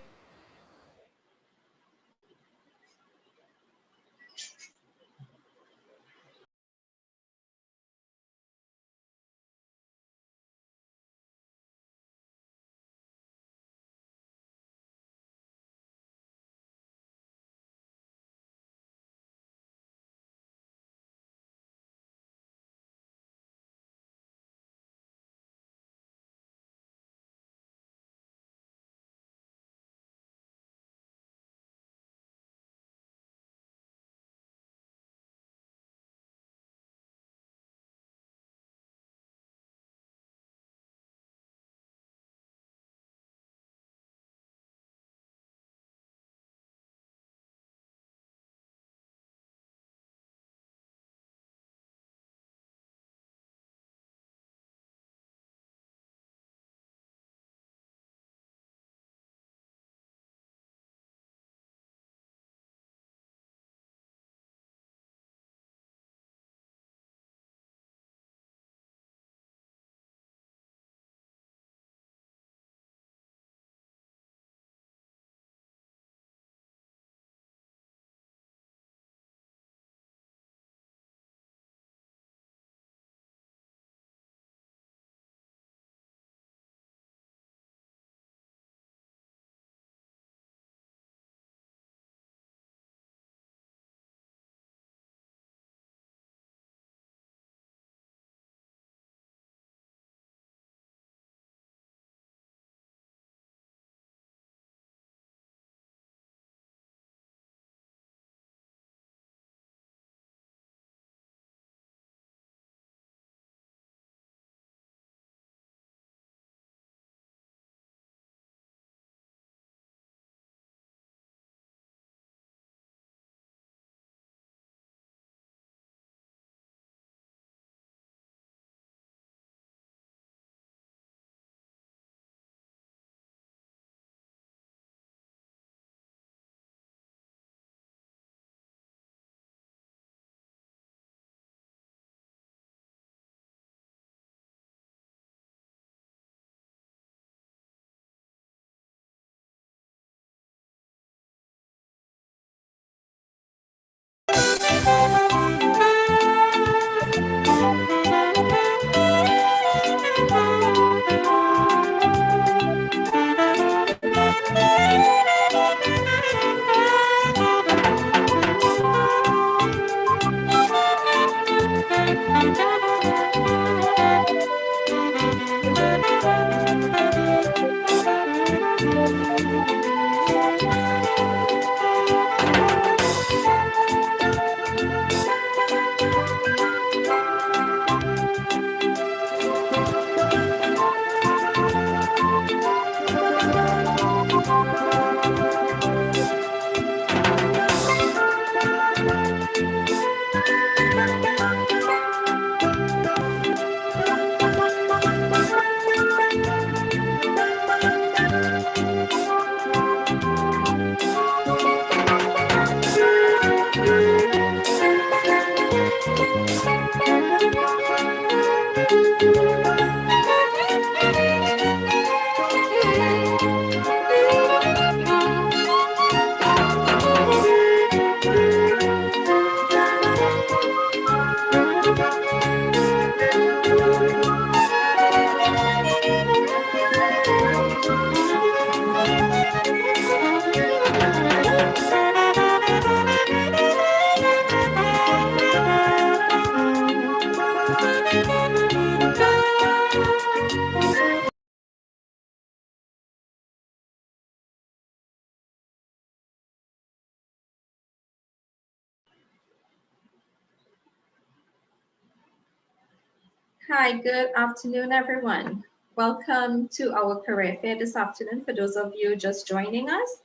Speaker 2: Hi, good afternoon, everyone. Welcome to our career fair this afternoon. For those of you just joining us,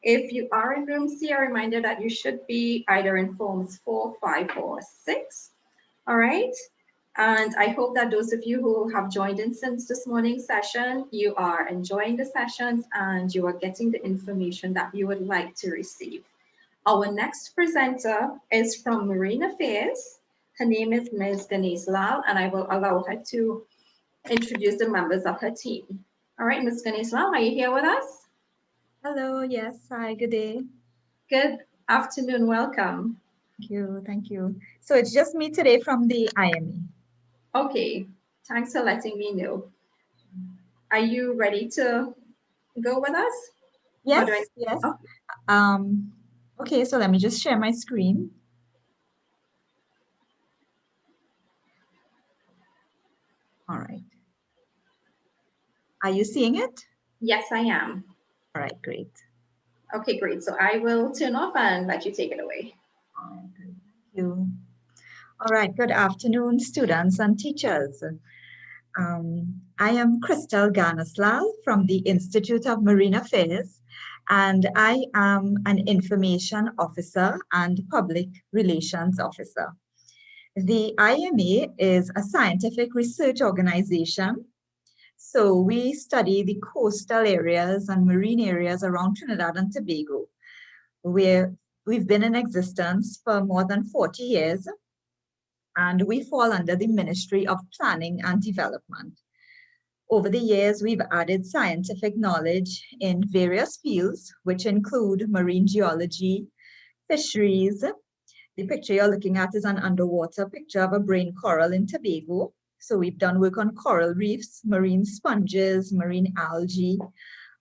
Speaker 2: if you are in room C, a reminder that you should be either in forms 4, 5, or 6. All right. And I hope that those of you who have joined in since this morning's session, you are enjoying the sessions and you are getting the information that you would like to receive. Our next presenter is from Marine Affairs. Her name is Ms. Ganesh Lal, and I will allow her to introduce the members of her team. All right, Ms. Ganesh Lal, are you here with us?
Speaker 20: Hello, yes, hi, good day.
Speaker 2: Good afternoon, welcome.
Speaker 20: Thank you. So it's just me today from the IME.
Speaker 2: Okay, thanks for letting me know. Are you ready to go with us?
Speaker 20: Yes, yes. Okay, so let me just share my screen. All right. Are you seeing it?
Speaker 2: Yes, I am.
Speaker 20: All right, great.
Speaker 2: Okay, great. So I will turn off and let you take it away.
Speaker 20: All right, good. Thank you. All right, good afternoon, students and teachers. I am Crystal Ganesh-Lal from the Institute of Marine Affairs, and I am an information officer and public relations officer. The IMA is a scientific research organization. So we study the coastal areas and marine areas around Trinidad and Tobago, where we've been in existence for more than 40 years, and we fall under the Ministry of Planning and Development. Over the years, we've added scientific knowledge in various fields, which include marine geology, fisheries. The picture you're looking at is an underwater picture of a brain coral in Tobago. So we've done work on coral reefs, marine sponges, marine algae.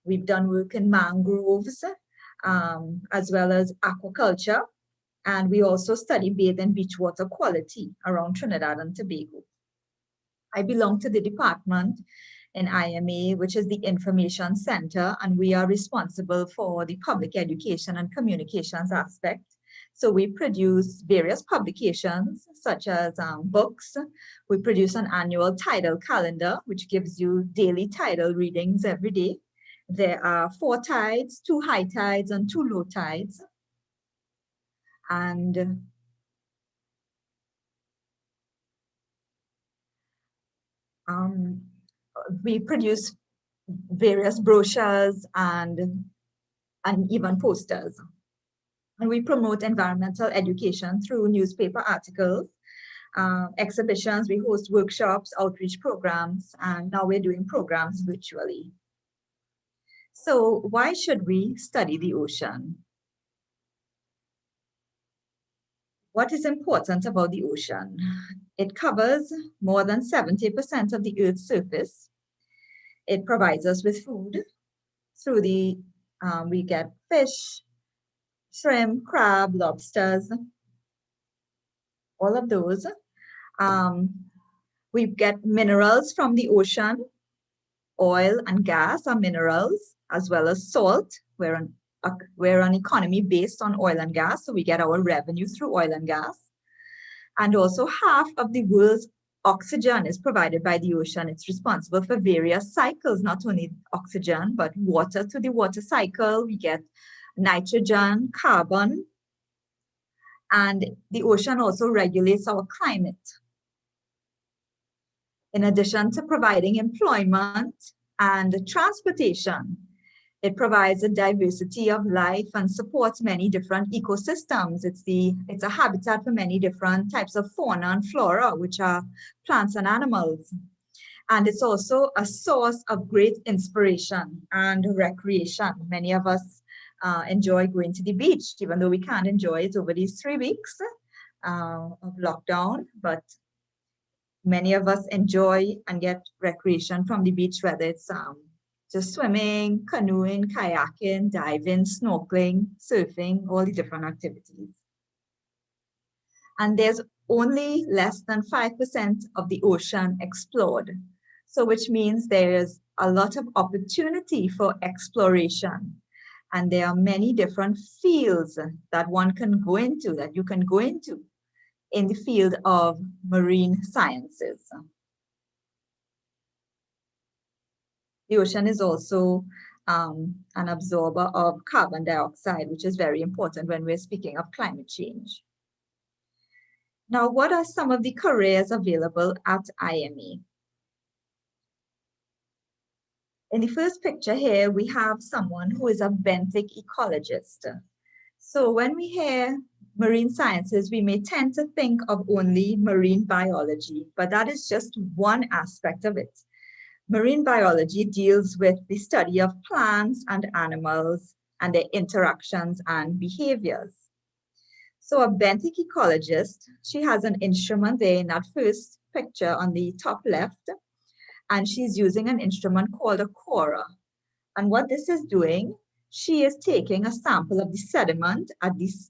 Speaker 20: We've done work in mangroves, as well as aquaculture. And we also study bathe and beach water quality around Trinidad and Tobago. I belong to the department in IMA, which is the Information Center, and we are responsible for the public education and communications aspect. So we produce various publications, such as books. We produce an annual tidal calendar, which gives you daily tidal readings every day. There are 4 tides, 2 high tides, and 2 low tides. And we produce various brochures and even posters. And we promote environmental education through newspaper articles, exhibitions. We host workshops, outreach programs, and now we're doing programs virtually. So why should we study the ocean? What is important about the ocean? It covers more than 70% of the Earth's surface. It provides us with food. Through the, we get fish, shrimp, crab, lobsters, all of those. We get minerals from the ocean. Oil and gas are minerals, as well as salt. We're an economy based on oil and gas, so we get our revenue through oil and gas. And also half of the world's oxygen is provided by the ocean. It's responsible for various cycles, not only oxygen, but water to the water cycle. We get nitrogen, carbon, and the ocean also regulates our climate. In addition to providing employment and transportation, it provides a diversity of life and supports many different ecosystems. It's a habitat for many different types of fauna and flora, which are plants and animals. And it's also a source of great inspiration and recreation. Many of us enjoy going to the beach, even though we can't enjoy it over these 3 weeks of lockdown. But many of us enjoy and get recreation from the beach, whether it's just swimming, canoeing, kayaking, diving, snorkeling, surfing, all the different activities. And there's only less than 5% of the ocean explored. So which means there's a lot of opportunity for exploration. And there are many different fields that one can go into, that you can go into in the field of marine sciences. The ocean is also an absorber of carbon dioxide, which is very important when we're speaking of climate change. Now, what are some of the careers available at IME? In the first picture here, we have someone who is a benthic ecologist. So when we hear marine sciences, we may tend to think of only marine biology, but that is just one aspect of it. Marine biology deals with the study of plants and animals and their interactions and behaviors. So a benthic ecologist, she has an instrument there in that first picture on the top left, and she's using an instrument called a corer. And what this is doing, she is taking a sample of the sediment at this,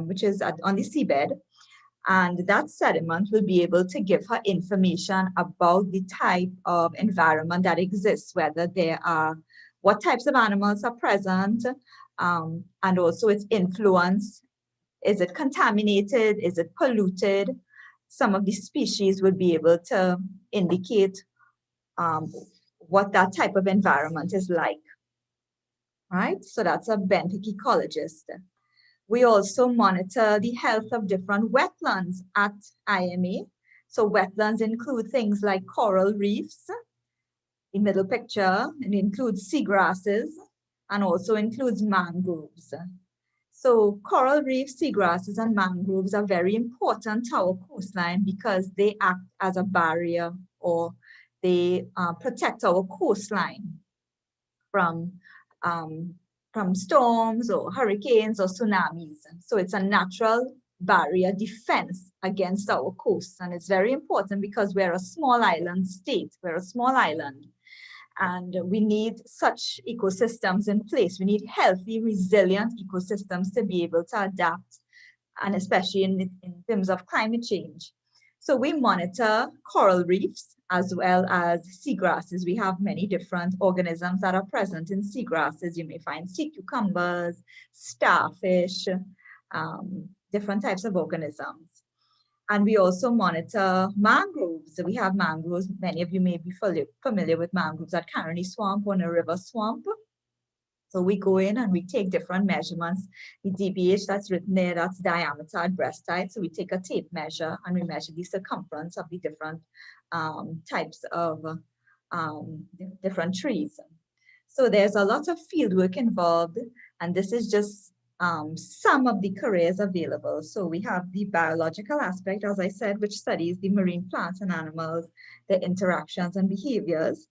Speaker 20: which is on the seabed, and that sediment will be able to give her information about the type of environment that exists, whether there are, what types of animals are present, and also its influence. Is it contaminated? Is it polluted? Some of the species will be able to indicate what that type of environment is like, right? So that's a benthic ecologist. We also monitor the health of different wetlands at IME. So wetlands include things like coral reefs, the middle picture, and includes seagrasses, and also includes mangroves. So coral reefs, seagrasses, and mangroves are very important to our coastline because they act as a barrier, or they protect our coastline from storms or hurricanes or tsunamis. So it's a natural barrier defense against our coast. And it's very important because we're a small island state. We're a small island. And we need such ecosystems in place. We need healthy, resilient ecosystems to be able to adapt, and especially in terms of climate change. So we monitor coral reefs as well as seagrasses. We have many different organisms that are present in seagrasses. You may find sea cucumbers, starfish, different types of organisms. And we also monitor mangroves. We have mangroves. Many of you may be familiar with mangroves at Caroni Swamp or a river swamp. So we go in and we take different measurements. The DBH that's written there, that's diameter at breast height. So we take a tape measure and we measure the circumference of the different types of different trees. So there's a lot of field work involved, and this is just some of the careers available. So we have the biological aspect, as I said, which studies the marine plants and animals, their interactions and behaviors.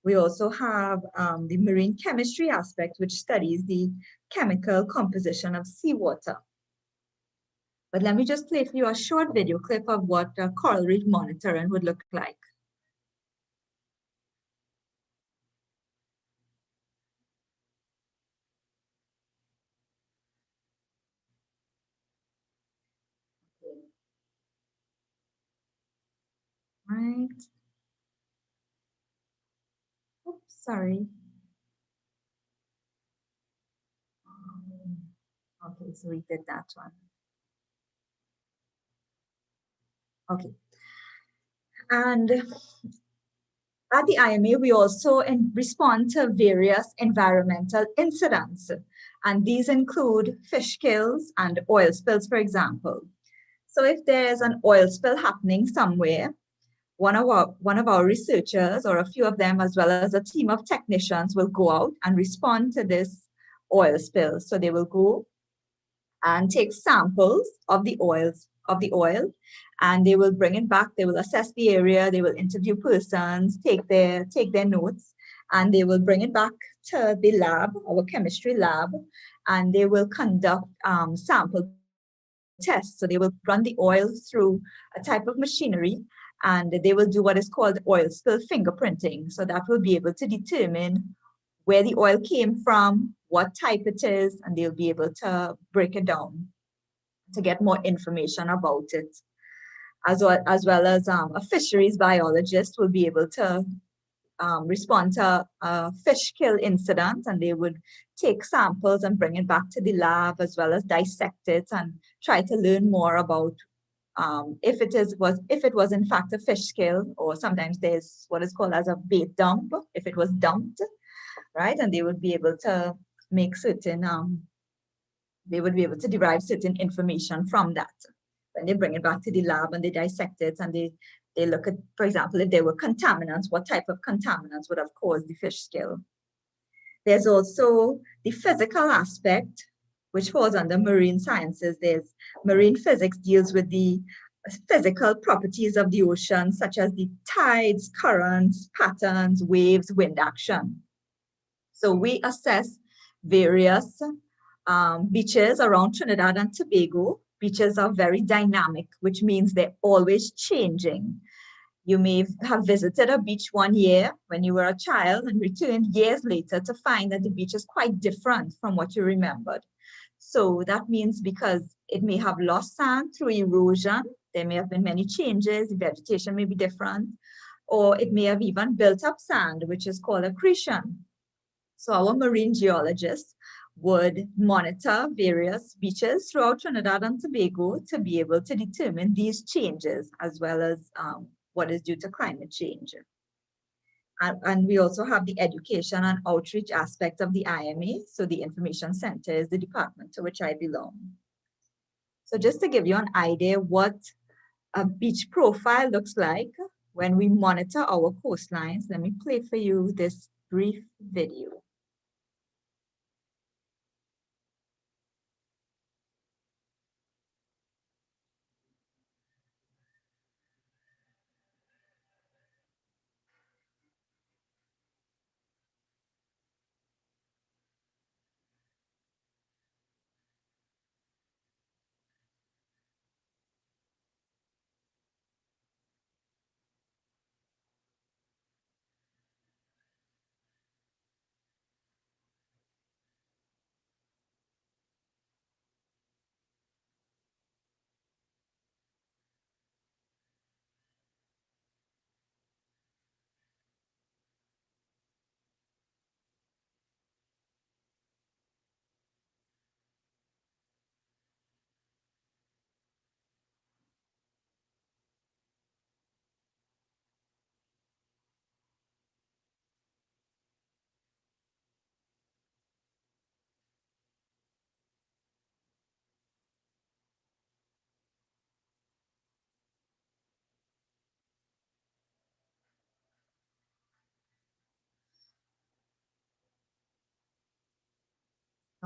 Speaker 20: We also have the marine chemistry aspect, which studies the chemical composition of seawater. But let me just play for you a short video clip of what coral reef monitoring would look like. Right. Oops, sorry. Okay, so we did that one. Okay. And at the IMA, we also respond to various environmental incidents. And these include fish kills and oil spills, for example. So if there's an oil spill happening somewhere, one of our researchers, or a few of them, as well as a team of technicians, will go out and respond to this oil spill. So they will go and take samples of the oil, and they will bring it back. They will assess the area. They will interview persons, take their notes, and they will bring it back to the lab, our chemistry lab, and they will conduct sample tests. So they will run the oil through a type of machinery, and they will do what is called oil spill fingerprinting. So that will be able to determine where the oil came from, what type it is, and they'll be able to break it down to get more information about it. As well as a fisheries biologist will be able to respond to a fish kill incident, and they would take samples and bring it back to the lab, as well as dissect it and try to learn more about if it was in fact a fish kill, or sometimes there's what is called as a bait dump, if it was dumped, right? And they would be able to make certain, they would be able to derive certain information from that. When they bring it back to the lab and they dissect it and they look at, for example, if there were contaminants, what type of contaminants would have caused the fish kill. There's also the physical aspect, which falls under marine sciences. There's marine physics deals with the physical properties of the ocean, such as the tides, currents, patterns, waves, wind action. So we assess various beaches around Trinidad and Tobago. Beaches are very dynamic, which means they're always changing. You may have visited a beach one year when you were a child and returned years later to find that the beach is quite different from what you remembered. So that means because it may have lost sand through erosion, there may have been many changes, the vegetation may be different, or it may have even built up sand, which is called accretion. So our marine geologists would monitor various beaches throughout Trinidad and Tobago to be able to determine these changes, as well as what is due to climate change. And we also have the education and outreach aspect of the IMA. So the Information Center is the department to which I belong. So just to give you an idea what a beach profile looks like when we monitor our coastlines, let me play for you this brief video.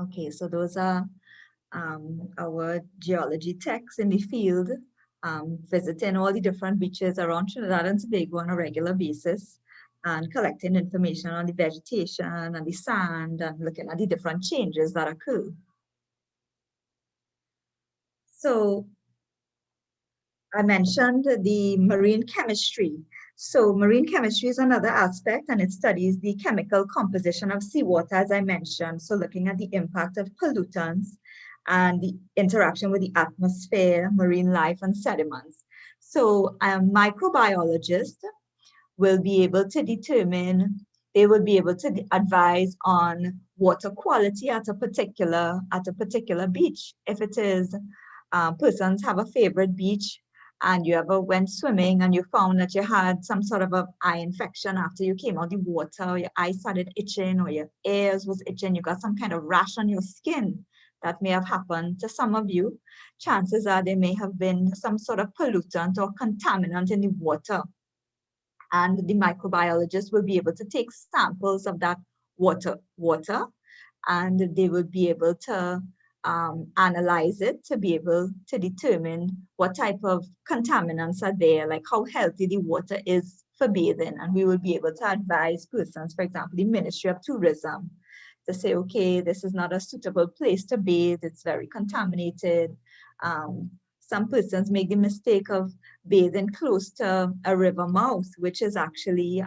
Speaker 20: Okay, so those are our geology techs in the field, visiting all the different beaches around Trinidad and Tobago on a regular basis and collecting information on the vegetation and the sand and looking at the different changes that occur. So I mentioned the marine chemistry. So marine chemistry is another aspect, and it studies the chemical composition of seawater, as I mentioned. So looking at the impact of pollutants and the interaction with the atmosphere, marine life, and sediments. So a microbiologist will be able to determine, they will be able to advise on water quality at a particular beach. If it is, persons have a favorite beach, and you ever went swimming and you found that you had some sort of an eye infection after you came out of the water, or your eyes started itching, or your ears was itching, you got some kind of rash on your skin, that may have happened to some of you. Chances are there may have been some sort of pollutant or contaminant in the water. And the microbiologist will be able to take samples of that water, and they will be able to analyze it to be able to determine what type of contaminants are there, like how healthy the water is for bathing. And we will be able to advise persons, for example, the Ministry of Tourism, to say, okay, this is not a suitable place to bathe, it's very contaminated. Some persons make the mistake of bathing close to a river mouth, which is actually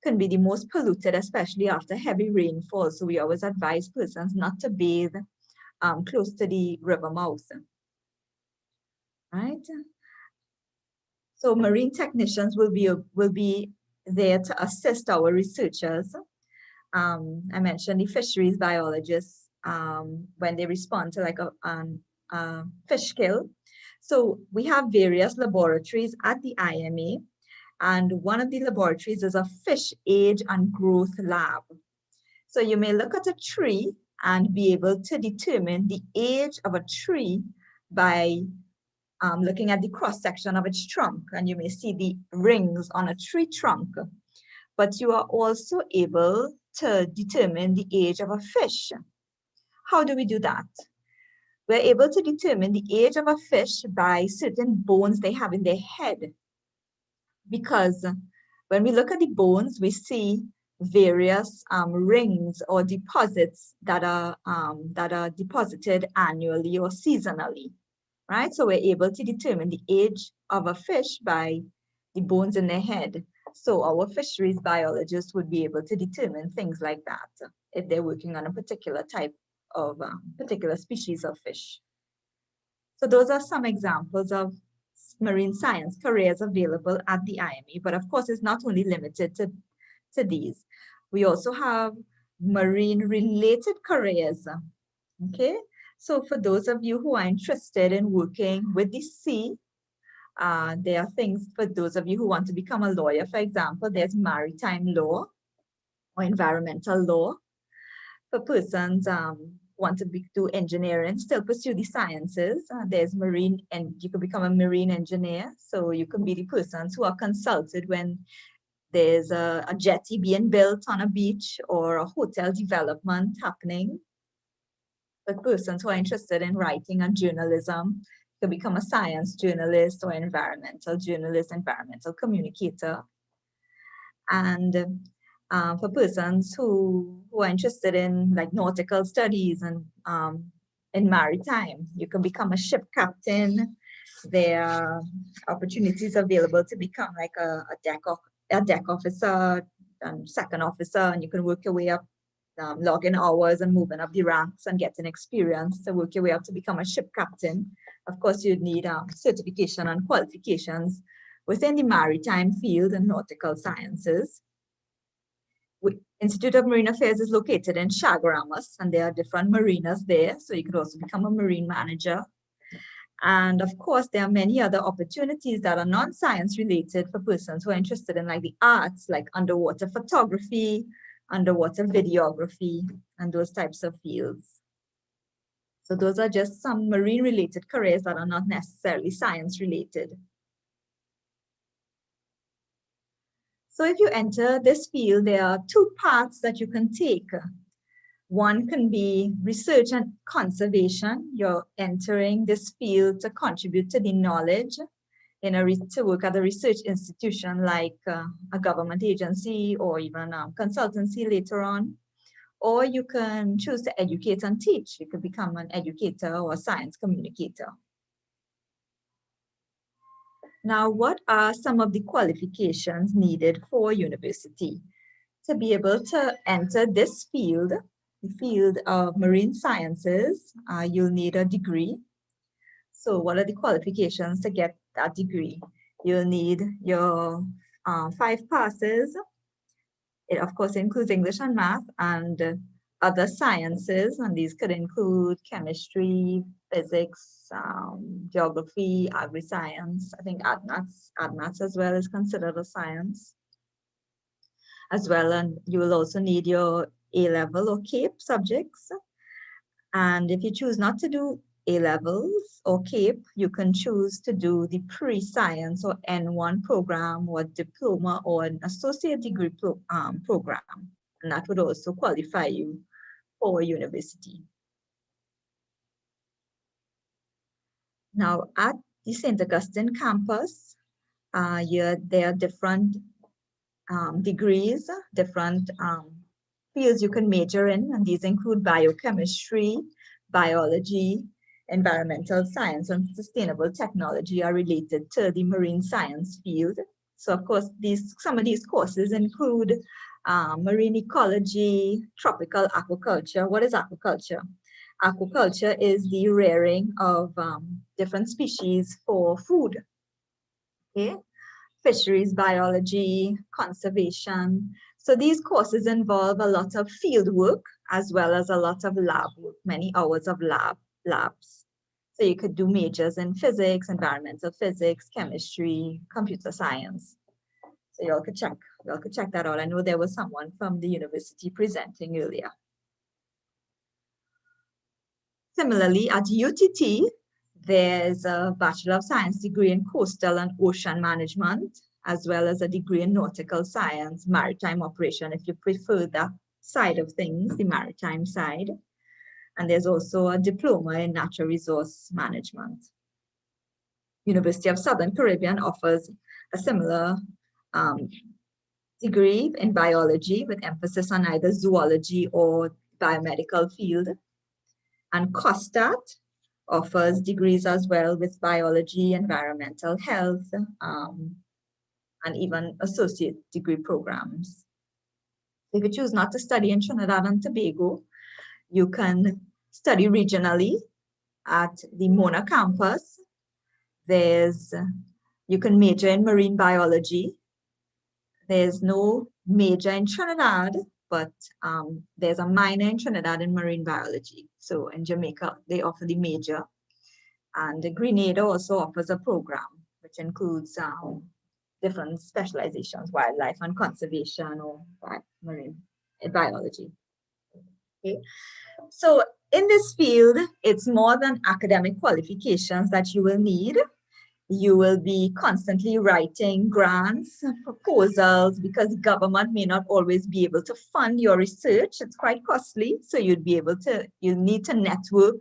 Speaker 20: can be the most polluted, especially after heavy rainfall. So we always advise persons not to bathe close to the river mouth, right? So marine technicians will be there to assist our researchers. I mentioned the fisheries biologists when they respond to like a fish kill. So we have various laboratories at the IMA, and one of the laboratories is a fish age and growth lab. So you may look at a tree and be able to determine the age of a tree by looking at the cross-section of its trunk, and you may see the rings on a tree trunk. But you are also able to determine the age of a fish. How do we do that? We're able to determine the age of a fish by certain bones they have in their head. Because when we look at the bones, we see various rings or deposits that are deposited annually or seasonally, right? So we're able to determine the age of a fish by the bones in their head. So our fisheries biologists would be able to determine things like that if they're working on a particular type of particular species of fish. So those are some examples of marine science careers available at the IME, but of course it's not only limited to these. We also have marine related careers, okay? So for those of you who are interested in working with the sea, there are things for those of you who want to become a lawyer. For example, there's maritime law or environmental law. For persons want to do engineering, still pursue the sciences. There's marine, and you can become a marine engineer. So you can be the persons who are consulted when there's a jetty being built on a beach or a hotel development happening. For persons who are interested in writing and journalism, you can become a science journalist or environmental journalist, environmental communicator. And for persons who are interested in like nautical studies and in maritime, you can become a ship captain. There are opportunities available to become like a deck officer and second officer, and you can work your way up, logging hours and moving up the ranks and getting experience to work your way up to become a ship captain. Of course, you'd need certification and qualifications within the maritime field and nautical sciences. Institute of Marine Affairs is located in Chaguaramas, and there are different marinas there, so you could also become a marine manager. And of course, there are many other opportunities that are non-science related for persons who are interested in like the arts, like underwater photography, underwater videography, and those types of fields. So those are just some marine related careers that are not necessarily science related. So if you enter this field, there are two paths that you can take. One can be research and conservation. You're entering this field to contribute to the knowledge to work at a research institution like a government agency or even a consultancy later on. Or you can choose to educate and teach. You could become an educator or a science communicator. Now, what are some of the qualifications needed for university? To be able to enter this field, the field of marine sciences, you'll need a degree. So what are the qualifications to get that degree? You'll need your 5 passes. It of course includes English and math and other sciences, and these could include chemistry, physics, geography, agri-science. I think AdMaths as well is considered a science as well. And you will also need your A-level or CAPE subjects. And if you choose not to do A-levels or CAPE, you can choose to do the pre-science or N1 program or diploma or an associate degree program. And that would also qualify you for university. Now at the St. Augustine campus, there are different degrees, different fields you can major in, and these include biochemistry, biology, environmental science, and sustainable technology are related to the marine science field. So of course, some of these courses include marine ecology, tropical aquaculture. What is aquaculture? Aquaculture is the rearing of different species for food. Okay, fisheries biology, conservation. So these courses involve a lot of field work as well as a lot of lab work, many hours of labs. So you could do majors in physics, environmental physics, chemistry, computer science. So y'all could check that out. I know there was someone from the university presenting earlier. Similarly, at UTT, there's a Bachelor of Science degree in Coastal and Ocean Management, as well as a degree in Nautical Science, Maritime Operation, if you prefer that side of things, the maritime side. And there's also a diploma in Natural Resource Management. University of Southern Caribbean offers a similar degree in biology with emphasis on either zoology or biomedical field. And COSTAT offers degrees as well with biology, environmental health, and even associate degree programs. If you choose not to study in Trinidad and Tobago, you can study regionally at the Mona campus. You can major in marine biology. There's no major in Trinidad, but there's a minor in Trinidad in marine biology. So in Jamaica, they offer the major. And Grenada also offers a program, which includes different specializations, wildlife and conservation or marine biology. Okay. So in this field, it's more than academic qualifications that you will need. You will be constantly writing grants, proposals, because government may not always be able to fund your research. It's quite costly. So you need to network,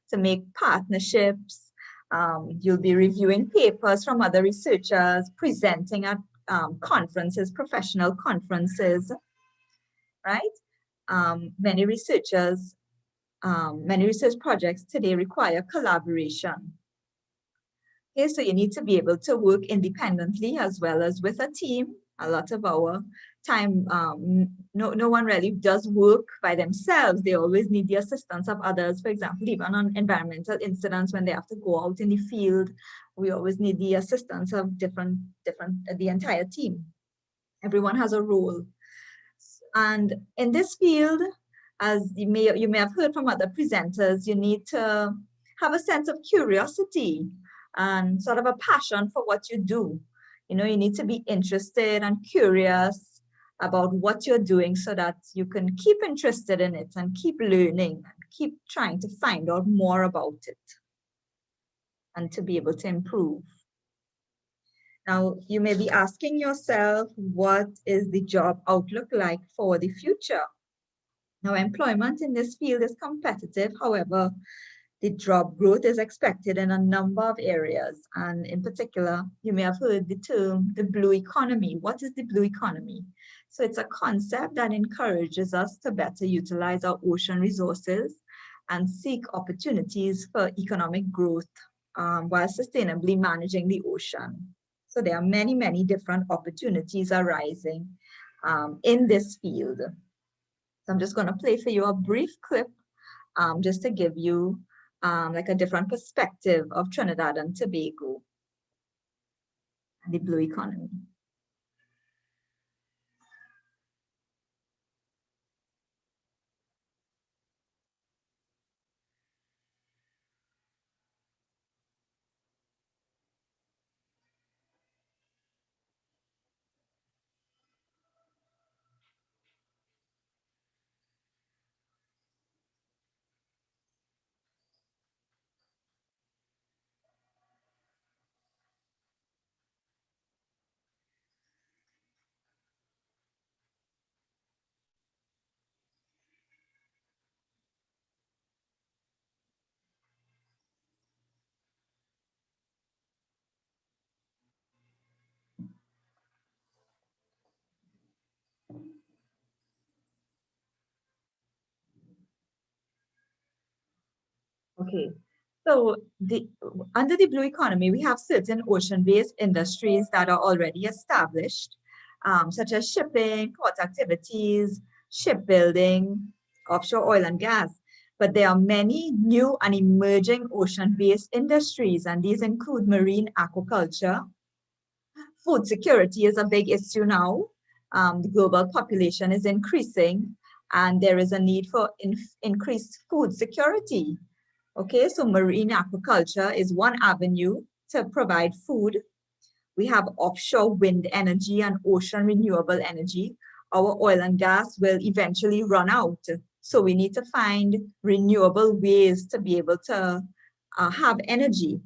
Speaker 20: to make partnerships. You'll be reviewing papers from other researchers, presenting at conferences, professional conferences, right? Many research projects today require collaboration. Okay, so you need to be able to work independently as well as with a team. A lot of our time, no one really does work by themselves. They always need the assistance of others. For example, even on environmental incidents, when they have to go out in the field, we always need the assistance of the entire team. Everyone has a role. And in this field, as you may have heard from other presenters, you need to have a sense of curiosity and sort of a passion for what you do. You know, you need to be interested and curious about what you're doing so that you can keep interested in it and keep learning and keep trying to find out more about it and to be able to improve. Now, you may be asking yourself, what is the job outlook like for the future? Now, employment in this field is competitive. However, the job growth is expected in a number of areas. And in particular, you may have heard the term, the blue economy. What is the blue economy? So it's a concept that encourages us to better utilize our ocean resources and seek opportunities for economic growth while sustainably managing the ocean. So there are many, many different opportunities arising in this field. So I'm just going to play for you a brief clip just to give you like a different perspective of Trinidad and Tobago and the blue economy. Okay, so under the blue economy, we have certain ocean-based industries that are already established, such as shipping, port activities, shipbuilding, offshore oil and gas. But there are many new and emerging ocean-based industries, and these include marine aquaculture. Food security is a big issue now. The global population is increasing, and there is a need for increased food security. Okay, so marine aquaculture is one avenue to provide food. We have offshore wind energy and ocean renewable energy. Our oil and gas will eventually run out. So we need to find renewable ways to be able to have energy.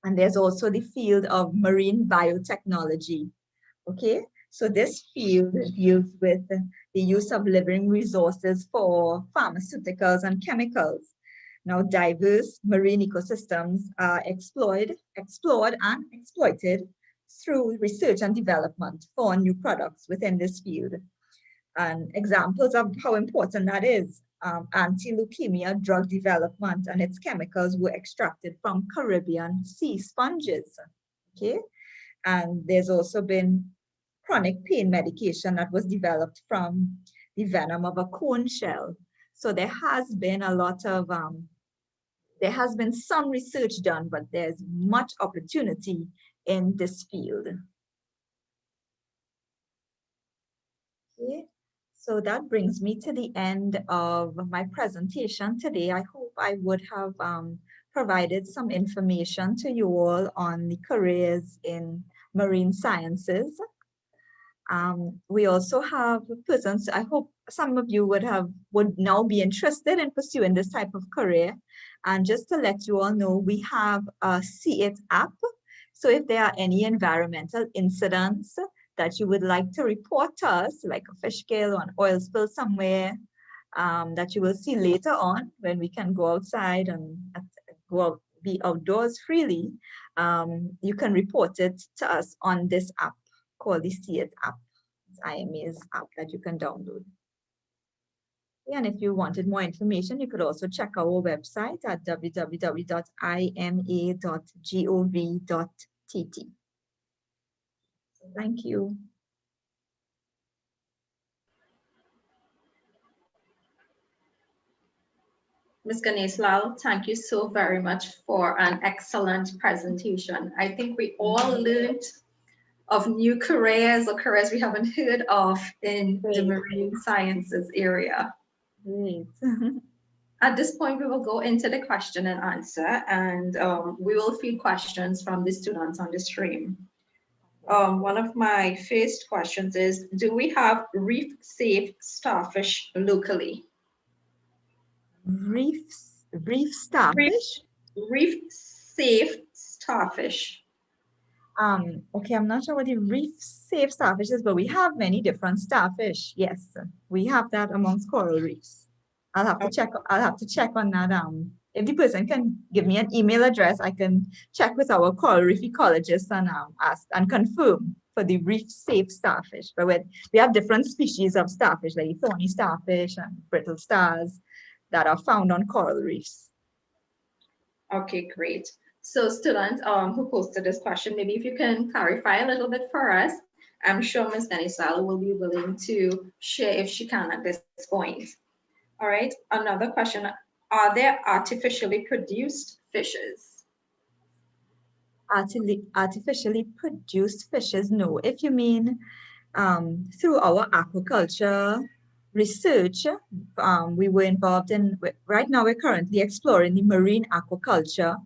Speaker 20: And there's also the field of marine biotechnology. Okay, so this field deals with the use of living resources for pharmaceuticals and chemicals. Now, diverse marine ecosystems are explored and exploited through research and development for new products within this field. And examples of how important that is, anti-leukemia drug development and its chemicals were extracted from Caribbean sea sponges, okay? And there's also been chronic pain medication that was developed from the venom of a cone shell. So there has been a lot of, there has been some research done, but there's much opportunity in this field. Okay, so that brings me to the end of my presentation today. I hope I would have provided some information to you all on the careers in marine sciences. We also have persons, I hope some of you would now be interested in pursuing this type of career. And just to let you all know, we have a See It app. So if there are any environmental incidents that you would like to report to us, like a fish kill or an oil spill somewhere, that you will see later on when we can go outside and be outdoors freely, you can report it to us on this app called the See It app. It's IMA's app that you can download. And if you wanted more information, you could also check our website at www.ima.gov.tt. Thank you.
Speaker 2: Ms. Ganesh-Lal, thank you so very much for an excellent presentation. I think we all learned of new careers or careers we haven't heard of in the marine sciences area.
Speaker 20: Great.
Speaker 2: At this point, we will go into the question and answer, and we will field questions from the students on the stream. One of my first questions is, do we have reef-safe starfish locally?
Speaker 20: Reef starfish?
Speaker 2: Reef-safe starfish.
Speaker 20: Okay, I'm not sure what the reef-safe starfish is, but we have many different starfish. Yes, we have that amongst coral reefs. I'll have to check. I'll have to check on that. If the person can give me an email address, I can check with our coral reef ecologists and ask and confirm for the reef-safe starfish. But we have different species of starfish, like thorny starfish and brittle stars, that are found on coral reefs.
Speaker 2: Okay, great. So students who posted this question, maybe if you can clarify a little bit for us. I'm sure Ms. Ganesh-Lal will be willing to share if she can at this point. All right, another question. Are there artificially produced fishes?
Speaker 20: Artificially produced fishes, no. If you mean through our aquaculture research, we were involved in, right now we're currently exploring the marine aquaculture.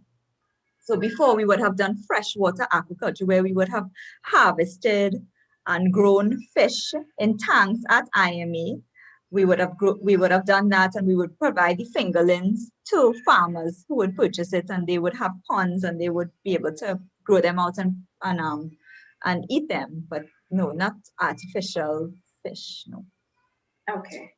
Speaker 20: So before we would have done freshwater aquaculture, where we would have harvested and grown fish in tanks at IMA. We would have done that, and we would provide the fingerlings to farmers who would purchase it, and they would have ponds and they would be able to grow them out and eat them. But no, not artificial fish, no.
Speaker 2: Okay.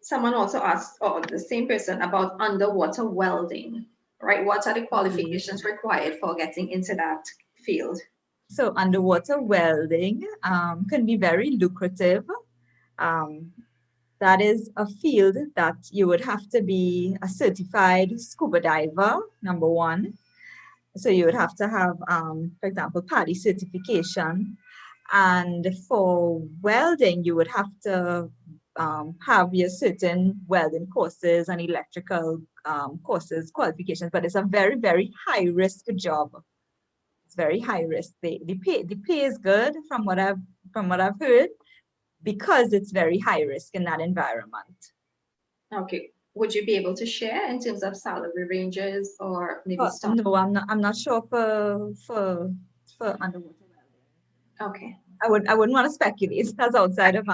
Speaker 2: Someone also asked, the same person, about underwater welding, right? What are the qualifications required for getting into that field?
Speaker 20: So underwater welding can be very lucrative. That is a field that you would have to be a certified scuba diver, number one. So you would have to have, for example, PADI certification. And for welding, you would have to have your certain welding courses and electrical courses, qualifications, but it's a very, very high risk job. It's very high risk. The pay is good from what I've heard, because it's very high risk in that environment.
Speaker 2: Okay, would you be able to share in terms of salary ranges or maybe start?
Speaker 20: No, I'm not sure for underwater.
Speaker 2: Okay.
Speaker 20: I wouldn't want to speculate. That's outside of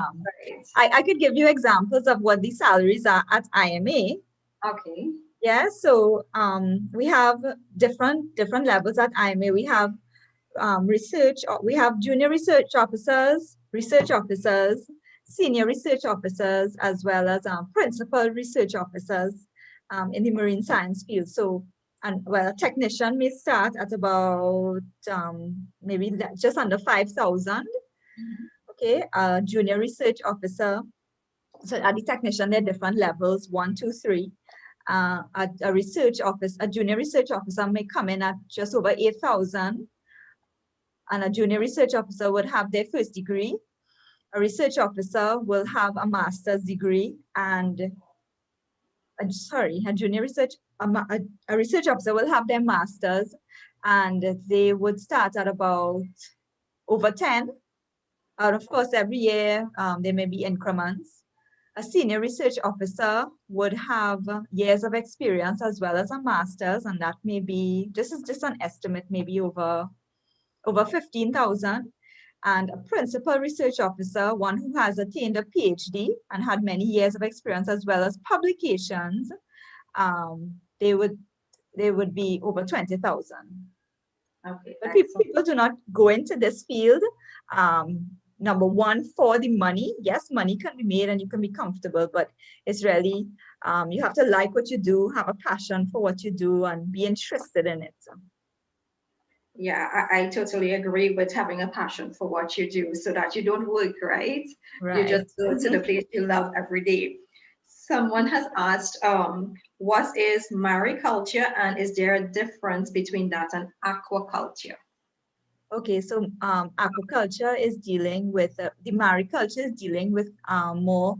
Speaker 20: I could give you examples of what the salaries are at IMA.
Speaker 2: Okay.
Speaker 20: Yeah, so we have different levels at IMA. We have we have junior research officers, senior research officers, as well as principal research officers in the marine science field. So, a technician may start at about maybe just under 5,000. Okay, a junior research officer. So at the technician, there are different levels, 1, 2, 3. A junior research officer may come in at just over 8,000. And a junior research officer would have their first degree. A research officer will have a master's degree, and a research officer will have their master's, and they would start at about over 10. And of course, every year there may be increments. A senior research officer would have years of experience as well as a master's, and that may be, this is just an estimate, maybe over 15,000. And a principal research officer, one who has attained a PhD and had many years of experience as well as publications, they would be over 20,000.
Speaker 2: Okay.
Speaker 20: But people do not go into this field. Number one, for the money. Yes, money can be made and you can be comfortable, but it's really, you have to like what you do, have a passion for what you do, and be interested in it. So.
Speaker 2: Yeah, I totally agree with having a passion for what you do so that you don't work, right? You just go to the place you love every day. Someone has asked, what is mariculture, and is there a difference between that and aquaculture?
Speaker 20: Okay, so aquaculture is dealing with, the mariculture is dealing with more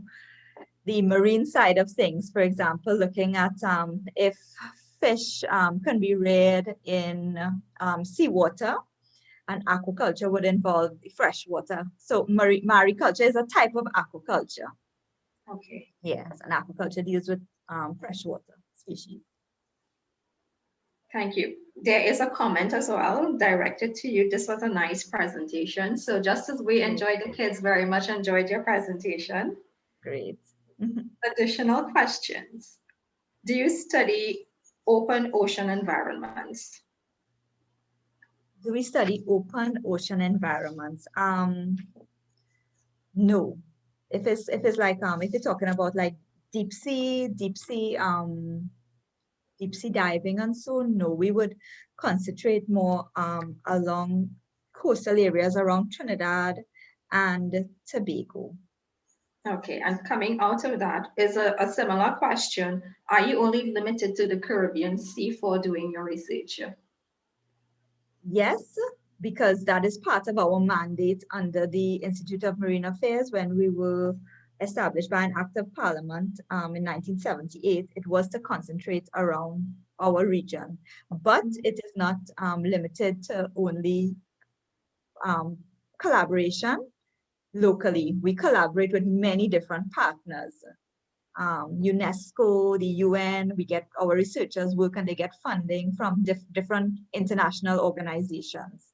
Speaker 20: the marine side of things. For example, looking at if fish can be reared in seawater, and aquaculture would involve the freshwater. So mariculture is a type of aquaculture.
Speaker 2: Okay.
Speaker 20: Yes, and aquaculture deals with freshwater species.
Speaker 2: Thank you. There is a comment as well directed to you. This was a nice presentation. So just as we enjoyed, the kids very much enjoyed your presentation.
Speaker 20: Great.
Speaker 2: Additional questions. Do you study open ocean environments?
Speaker 20: Do we study open ocean environments? No. If it's like if you're talking about like deep sea diving and so, no, we would concentrate more along coastal areas around Trinidad and Tobago.
Speaker 2: Okay, and coming out of that is a similar question. Are you only limited to the Caribbean Sea for doing your research?
Speaker 20: Yes, because that is part of our mandate under the Institute of Marine Affairs when we were established by an act of parliament in 1978. It was to concentrate around our region, but it is not limited to only collaboration locally. We collaborate with many different partners. UNESCO, the UN, we get our researchers work and they get funding from different international organizations.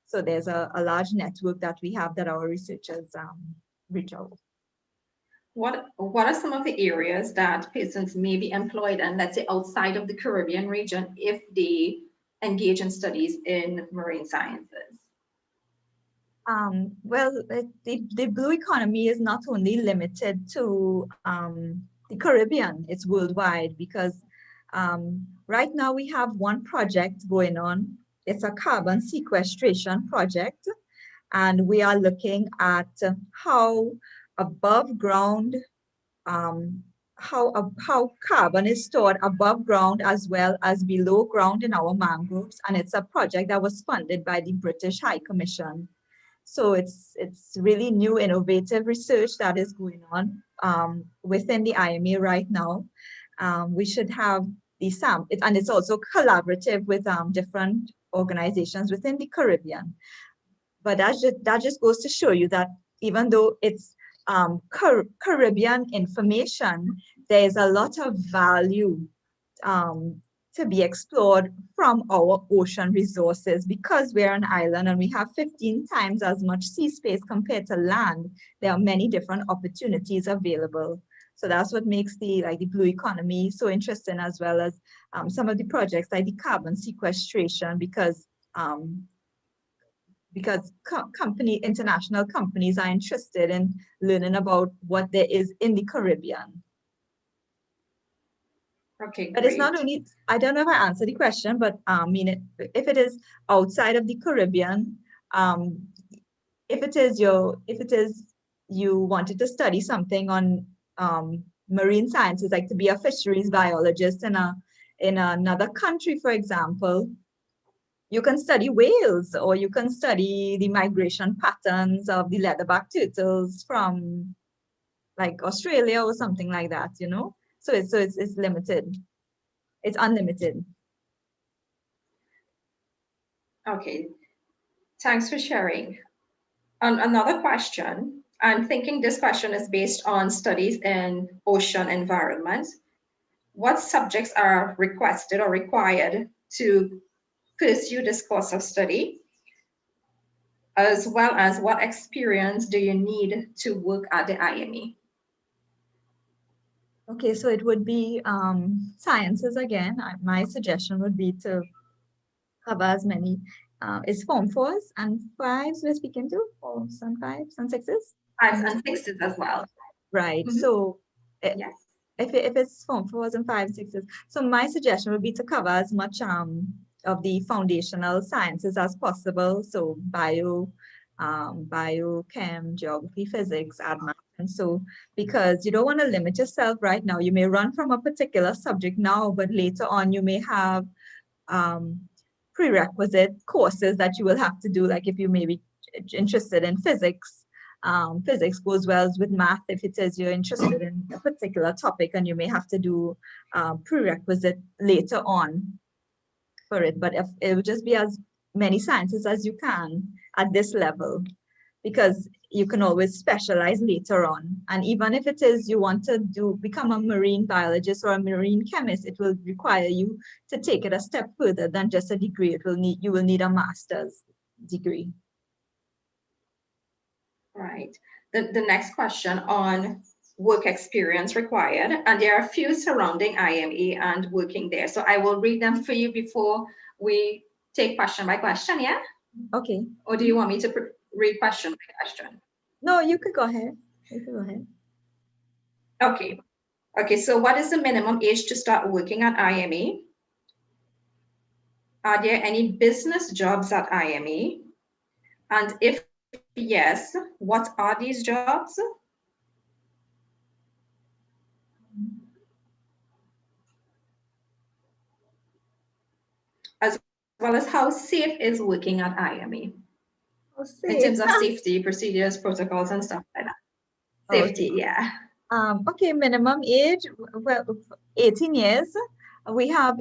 Speaker 20: So there's a large network that we have that our researchers reach out.
Speaker 2: What are some of the areas that persons may be employed in, let's say outside of the Caribbean region, if they engage in studies in marine sciences?
Speaker 20: Well, the blue economy is not only limited to the Caribbean, it's worldwide, because right now we have one project going on. It's a carbon sequestration project, and we are looking at how above ground, how carbon is stored above ground as well as below ground in our mangroves. And it's a project that was funded by the British High Commission. So it's really new, innovative research that is going on within the IMA right now. We should have the and it's also collaborative with different organizations within the Caribbean. But that just goes to show you that even though it's Caribbean information, there's a lot of value to be explored from our ocean resources. Because we're an island and we have 15 times as much sea space compared to land, there are many different opportunities available. So that's what makes the blue economy so interesting, as well as some of the projects like the carbon sequestration, because international companies are interested in learning about what there is in the Caribbean.
Speaker 2: Okay,
Speaker 20: but it's not only, I don't know if I answered the question, but if it is outside of the Caribbean, if it is you wanted to study something on marine sciences, like to be a fisheries biologist in another country, for example, you can study whales, or you can study the migration patterns of the leatherback turtles from like Australia or something like that, you know. So it's limited. It's unlimited.
Speaker 2: Okay, thanks for sharing. Another question, I'm thinking this question is based on studies in ocean environments. What subjects are requested or required to pursue this course of study, as well as what experience do you need to work at the IME?
Speaker 20: Okay, so it would be sciences again. My suggestion would be to cover as many. Is Form 4s and 5s we're speaking to? 4s and 5s and 6s?
Speaker 2: 5s and 6s as well.
Speaker 20: Right.
Speaker 2: Mm-hmm.
Speaker 20: So
Speaker 2: yes.
Speaker 20: If it's Form 4s and 5s, 6s, so my suggestion would be to cover as much of the foundational sciences as possible. So bio, chem, geography, physics, math. And so, because you don't want to limit yourself right now, you may run from a particular subject now, but later on you may have prerequisite courses that you will have to do. Like if you may be interested in physics, physics goes well with math if it is you're interested in a particular topic, and you may have to do prerequisite later on for it. But if it would just be as many sciences as you can at this level, because you can always specialize later on. And even if it is you want to become a marine biologist or a marine chemist, it will require you to take it a step further than just a degree. You will need a master's degree.
Speaker 2: Right. The next question on work experience required, and there are a few surrounding IME and working there. So I will read them for you before we take question by question, yeah?
Speaker 20: Okay.
Speaker 2: Or do you want me to read question by question?
Speaker 20: No, you could go ahead. You could go ahead.
Speaker 2: Okay. Okay, so what is the minimum age to start working at IME? Are there any business jobs at IME? And if yes, what are these jobs? As well as how safe is working at IME? In terms of safety procedures, protocols, and stuff like that. Safety, yeah.
Speaker 20: Okay, minimum age, well, 18 years. We have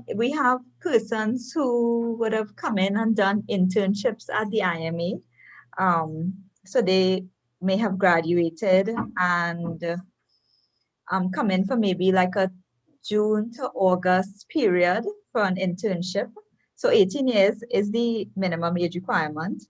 Speaker 20: persons who would have come in and done internships at the IME. So they may have graduated and come in for maybe like a June to August period for an internship. So 18 years is the minimum age requirement.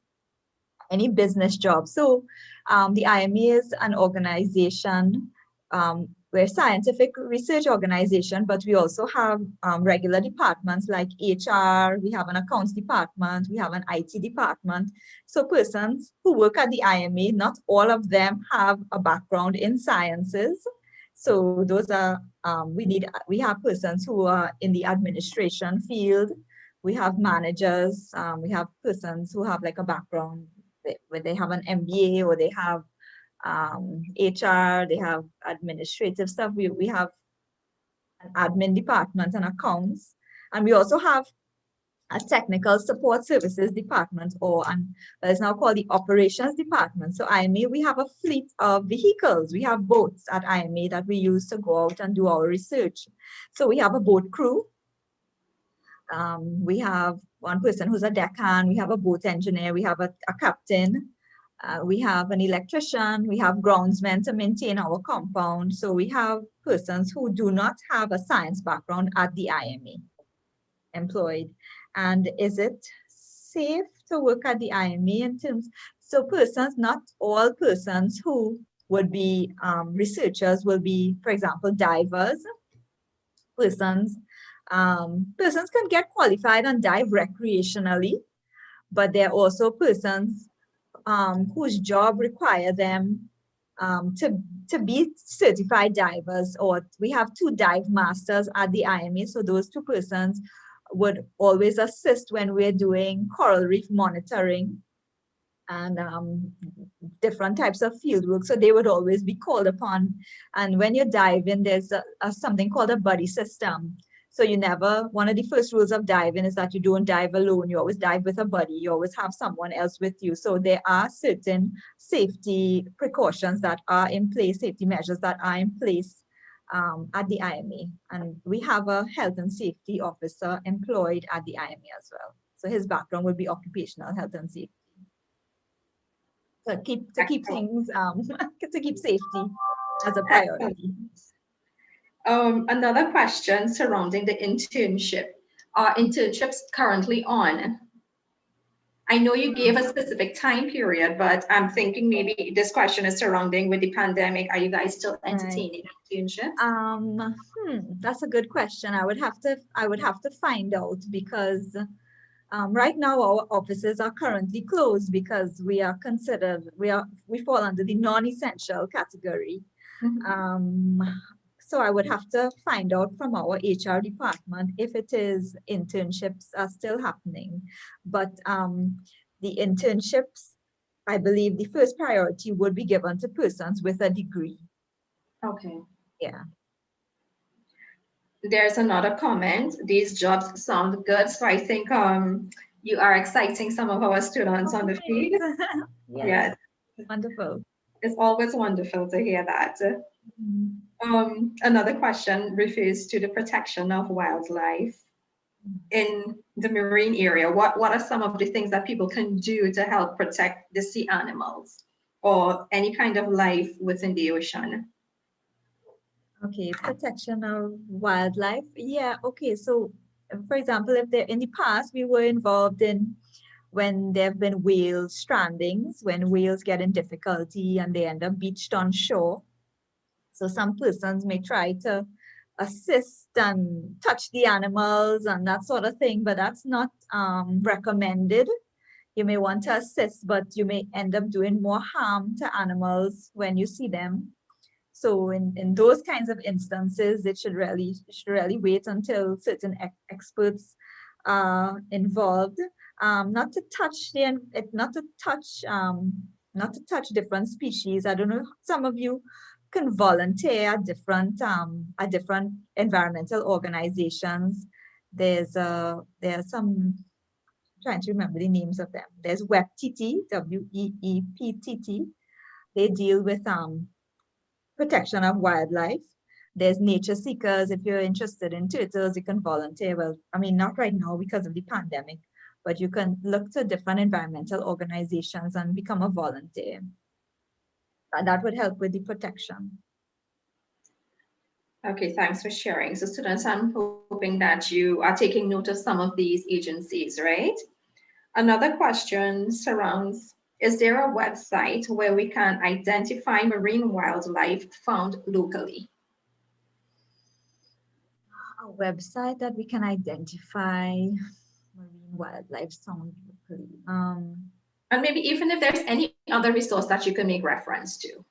Speaker 20: Any business job. So the IME is an organization, we're a scientific research organization, but we also have regular departments like HR, we have an accounts department, we have an IT department. So persons who work at the IME, not all of them have a background in sciences. So those are, we have persons who are in the administration field. We have managers, we have persons who have like a background where they have an MBA or they have HR, they have administrative stuff. We have an admin department and accounts. And we also have a technical support services department, or that is now called the operations department. So IME, we have a fleet of vehicles. We have boats at IME that we use to go out and do our research. So we have a boat crew. We have one person who's a deckhand, we have a boat engineer, we have a captain, We have an electrician, we have groundsmen to maintain our compound. So we have persons who do not have a science background at the IMA employed. And is it safe to work at the IMA in terms? So persons, not all persons who would be researchers will be, for example, divers. Persons can get qualified and dive recreationally, but there are also persons whose job require them to be certified divers, or we have 2 dive masters at the IMA. So those 2 persons would always assist when we're doing coral reef monitoring and different types of field work. So they would always be called upon. And when you're diving, there's something called a buddy system. So you never, one of the first rules of diving is that you don't dive alone. You always dive with a buddy. You always have someone else with you. So there are certain safety precautions that are in place, safety measures that are in place at the IMA. And we have a health and safety officer employed at the IMA as well. So his background would be occupational health and safety. To keep things, to keep safety as a priority.
Speaker 2: Another question surrounding the internship. Are internships currently on? I know you gave a specific time period, but I'm thinking maybe this question is surrounding with the pandemic. Are you guys still entertaining internships?
Speaker 20: That's a good question. I would have to find out, because right now our offices are currently closed because we fall under the non-essential category. So I would have to find out from our HR department if it is internships are still happening. But the internships, I believe the first priority would be given to persons with a degree.
Speaker 2: Okay.
Speaker 20: Yeah.
Speaker 2: There's another comment. These jobs sound good. So I think you are exciting some of our students on the feed.
Speaker 20: Yes. Wonderful.
Speaker 2: It's always wonderful to hear that. Another question refers to the protection of wildlife in the marine area. What are some of the things that people can do to help protect the sea animals or any kind of life within the ocean?
Speaker 20: Okay, protection of wildlife. Yeah, okay. So for example, if they're in the past, we were involved in when there have been whale strandings, when whales get in difficulty and they end up beached on shore. So some persons may try to assist and touch the animals and that sort of thing, but that's not recommended. You may want to assist, but you may end up doing more harm to animals when you see them. So in those kinds of instances, it should really wait until certain experts are involved. Not to touch different species. I don't know, some of you can volunteer at different environmental organizations. There's some, I'm trying to remember the names of them. There's WEPTT, WEEPTT. They deal with protection of wildlife. There's Nature Seekers. If you're interested in turtles, you can volunteer. Well, I mean, not right now because of the pandemic, but you can look to different environmental organizations and become a volunteer. That would help with the protection.
Speaker 2: Okay, thanks for sharing. So students, I'm hoping that you are taking note of some of these agencies, right? Another question surrounds, is there a website where we can identify marine wildlife found locally?
Speaker 20: A website that we can identify marine wildlife found locally.
Speaker 2: And maybe even if there's any other resource that you can make reference to.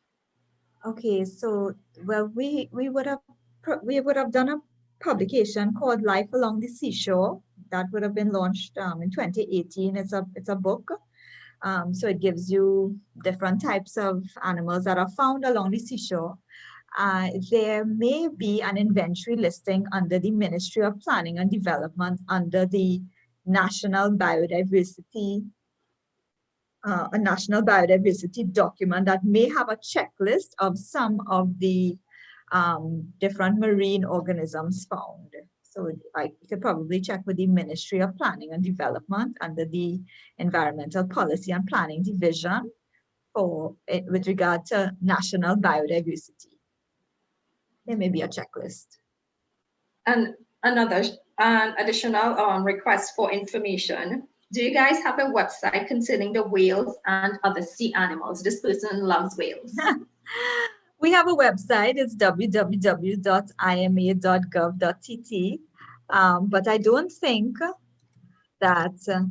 Speaker 20: Okay, so well, we would have done a publication called Life Along the Seashore that would have been launched in 2018. It's a book, so it gives you different types of animals that are found along the seashore. There may be an inventory listing under the Ministry of Planning and Development under the National Biodiversity. A national biodiversity document that may have a checklist of some of the different marine organisms found. So you could probably check with the Ministry of Planning and Development under the Environmental Policy and Planning Division with regard to national biodiversity. There may be a checklist.
Speaker 2: And an additional request for information. Do you guys have a website containing the whales and other sea animals? This person loves whales.
Speaker 20: We have a website. It's www.ima.gov.tt. But I don't think that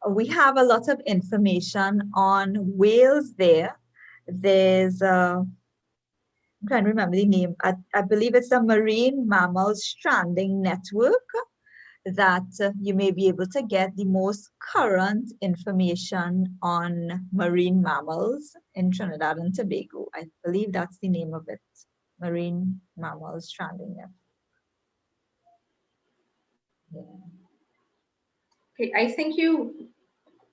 Speaker 20: we have a lot of information on whales there. There's I'm trying to remember the name. I believe it's the Marine Mammals Stranding Network that you may be able to get the most current information on marine mammals in Trinidad and Tobago. I believe that's the name of it, Marine Mammals Stranding Network. Yeah.
Speaker 2: Okay, I think you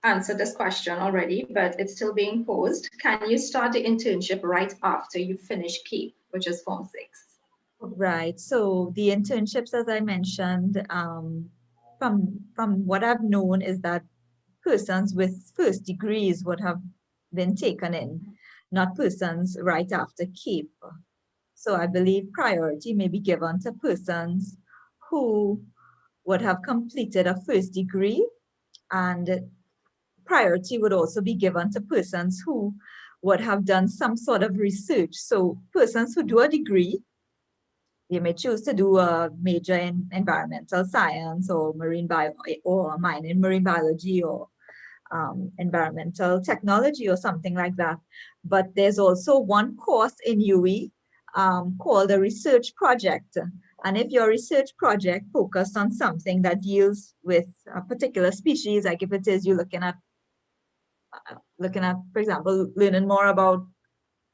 Speaker 2: answered this question already, but it's still being posed. Can you start the internship right after you finish KEEP, which is Form 6?
Speaker 20: Right. So the internships, as I mentioned, from what I've known is that persons with first degrees would have been taken in, not persons right after KEEP. So I believe priority may be given to persons who would have completed a first degree, and priority would also be given to persons who would have done some sort of research. So persons who do a degree, they may choose to do a major in environmental science or marine bio, or a minor in marine biology, or environmental technology or something like that. But there's also one course in UWI called a research project. And if your research project focused on something that deals with a particular species, like if it is you're looking at, for example, learning more about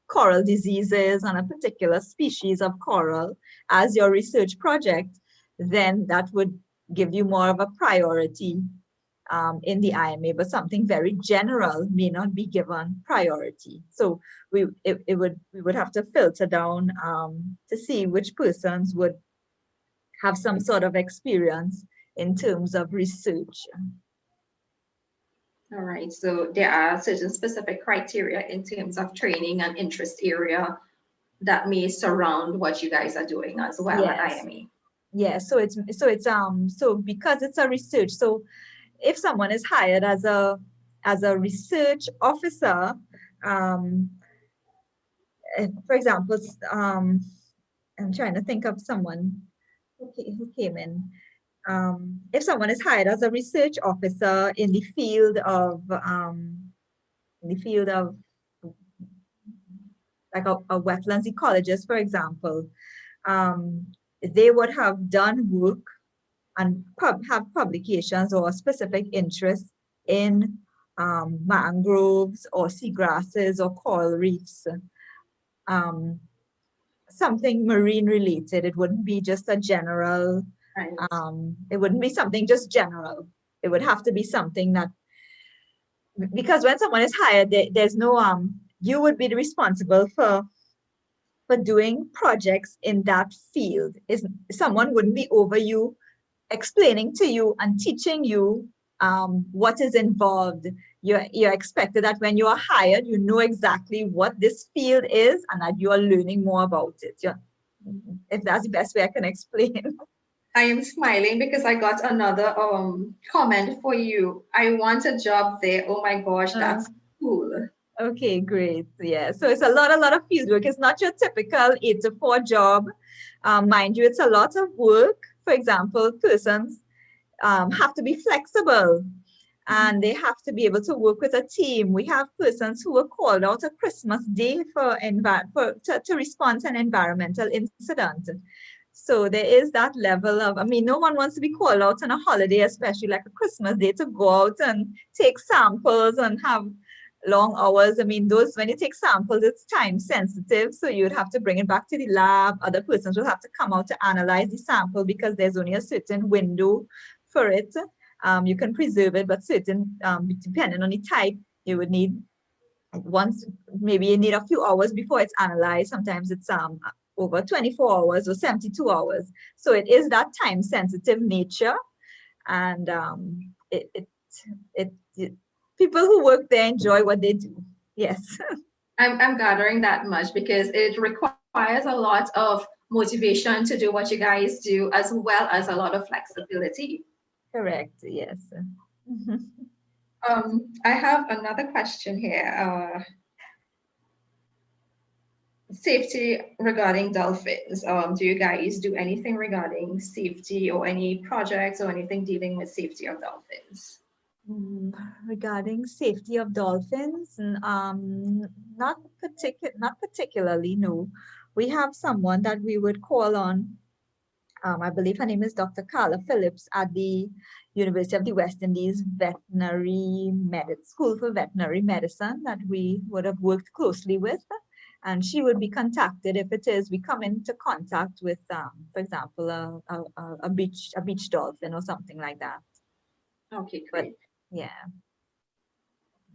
Speaker 20: coral diseases on a particular species of coral as your research project, then that would give you more of a priority in the IMA, but something very general may not be given priority. So we would have to filter down to see which persons would have some sort of experience in terms of research.
Speaker 2: All right, so there are certain specific criteria in terms of training and interest area that may surround what you guys are doing as well at IMA.
Speaker 20: Yeah, so because it's a research, so if someone is hired as a research officer, for example, I'm trying to think of someone who came in. If someone is hired as a research officer in the field of like a wetlands ecologist, for example, they would have done work and have publications or specific interest in mangroves or seagrasses or coral reefs. Something marine related. It wouldn't be just a general, it wouldn't be something just general. It would have to be something that, because when someone is hired, there's no, you would be responsible for doing projects in that field. Someone wouldn't be over you, explaining to you and teaching you what is involved. You're expected that when you are hired, you know exactly what this field is and that you are learning more about it. Yeah, if that's the best way I can explain.
Speaker 2: I am smiling because I got another comment for you. I want a job there. Oh my gosh, that's cool.
Speaker 20: Okay, great. Yeah, so it's a lot of field work. It's not your typical 8 to 4 job. Mind you, it's a lot of work. For example, persons have to be flexible and they have to be able to work with a team. We have persons who were called out on Christmas Day to respond to an environmental incident. So there is that level of, I mean, no one wants to be called out on a holiday, especially like a Christmas Day, to go out and take samples and have long hours. I mean, when you take samples, it's time sensitive. So you'd have to bring it back to the lab. Other persons will have to come out to analyze the sample because there's only a certain window for it. You can preserve it, but certain, depending on the type, you would need maybe you need a few hours before it's analyzed. Sometimes it's over 24 hours or 72 hours. So it is that time sensitive nature. And people who work there enjoy what they do. Yes.
Speaker 2: I'm gathering that much because it requires a lot of motivation to do what you guys do, as well as a lot of flexibility.
Speaker 20: Correct. Yes.
Speaker 2: I have another question here. Safety regarding dolphins. Do you guys do anything regarding safety or any projects or anything dealing with safety of dolphins?
Speaker 20: Regarding safety of dolphins, not particularly, no. We have someone that we would call on. I believe her name is Dr. Carla Phillips at the University of the West Indies School for Veterinary Medicine that we would have worked closely with. And she would be contacted if it is we come into contact with, for example, a beach dolphin or something like that.
Speaker 2: Okay, great.
Speaker 20: But, yeah.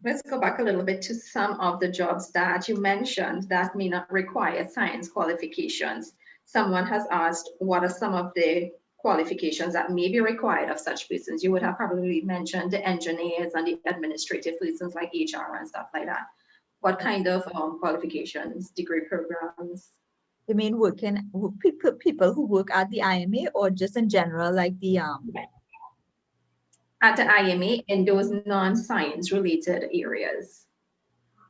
Speaker 2: Let's go back a little bit to some of the jobs that you mentioned that may not require science qualifications. Someone has asked, what are some of the qualifications that may be required of such persons? You would have probably mentioned the engineers and the administrative persons like HR and stuff like that. What kind of qualifications, degree programs?
Speaker 20: You mean people who work at the IMA or just in general, like the
Speaker 2: At the IMA in those non-science related areas?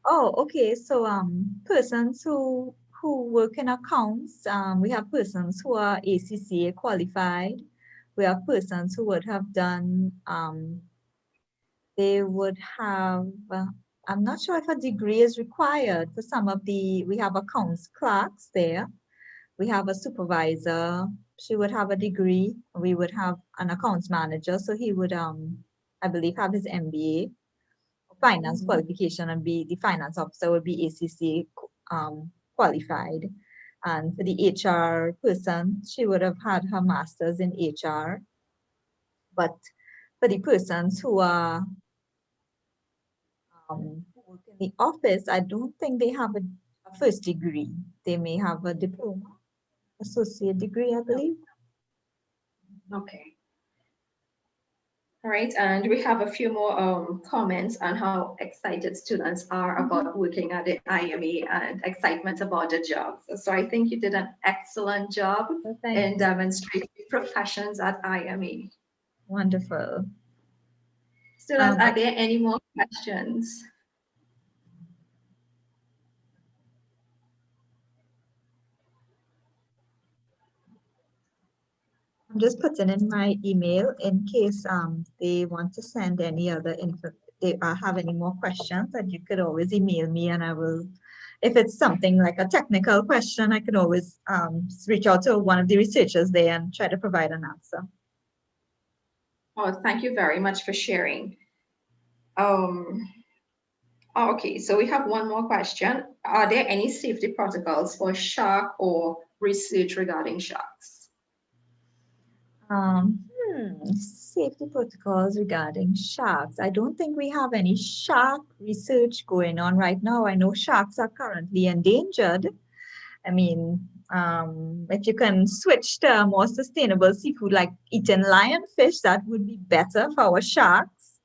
Speaker 20: Oh, okay. So persons who work in accounts, we have persons who are ACCA qualified. We have persons who would have done, they would have, I'm not sure if a degree is required for some of we have accounts clerks there. We have a supervisor, she would have a degree. We would have an accounts manager, so he would, I believe, have his MBA. Finance qualification, and be the finance officer would be ACCA qualified. And for the HR person, she would have had her master's in HR. But for the persons who are who work in the office, I don't think they have a first degree. They may have a diploma, associate degree, I believe.
Speaker 2: Okay. All right, and we have a few more comments on how excited students are about working at the IMA and excitement about the jobs. So I think you did an excellent job in demonstrating professions at IMA.
Speaker 20: Wonderful.
Speaker 2: Students, are there any more questions?
Speaker 20: I'm just putting in my email in case they want to send any other info. They have any more questions, that you could always email me, and I will. If it's something like a technical question, I can always reach out to one of the researchers there and try to provide an answer.
Speaker 2: Oh, thank you very much for sharing. Okay, so we have one more question. Are there any safety protocols for shark or research regarding sharks?
Speaker 20: Safety protocols regarding sharks. I don't think we have any shark research going on right now. I know sharks are currently endangered. I mean, if you can switch to a more sustainable seafood like eating lionfish, that would be better for our sharks.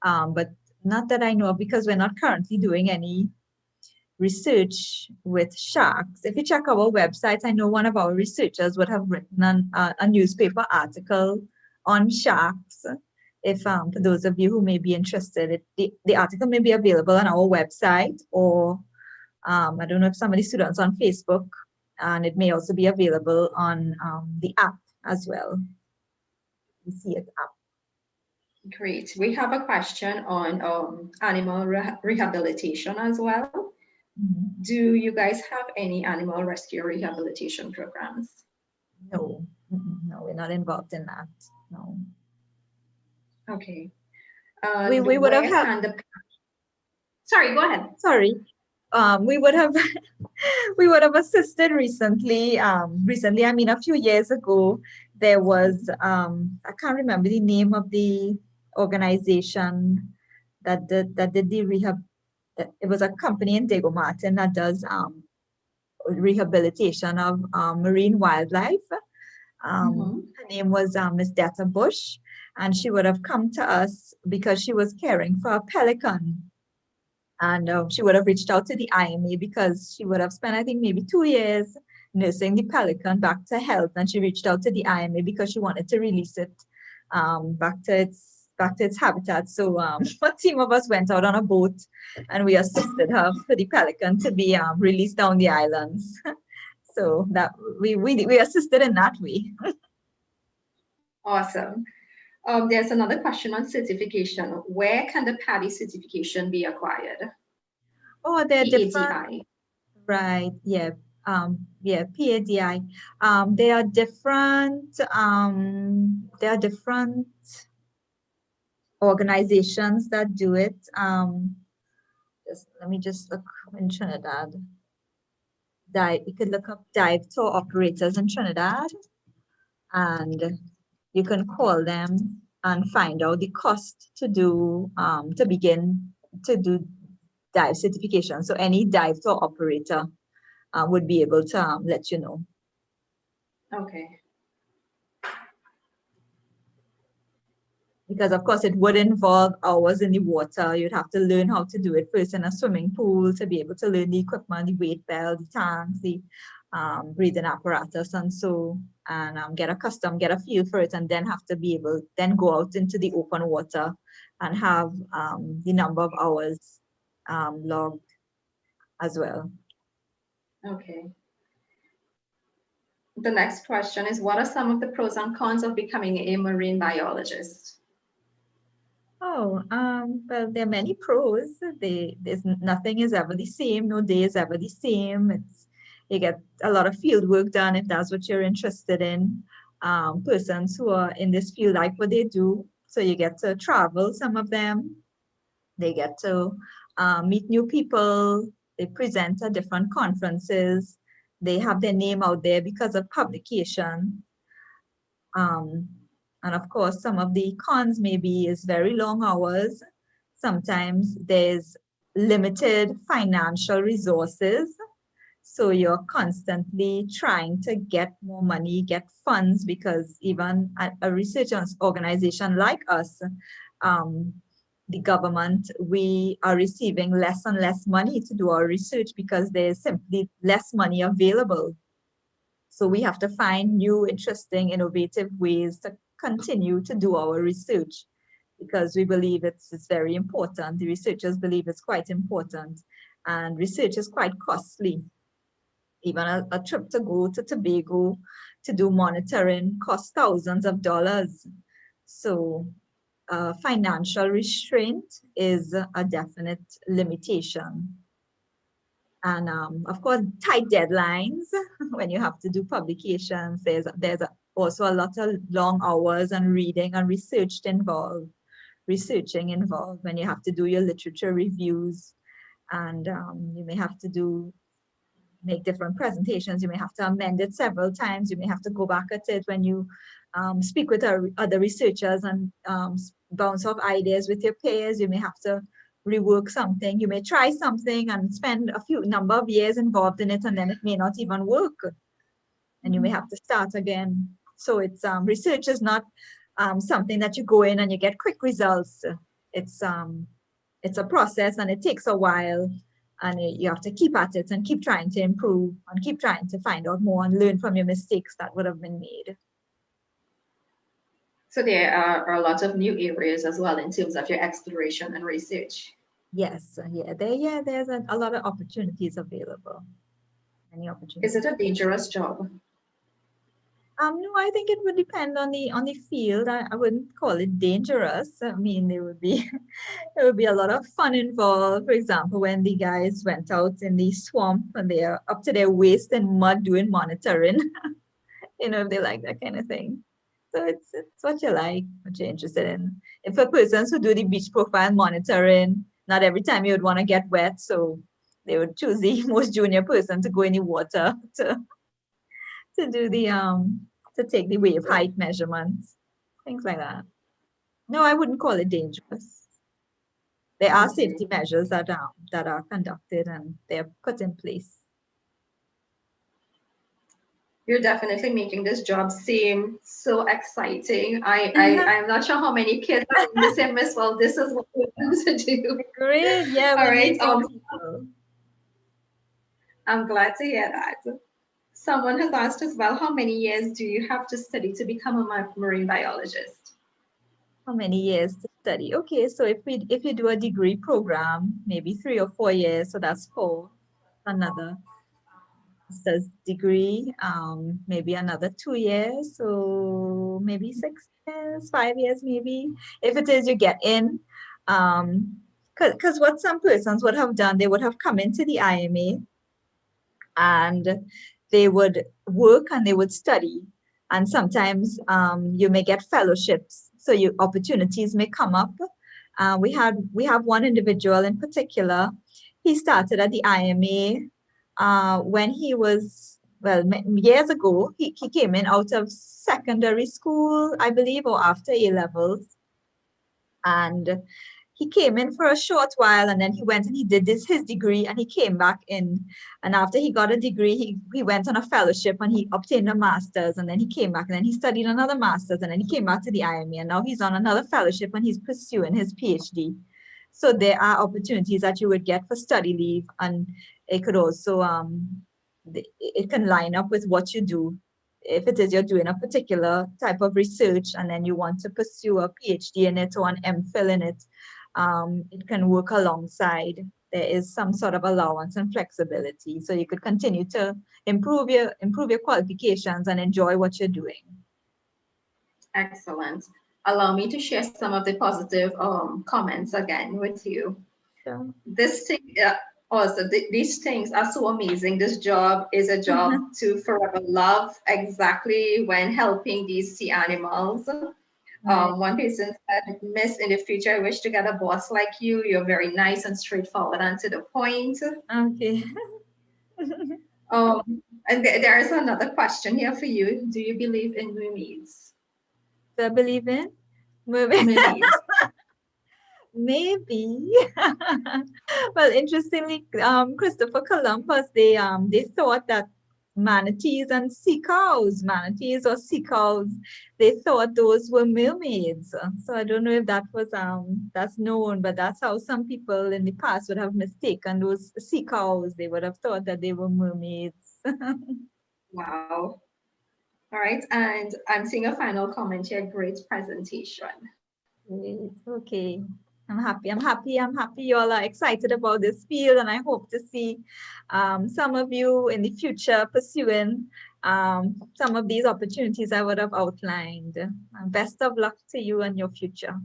Speaker 20: But not that I know of, because we're not currently doing any research with sharks. If you check our website, I know one of our researchers would have written a newspaper article on sharks. If for those of you who may be interested, the article may be available on our website, or I don't know if some of the students on Facebook, and it may also be available on the app as well. You see it app.
Speaker 2: Great. We have a question on animal rehabilitation as well. Do you guys have any animal rescue rehabilitation programs?
Speaker 20: No, no, we're not involved in that. No.
Speaker 2: Okay.
Speaker 20: We would have had.
Speaker 2: Sorry, go ahead.
Speaker 20: Sorry. We would have assisted recently. Recently, I mean, a few years ago, there was I can't remember the name of the organization that did the rehab. It was a company in Diego Martin that does rehabilitation of marine wildlife. Her name was Miss Detta Bush, and she would have come to us because she was caring for a pelican. And she would have reached out to the IMA because she would have spent, I think, maybe 2 years nursing the pelican back to health. And she reached out to the IMA because she wanted to release it back to its habitat. So a team of us went out on a boat and we assisted her for the pelican to be released down the islands. So that we assisted in that way.
Speaker 2: Awesome. There's another question on certification. Where can the PADI certification be acquired?
Speaker 20: Oh, they're different.
Speaker 2: PADI.
Speaker 20: Right. Yeah. Yeah. PADI. There are different. There are different organizations that do it. Let me just look in Trinidad. You could look up dive tour operators in Trinidad, and you can call them and find out the cost to do to begin to do dive certification. So any dive tour operator would be able to let you know.
Speaker 2: Okay.
Speaker 20: Because of course it would involve hours in the water. You'd have to learn how to do it first in a swimming pool to be able to learn the equipment, the weight belt, the tanks, the breathing apparatus, and get accustomed, get a feel for it, and then have to be able then go out into the open water and have the number of hours logged as well.
Speaker 2: Okay. The next question is, what are some of the pros and cons of becoming a marine biologist?
Speaker 20: Oh, well, there are many pros. There's nothing is ever the same. No day is ever the same. You get a lot of field work done if that's what you're interested in. Persons who are in this field like what they do. So you get to travel, some of them. They get to meet new people. They present at different conferences. They have their name out there because of publication. And of course, some of the cons maybe is very long hours. Sometimes there's limited financial resources. So you're constantly trying to get more money, get funds, because even at a research organization like us, the government, we are receiving less and less money to do our research because there's simply less money available. So we have to find new, interesting, innovative ways to continue to do our research because we believe it's very important. The researchers believe it's quite important, and research is quite costly. Even a trip to go to Tobago to do monitoring costs thousands of dollars. So financial restraint is a definite limitation. And of course, tight deadlines when you have to do publications. There's also a lot of long hours and reading and researching involved when you have to do your literature reviews, and you may have to make different presentations. You may have to amend it several times. You may have to go back at it when you speak with other researchers and bounce off ideas with your peers. You may have to rework something. You may try something and spend a number of years involved in it, and then it may not even work. And you may have to start again. So it's research is not something that you go in and you get quick results. It's a process, and it takes a while, and you have to keep at it and keep trying to improve and keep trying to find out more and learn from your mistakes that would have been made.
Speaker 2: So there are a lot of new areas as well in terms of your exploration and research.
Speaker 20: Yes, there's a lot of opportunities available. Many opportunities.
Speaker 2: Is it a dangerous job?
Speaker 20: No, I think it would depend on the field. I wouldn't call it dangerous. I mean, there would be a lot of fun involved. For example, when the guys went out in the swamp and they are up to their waist in mud doing monitoring, if they like that kind of thing. So it's what you like, what you're interested in. If for persons who do the beach profile monitoring, not every time you would want to get wet, so they would choose the most junior person to go in the water to do the to take the wave height measurements, things like that. No, I wouldn't call it dangerous. There are safety measures that are conducted and they're put in place.
Speaker 2: You're definitely making this job seem so exciting. I'm not sure how many kids are in the same as well. This is what we want to do.
Speaker 20: Great. Yeah,
Speaker 2: All
Speaker 20: we
Speaker 2: right.
Speaker 20: need more people.
Speaker 2: I'm glad to hear that. Someone has asked as well, how many years do you have to study to become a marine biologist?
Speaker 20: How many years to study? Okay, so if you do a degree program, maybe 3 or 4 years, so that's 4. Another master's degree, maybe another 2 years, so maybe 6 years, 5 years, maybe. If it is, you get in. Because what some persons would have done, they would have come into the IMA and they would work and they would study. And sometimes you may get fellowships, so your opportunities may come up. We have one individual in particular. He started at the IMA when he was, well, years ago. He came in out of secondary school, I believe, or after A levels, and he came in for a short while, and then he went and he did his degree, and he came back in. And after he got a degree, he went on a fellowship and he obtained a master's, and then he came back and then he studied another master's, and then he came back to the IME, and now he's on another fellowship and he's pursuing his PhD. So there are opportunities that you would get for study leave, and it could also it can line up with what you do. If it is you're doing a particular type of research and then you want to pursue a PhD in it or an MPhil in it, it can work alongside. There is some sort of allowance and flexibility, so you could continue to improve your qualifications and enjoy what you're doing.
Speaker 2: Excellent. Allow me to share some of the positive comments again with you.
Speaker 20: Sure.
Speaker 2: This thing, also, these things are so amazing. This job is a job to forever love, exactly when helping these sea animals. One person said, Miss, in the future, I wish to get a boss like you. You're very nice and straightforward and to the point.
Speaker 20: Okay.
Speaker 2: And there is another question here for you. Do you believe in mermaids?
Speaker 20: Do I believe in mermaids? Maybe. Well, interestingly, Christopher Columbus, they thought that manatees or sea cows, they thought those were mermaids. So I don't know if that was that's known, but that's how some people in the past would have mistaken those sea cows. They would have thought that they were mermaids.
Speaker 2: Wow. All right, and I'm seeing a final comment here. Great presentation.
Speaker 20: Great. Okay. I'm happy you all are excited about this field, and I hope to see some of you in the future pursuing some of these opportunities I would have outlined. Best of luck to you and your future.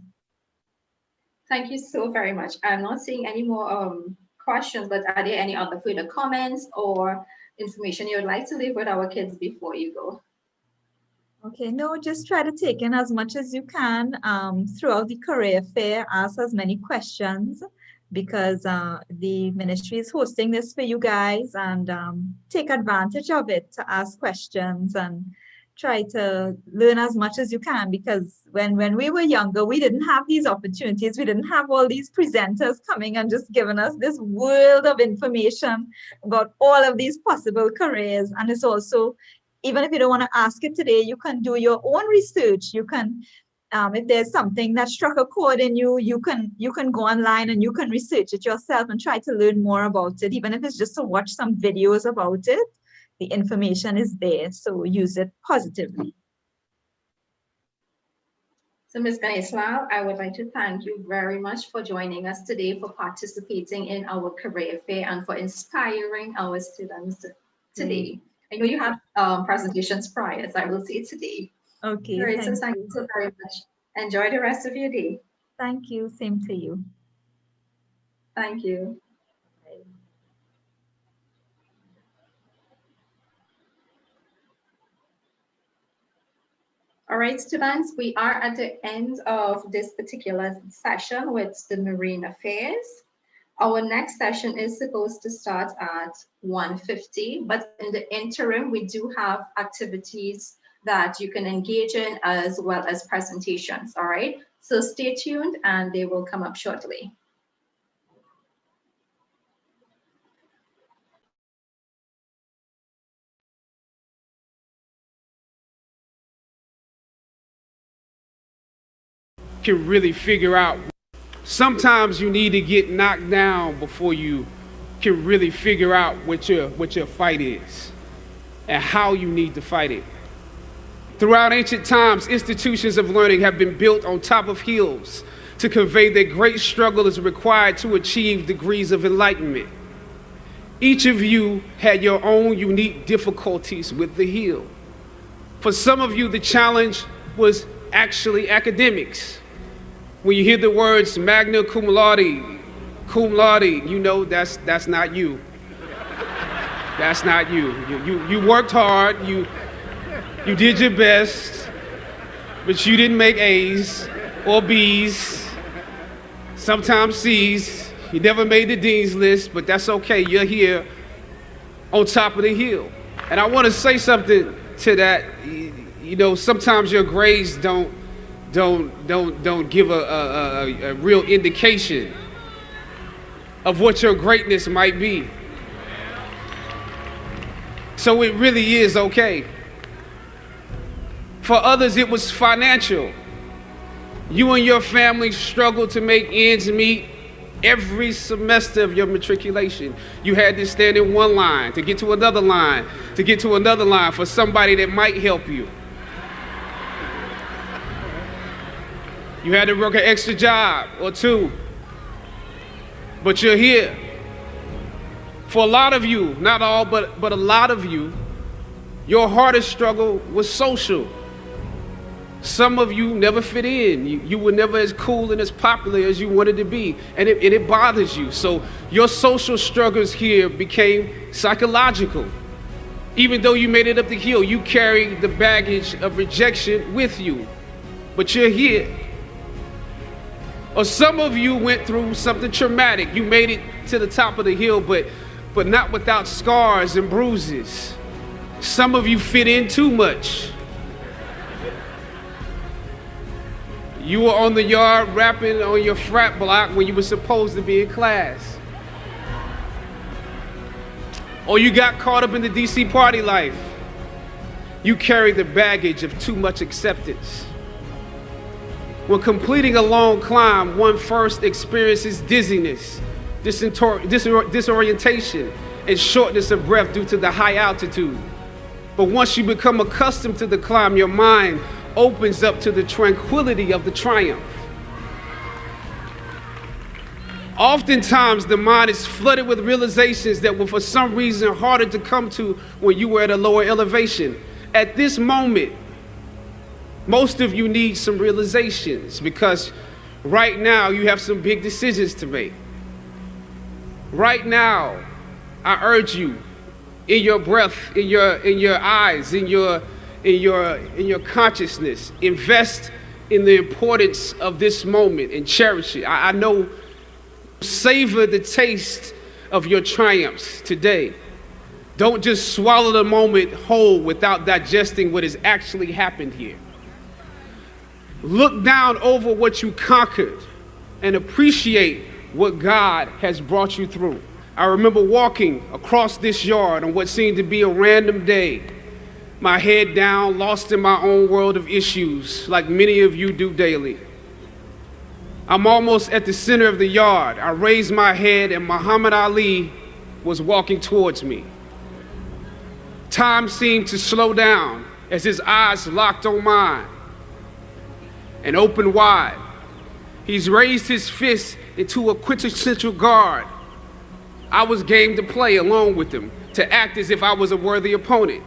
Speaker 2: Thank you so very much. I'm not seeing any more questions, but are there any other further comments or information you would like to leave with our kids before you go?
Speaker 20: Okay, no, just try to take in as much as you can throughout the career fair. Ask as many questions, because the ministry is hosting this for you guys, and take advantage of it to ask questions and try to learn as much as you can, because when we were younger, we didn't have these opportunities. We didn't have all these presenters coming and just giving us this world of information about all of these possible careers. And it's also, even if you don't want to ask it today, you can do your own research. You can, if there's something that struck a chord in you, you can go online and you can research it yourself and try to learn more about it. Even if it's just to watch some videos about it, the information is there, so use it positively.
Speaker 2: So Ms. Ganeslal, I would like to thank you very much for joining us today, for participating in our career fair, and for inspiring our students today. I know you have presentations prior, so I will see you today.
Speaker 20: Okay.
Speaker 2: Great, so thank you so very much. Enjoy the rest of your day.
Speaker 20: Thank you. Same to you.
Speaker 2: Thank you. All right, students, we are at the end of this particular session with the Marine Affairs. Our next session is supposed to start at 1:50, but in the interim, we do have activities that you can engage in as well as presentations, all right? So stay tuned and they will come up shortly.
Speaker 21: can really figure out. Sometimes you need to get knocked down before you can really figure out what your fight is and how you need to fight it. Throughout ancient times, institutions of learning have been built on top of hills to convey that great struggle is required to achieve degrees of enlightenment. Each of you had your own unique difficulties with the hill. For some of you, the challenge was actually academics. When you hear the words magna cum laude, you know that's not you. That's not you. You worked hard, you did your best, but you didn't make A's or B's, sometimes C's. You never made the dean's list, but that's okay. You're here on top of the hill. And I want to say something to that. You know, sometimes your grades don't give a real indication of what your greatness might be. So it really is okay. For others, it was financial. You and your family struggled to make ends meet every semester of your matriculation. You had to stand in one line to get to another line, to get to another line for somebody that might help you. You had to work an extra job or two, but you're here. For a lot of you, not all, but a lot of you, your hardest struggle was social. Some of you never fit in. You were never as cool and as popular as you wanted to be, and it bothers you. So your social struggles here became psychological. Even though you made it up the hill, you carried the baggage of rejection with you, but you're here. Or some of you went through something traumatic. You made it to the top of the hill, but not without scars and bruises. Some of you fit in too much. You were on the yard rapping on your frat block when you were supposed to be in class. Or you got caught up in the DC party life. You carry the baggage of too much acceptance. When completing a long climb, one first experiences dizziness, disorientation, and shortness of breath due to the high altitude. But once you become accustomed to the climb, your mind opens up to the tranquility of the triumph. Oftentimes, the mind is flooded with realizations that were for some reason harder to come to when you were at a lower elevation. At this moment, most of you need some realizations because right now you have some big decisions to make. Right now, I urge you, in your breath, in your eyes, in your consciousness, invest in the importance of this moment and cherish it. I know, savor the taste of your triumphs today. Don't just swallow the moment whole without digesting what has actually happened here. Look down over what you conquered and appreciate what God has brought you through. I remember walking across this yard on what seemed to be a random day, my head down, lost in my own world of issues, like many of you do daily. I'm almost at the center of the yard. I raised my head and Muhammad Ali was walking towards me. Time seemed to slow down as his eyes locked on mine and opened wide. He's raised his fist into a quintessential guard. I was game to play along with him, to act as if I was a worthy opponent.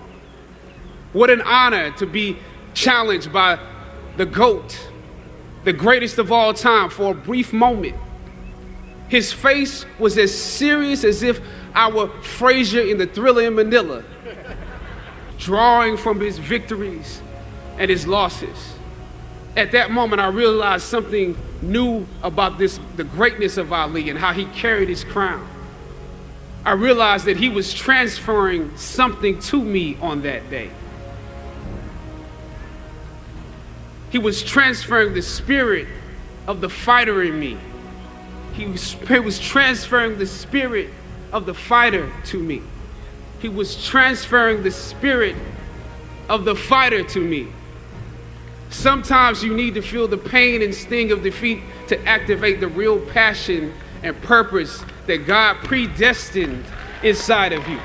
Speaker 21: What an honor to be challenged by the GOAT, the greatest of all time, for a brief moment. His face was as serious as if I were Frazier in the Thriller in Manila, drawing from his victories and his losses. At that moment, I realized something new about the greatness of Ali and how he carried his crown. I realized that he was transferring something to me on that day. He was transferring the spirit of the fighter in me. He was transferring the spirit of the fighter to me. He was transferring the spirit of the fighter to me. Sometimes you need to feel the pain and sting of defeat to activate the real passion and purpose that God predestined inside of you.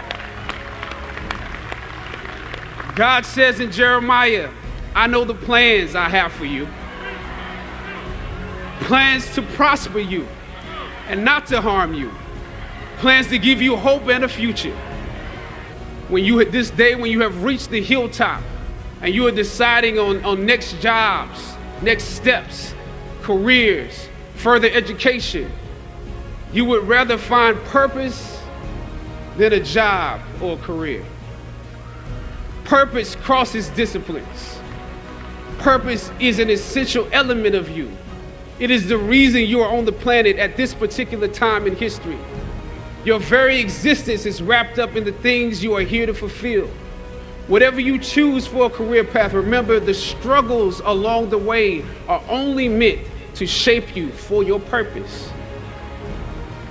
Speaker 21: God says in Jeremiah, I know the plans I have for you. Plans to prosper you and not to harm you. Plans to give you hope and a future. When you, this day, when you have reached the hilltop and you are deciding on next jobs, next steps, careers, further education, you would rather find purpose than a job or a career. Purpose crosses disciplines. Purpose is an essential element of you. It is the reason you are on the planet at this particular time in history. Your very existence is wrapped up in the things you are here to fulfill. Whatever you choose for a career path, remember the struggles along the way are only meant to shape you for your purpose.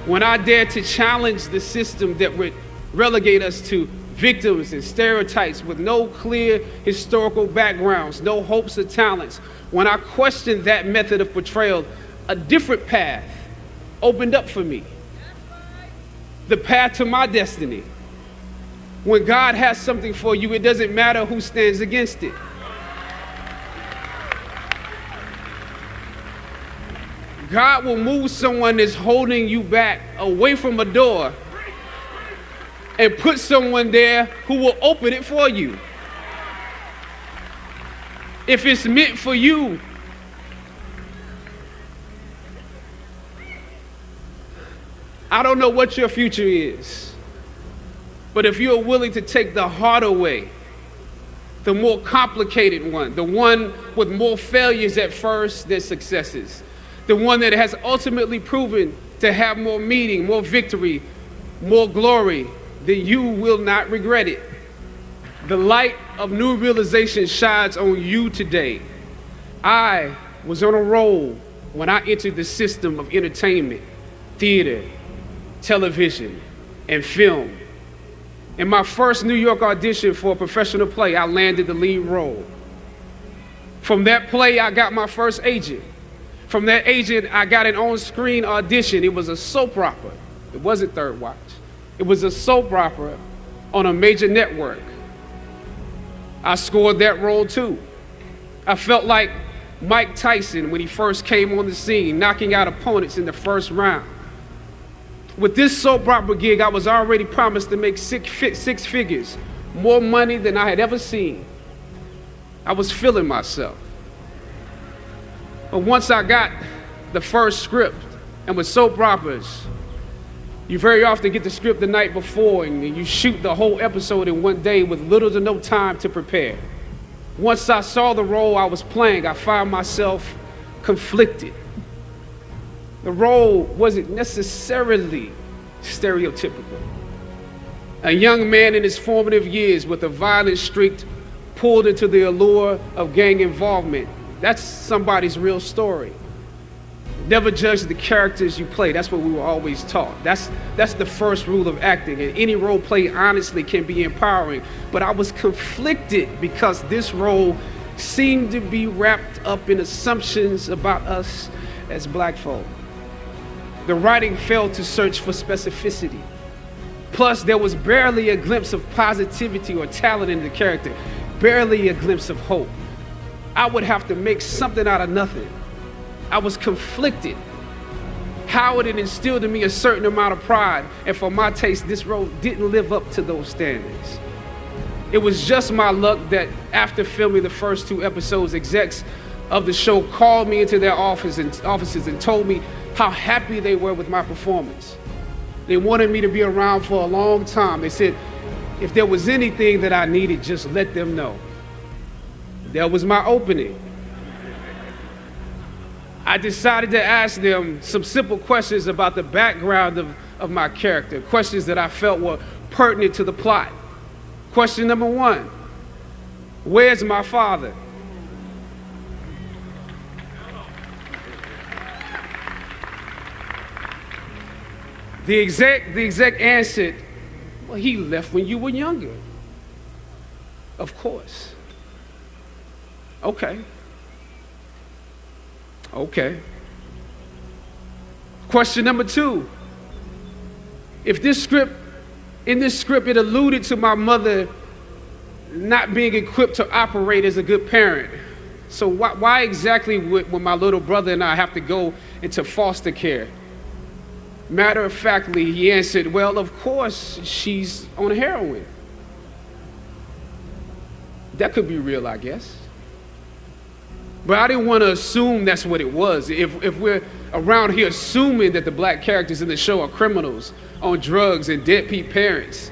Speaker 21: When I dare to challenge the system that would relegate us to victims and stereotypes with no clear historical backgrounds, no hopes or talents, when I questioned that method of portrayal, a different path opened up for me. The path to my destiny. When God has something for you, it doesn't matter who stands against it. God will move someone that's holding you back away from a door and put someone there who will open it for you. If it's meant for you, I don't know what your future is, but if you're willing to take the harder way, the more complicated one, the one with more failures at first than successes, the one that has ultimately proven to have more meaning, more victory, more glory, then you will not regret it. The light of new realization shines on you today. I was on a roll when I entered the system of entertainment, theater, television, and film. In my first New York audition for a professional play, I landed the lead role. From that play, I got my first agent. From that agent, I got an on-screen audition. It was a soap opera. It wasn't Third Watch. It was a soap opera on a major network. I scored that role too. I felt like Mike Tyson when he first came on the scene, knocking out opponents in the first round. With this soap opera gig, I was already promised to make six figures, more money than I had ever seen. I was feeling myself. But once I got the first script, and with soap operas, you very often get the script the night before and you shoot the whole episode in one day with little to no time to prepare. Once I saw the role I was playing, I found myself conflicted. The role wasn't necessarily stereotypical. A young man in his formative years with a violent streak pulled into the allure of gang involvement. That's somebody's real story. Never judge the characters you play. That's what we were always taught. That's the first rule of acting. And any role play, honestly, can be empowering. But I was conflicted because this role seemed to be wrapped up in assumptions about us as black folk. The writing failed to search for specificity. Plus, there was barely a glimpse of positivity or talent in the character, barely a glimpse of hope. I would have to make something out of nothing. I was conflicted. Howard had instilled in me a certain amount of pride, and for my taste, this role didn't live up to those standards. It was just my luck that after filming the first 2 episodes, execs of the show called me into their offices and told me how happy they were with my performance. They wanted me to be around for a long time. They said, if there was anything that I needed, just let them know. That was my opening. I decided to ask them some simple questions about the background of my character, questions that I felt were pertinent to the plot. Question number 1, where's my father? The exec answered, well, he left when you were younger. Of course. Okay. Okay. Question number 2. If in this script, it alluded to my mother not being equipped to operate as a good parent. So why exactly would my little brother and I have to go into foster care? Matter of factly, he answered, well, of course, she's on heroin. That could be real, I guess. But I didn't want to assume that's what it was. If we're around here assuming that the black characters in the show are criminals on drugs and deadbeat parents,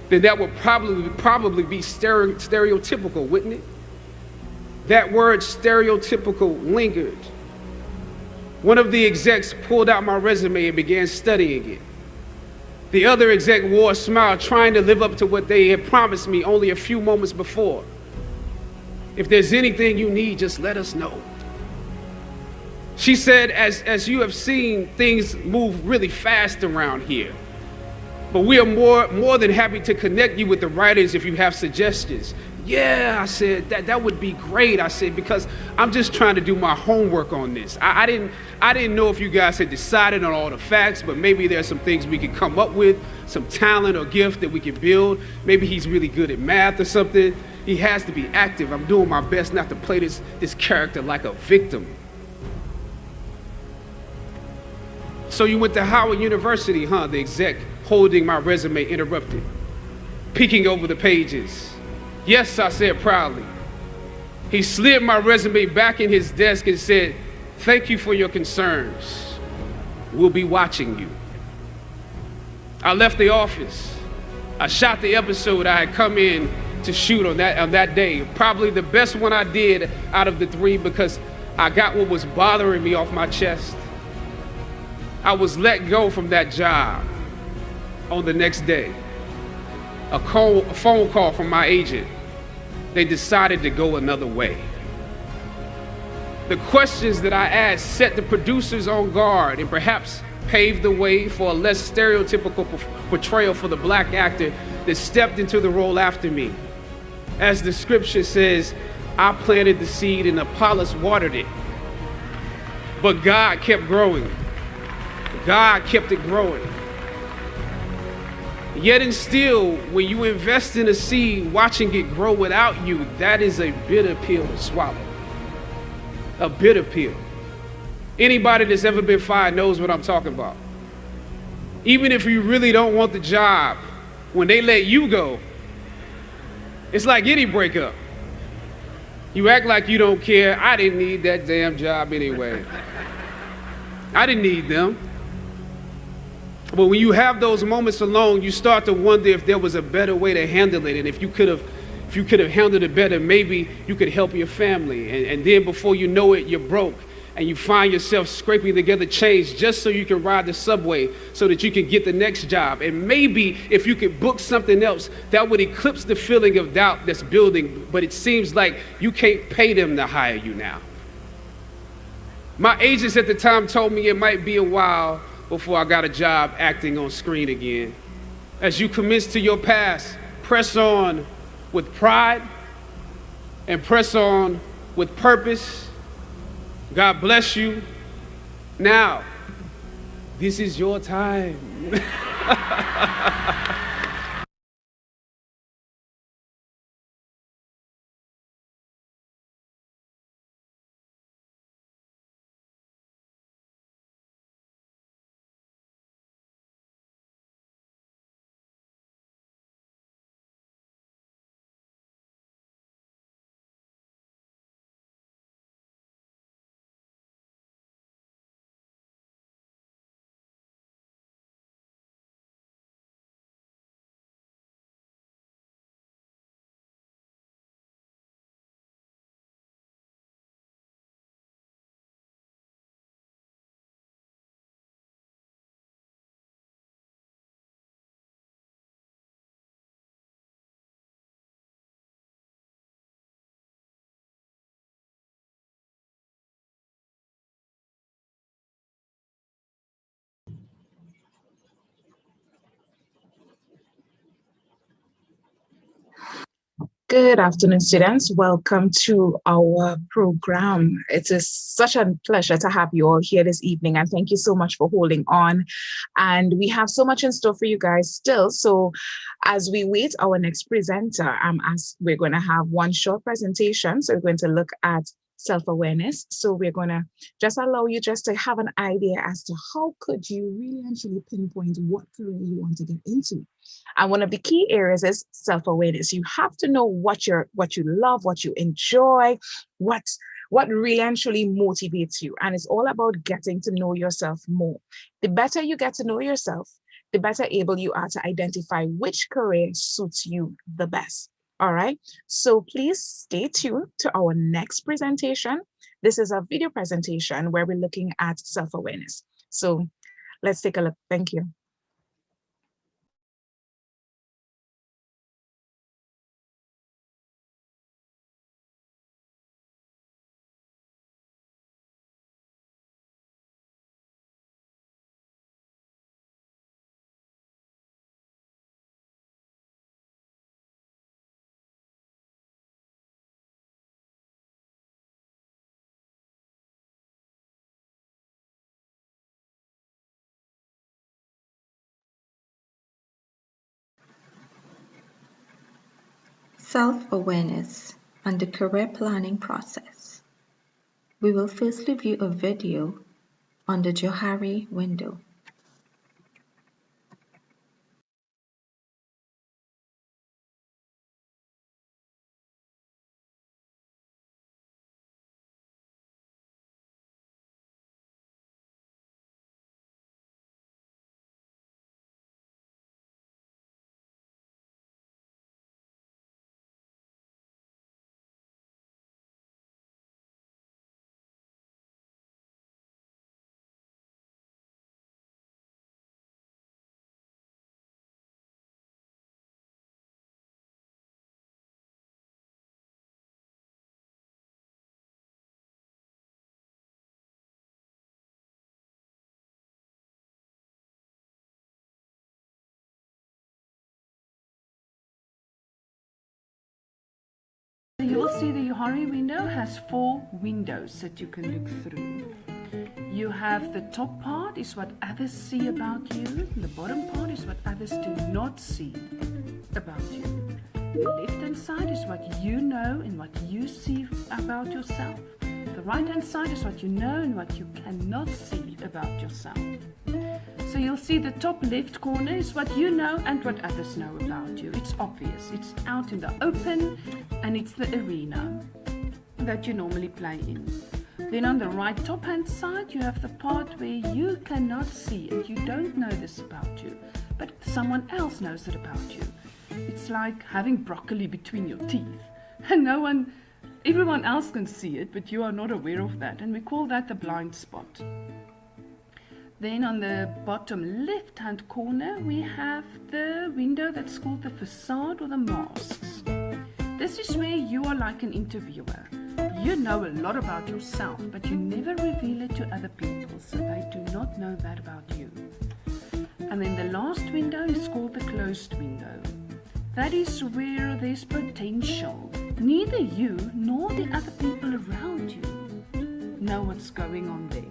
Speaker 21: then that would probably be stereotypical, wouldn't it? That word stereotypical lingered. One of the execs pulled out my resume and began studying it. The other exec wore a smile, trying to live up to what they had promised me only a few moments before. If there's anything you need, just let us know. She said, as you have seen, things move really fast around here. But we are more than happy to connect you with the writers if you have suggestions. Yeah, I said, that would be great. I said, because I'm just trying to do my homework on this. I didn't know if you guys had decided on all the facts, but maybe there's some things we could come up with, some talent or gift that we can build. Maybe he's really good at math or something. He has to be active. I'm doing my best not to play this character like a victim. So you went to Howard University, huh? The exec holding my resume interrupted, peeking over the pages. Yes, I said proudly. He slid my resume back in his desk and said, thank you for your concerns. We'll be watching you. I left the office. I shot the episode I had come in to shoot on that day. Probably the best one I did out of the 3 because I got what was bothering me off my chest. I was let go from that job on the next day. A phone call from my agent. They decided to go another way. The questions that I asked set the producers on guard and perhaps paved the way for a less stereotypical portrayal for the black actor that stepped into the role after me. As the scripture says, I planted the seed and Apollos watered it. But God kept growing. God kept it growing. Yet and still, when you invest in a seed, watching it grow without you, that is a bitter pill to swallow. A bitter pill. Anybody that's ever been fired knows what I'm talking about. Even if you really don't want the job, when they let you go, it's like any breakup. You act like you don't care. I didn't need that damn job anyway. I didn't need them. But when you have those moments alone, you start to wonder if there was a better way to handle it. And if you could have handled it better, maybe you could help your family. And then before you know it, you're broke. And you find yourself scraping together change just so you can ride the subway so that you can get the next job. And maybe if you could book something else, that would eclipse the feeling of doubt that's building. But it seems like you can't pay them to hire you now. My agents at the time told me it might be a while before I got a job acting on screen again. As you commence to your past, press on with pride and press on with purpose. God bless you. Now, this is your time.
Speaker 3: Good afternoon, students. Welcome to our program. It is such a pleasure to have you all here this evening, and thank you so much for holding on. And we have so much in store for you guys still. So as we wait our next presenter, we're going to have one short presentation. So we're going to look at self-awareness. So we're going to just allow you just to have an idea as to how could you really actually pinpoint what career you want to get into. And one of the key areas is self-awareness. You have to know what you love, what you enjoy, what really actually motivates you. And it's all about getting to know yourself more. The better you get to know yourself, the better able you are to identify which career suits you the best. All right. So please stay tuned to our next presentation. This is a video presentation where we're looking at self-awareness. So let's take a look. Thank you.
Speaker 2: Self-awareness and the career planning process. We will firstly view a video on the Johari window.
Speaker 22: You will see the Johari window has 4 windows that you can look through. You have the top part is what others see about you. The bottom part is what others do not see about you. The left-hand side is what you know and what you see about yourself. The right-hand side is what you know and what you cannot see about yourself. So you'll see the top left corner is what you know and what others know about you. It's obvious. It's out in the open and it's the arena that you normally play in. Then on the right top hand side you have the part where you cannot see it. You don't know this about you, but someone else knows it about you. It's like having broccoli between your teeth and everyone else can see it, but you are not aware of that, and we call that the blind spot. Then on the bottom left-hand corner, we have the window that's called the facade or the masks. This is where you are like an interviewer. You know a lot about yourself, but you never reveal it to other people, so they do not know that about you. And then the last window is called the closed window. That is where there's potential. Neither you nor the other people around you know what's going on there.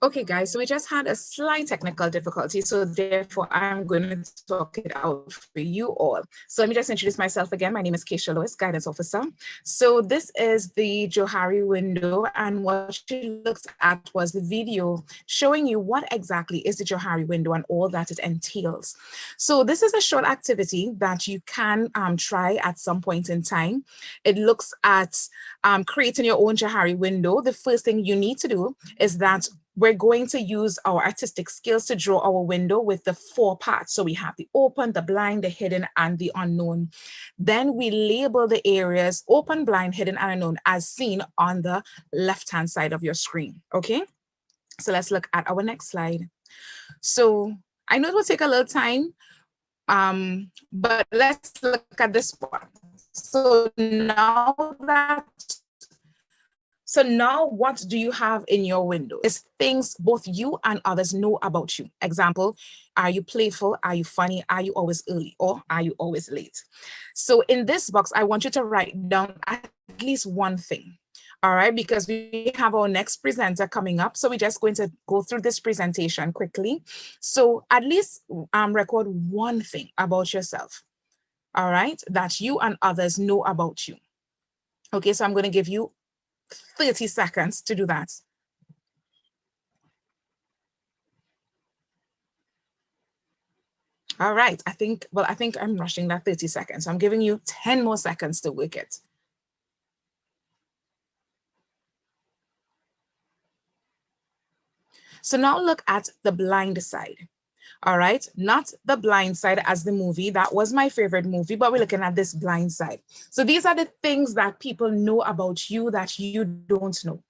Speaker 3: Okay, guys, so we just had a slight technical difficulty, so therefore I'm going to talk it out for you all. So let me just introduce myself again. My name is Keisha Lewis, Guidance Officer. So this is the Johari window, and what you looked at was the video showing you what exactly is the Johari window and all that it entails. So this is a short activity that you can try at some point in time. It looks at creating your own Johari window. The first thing you need to do is that we're going to use our artistic skills to draw our window with the 4 parts. So we have the open, the blind, the hidden, and the unknown. Then we label the areas open, blind, hidden, and unknown as seen on the left-hand side of your screen, okay? So let's look at our next slide. So I know it will take a little time, but let's look at this one. So now what do you have in your window? It's things both you and others know about you. Example, are you playful? Are you funny? Are you always early? Or are you always late? So in this box, I want you to write down at least one thing. All right, because we have our next presenter coming up. So we're just going to go through this presentation quickly. So at least record one thing about yourself, all right, that you and others know about you. Okay, so I'm going to give you 30 seconds to do that. All right, I think I'm rushing that 30 seconds. So I'm giving you 10 more seconds to work it. So now look at the blind side. All right, not the blind side as the movie. That was my favorite movie, but we're looking at this blind side. So these are the things that people know about you that you don't know.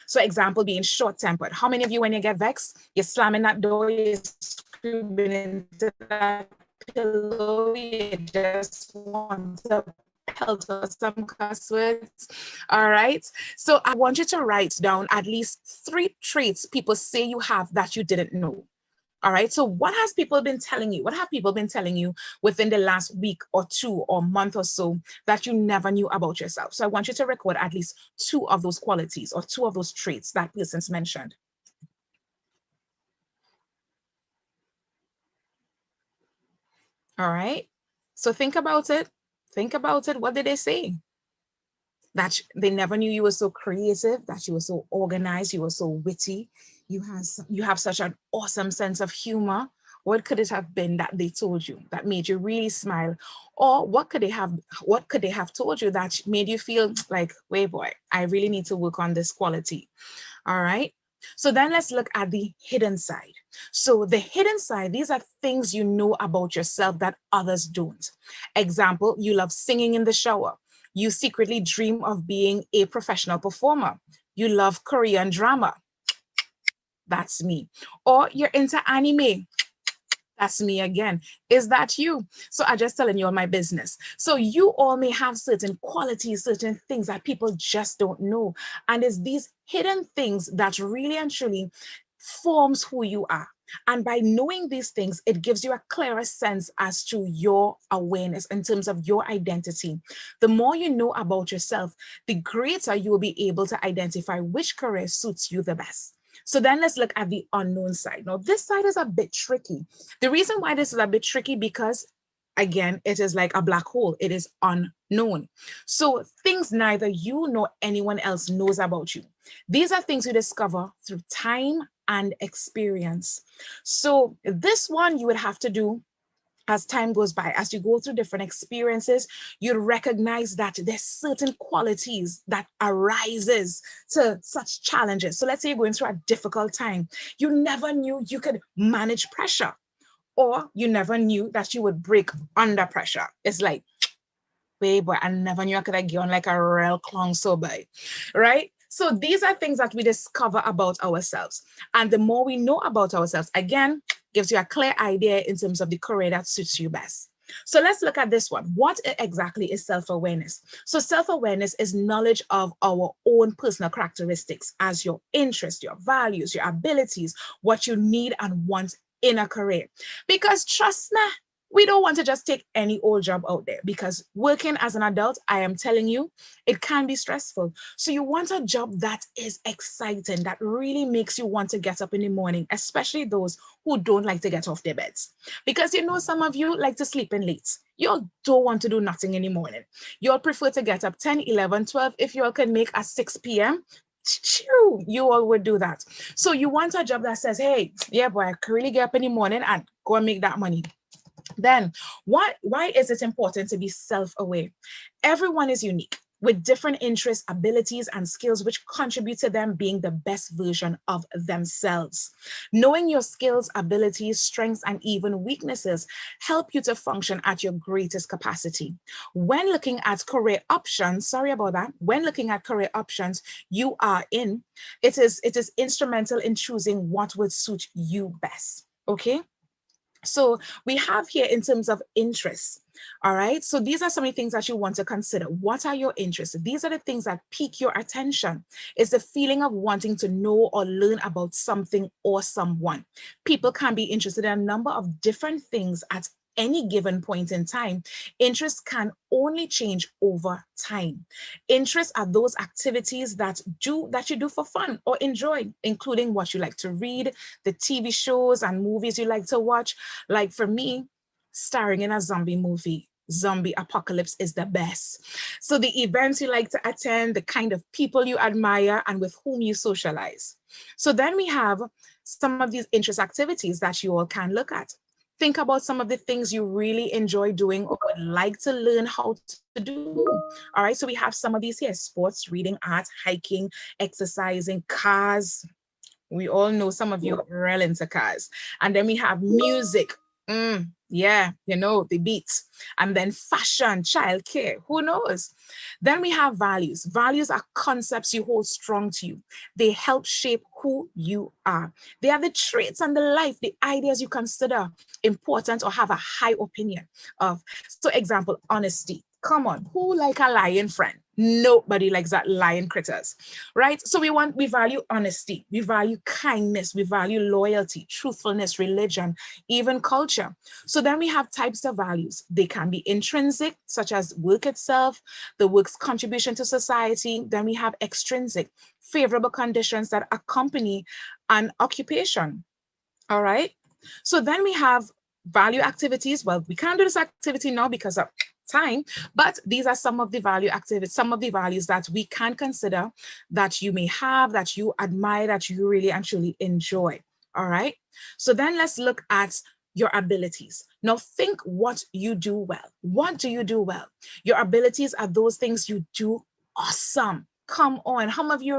Speaker 3: So example being short-tempered. How many of you, when you get vexed, you're slamming that door, you're screaming into that pillow, you just want to pelt or some cuss words? All right, so I want you to write down at least 3 traits people say you have that you didn't know. All right, so what has people been telling you? What have people been telling you within the last week or 2 or month or so that you never knew about yourself? So I want you to record at least 2 of those qualities or 2 of those traits that person's mentioned. All right, so think about it. Think about it. What did they say? That they never knew you were so creative, that you were so organized, you were so witty, you have such an awesome sense of humor. What could it have been that they told you that made you really smile? Or what could they have told you that made you feel like, wait, boy, I really need to work on this quality? All right. So then let's look at the hidden side. So the hidden side, these are things you know about yourself that others don't. Example, you love singing in the shower. You secretly dream of being a professional performer. You love Korean drama. That's me. Or you're into anime. That's me again. Is that you? So I'm just telling you all my business. So you all may have certain qualities, certain things that people just don't know. And it's these hidden things that really and truly forms who you are. And by knowing these things, it gives you a clearer sense as to your awareness in terms of your identity. The more you know about yourself, the greater you will be able to identify which career suits you the best. So then let's look at the unknown side. Now, this side is a bit tricky. The reason why this is a bit tricky because, again, it is like a black hole. It is unknown. So things neither you nor anyone else knows about you. These are things you discover through time and experience. So this one you would have to do as time goes by. As you go through different experiences, you recognize that there's certain qualities that arises to such challenges. So let's say you're going through a difficult time. You never knew you could manage pressure, or you never knew that you would break under pressure. It's like, wait, boy, I never knew I could get on like a real clown so bad, right? So these are things that we discover about ourselves. And the more we know about ourselves, again, gives you a clear idea in terms of the career that suits you best. So let's look at this one. What exactly is self-awareness? So self-awareness is knowledge of our own personal characteristics as your interests, your values, your abilities, what you need and want in a career. Because trust me, we don't want to just take any old job out there, because working as an adult, I am telling you, it can be stressful. So you want a job that is exciting, that really makes you want to get up in the morning, especially those who don't like to get off their beds. Because you know, some of you like to sleep in late. You don't want to do nothing in the morning. You'll prefer to get up 10, 11, 12. If you all can make at 6 p.m., you all would do that. So you want a job that says, hey, yeah, boy, I can really get up in the morning and go and make that money. Then why is it important to be self-aware? Everyone is unique with different interests, abilities, and skills which contribute to them being the best version of themselves. Knowing your skills, abilities, strengths, and even weaknesses help you to function at your greatest capacity. When looking at career options, when looking at career options you are in, it is instrumental in choosing what would suit you best, okay? So we have here in terms of interests, all right? So these are some of the things that you want to consider. What are your interests? These are the things that pique your attention. It's the feeling of wanting to know or learn about something or someone. People can be interested in a number of different things at any given point in time. Interests can only change over time. Interests are those activities that you do for fun or enjoy, including what you like to read, the TV shows and movies you like to watch. Like for me, starring in a zombie movie, zombie apocalypse is the best. So the events you like to attend, the kind of people you admire, and with whom you socialize. So then we have some of these interest activities that you all can look at. Think about some of the things you really enjoy doing or would like to learn how to do. All right, so we have some of these here: sports, reading, art, hiking, exercising, cars. We all know some of you are real into cars. And then we have music. Yeah, you know, the beats. And then fashion, childcare, who knows? Then we have values. Values are concepts you hold strong to you. They help shape who you are. They are the traits and the life, the ideas you consider important or have a high opinion of. So example, honesty. Come on, who like a lying friend? Nobody likes that lying critters, right? So we value honesty, we value kindness, we value loyalty, truthfulness, religion, even culture. So then we have types of values. They can be intrinsic, such as work itself, the work's contribution to society. Then we have extrinsic, favorable conditions that accompany an occupation, all right? So then we have value activities. Well, we can't do this activity now because of time, but these are some of the value activities, some of the values that we can consider that you may have, that you admire, that you really and truly enjoy. All right. So then let's look at your abilities. Now think what you do well. What do you do well? Your abilities are those things you do awesome. Come on. How many of you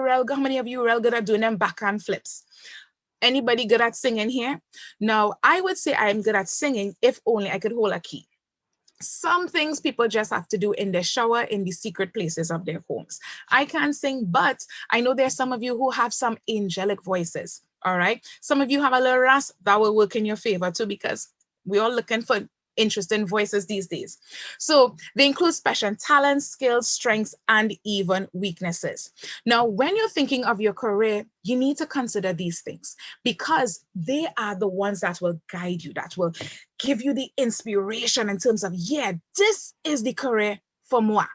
Speaker 3: are real good at doing them backhand flips? Anybody good at singing here? Now, I would say I am good at singing if only I could hold a key. Some things people just have to do in their shower, in the secret places of their homes. I can't sing, but I know there's some of you who have some angelic voices, all right? Some of you have a little rasp that will work in your favor too, because we're all looking for interesting voices these days. So they include special talents, skills, strengths, and even weaknesses. Now, when you're thinking of your career, you need to consider these things because they are the ones that will guide you, that will give you the inspiration in terms of, yeah, this is the career for moi,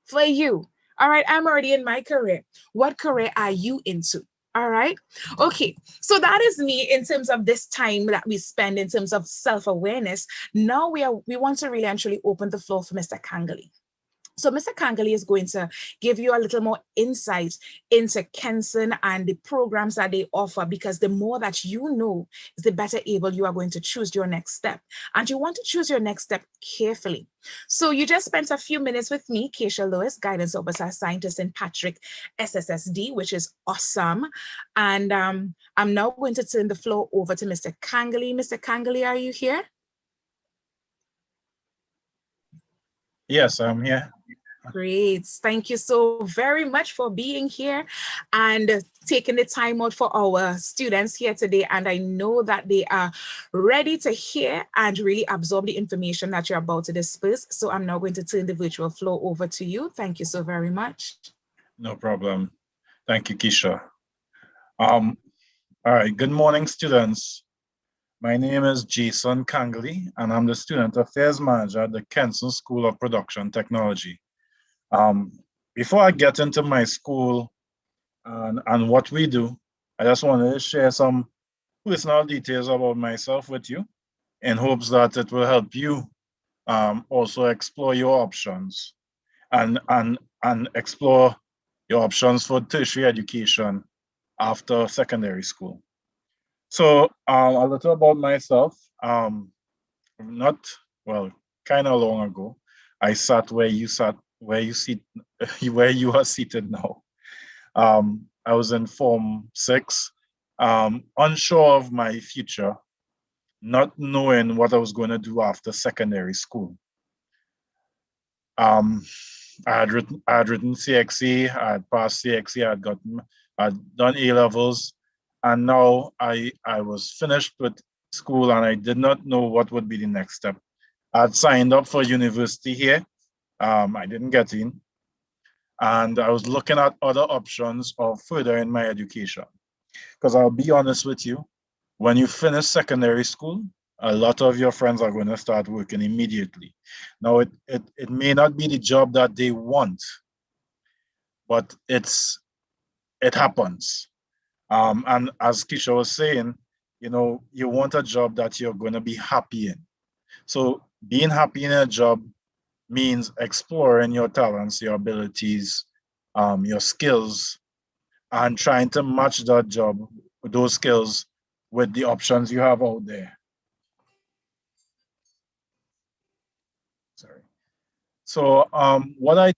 Speaker 3: for you. All right, I'm already in my career. What career are you into? All right. Okay. So that is me in terms of this time that we spend in terms of self-awareness. Now we want to really actually open the floor for Mr. Kangali. So Mr. Kangali is going to give you a little more insight into Kenson and the programs that they offer, because the more that you know, the better able you are going to choose your next step. And you want to choose your next step carefully. So you just spent a few minutes with me, Keisha Lewis, Guidance Officer Scientist in Patrick SSSD, which is awesome. And I'm now going to turn the floor over to Mr. Kangali. Mr. Kangali, are you here?
Speaker 1: Yes, I'm here.
Speaker 3: Great. Thank you so very much for being here and taking the time out for our students here today. And I know that they are ready to hear and really absorb the information that you're about to disperse. So I'm now going to turn the virtual floor over to you. Thank you so very much.
Speaker 1: No problem. Thank you, Keisha. All right. Good morning, students. My name is Jason Kangley, and I'm the Student Affairs Manager at the Kenson School of Production Technology. Before I get into my school and what we do, I just wanted to share some personal details about myself with you in hopes that it will help you also explore your options and explore your options for tertiary education after secondary school. So a little about myself. Kind of long ago, I sat where you sat, where you are seated now. I was in Form 6, unsure of my future, not knowing what I was going to do after secondary school. I had written CXE, I had passed CXE, I had done A-levels, and now I was finished with school and I did not know what would be the next step. I had signed up for university here. I didn't get in. And I was looking at other options of furthering my education. Because I'll be honest with you, when you finish secondary school, a lot of your friends are going to start working immediately. Now, it may not be the job that they want, but it happens. And as Keisha was saying, you want a job that you're going to be happy in. So being happy in a job means exploring your talents, your abilities, your skills, and trying to match that job, those skills, with the options you have out there. Sorry. So what I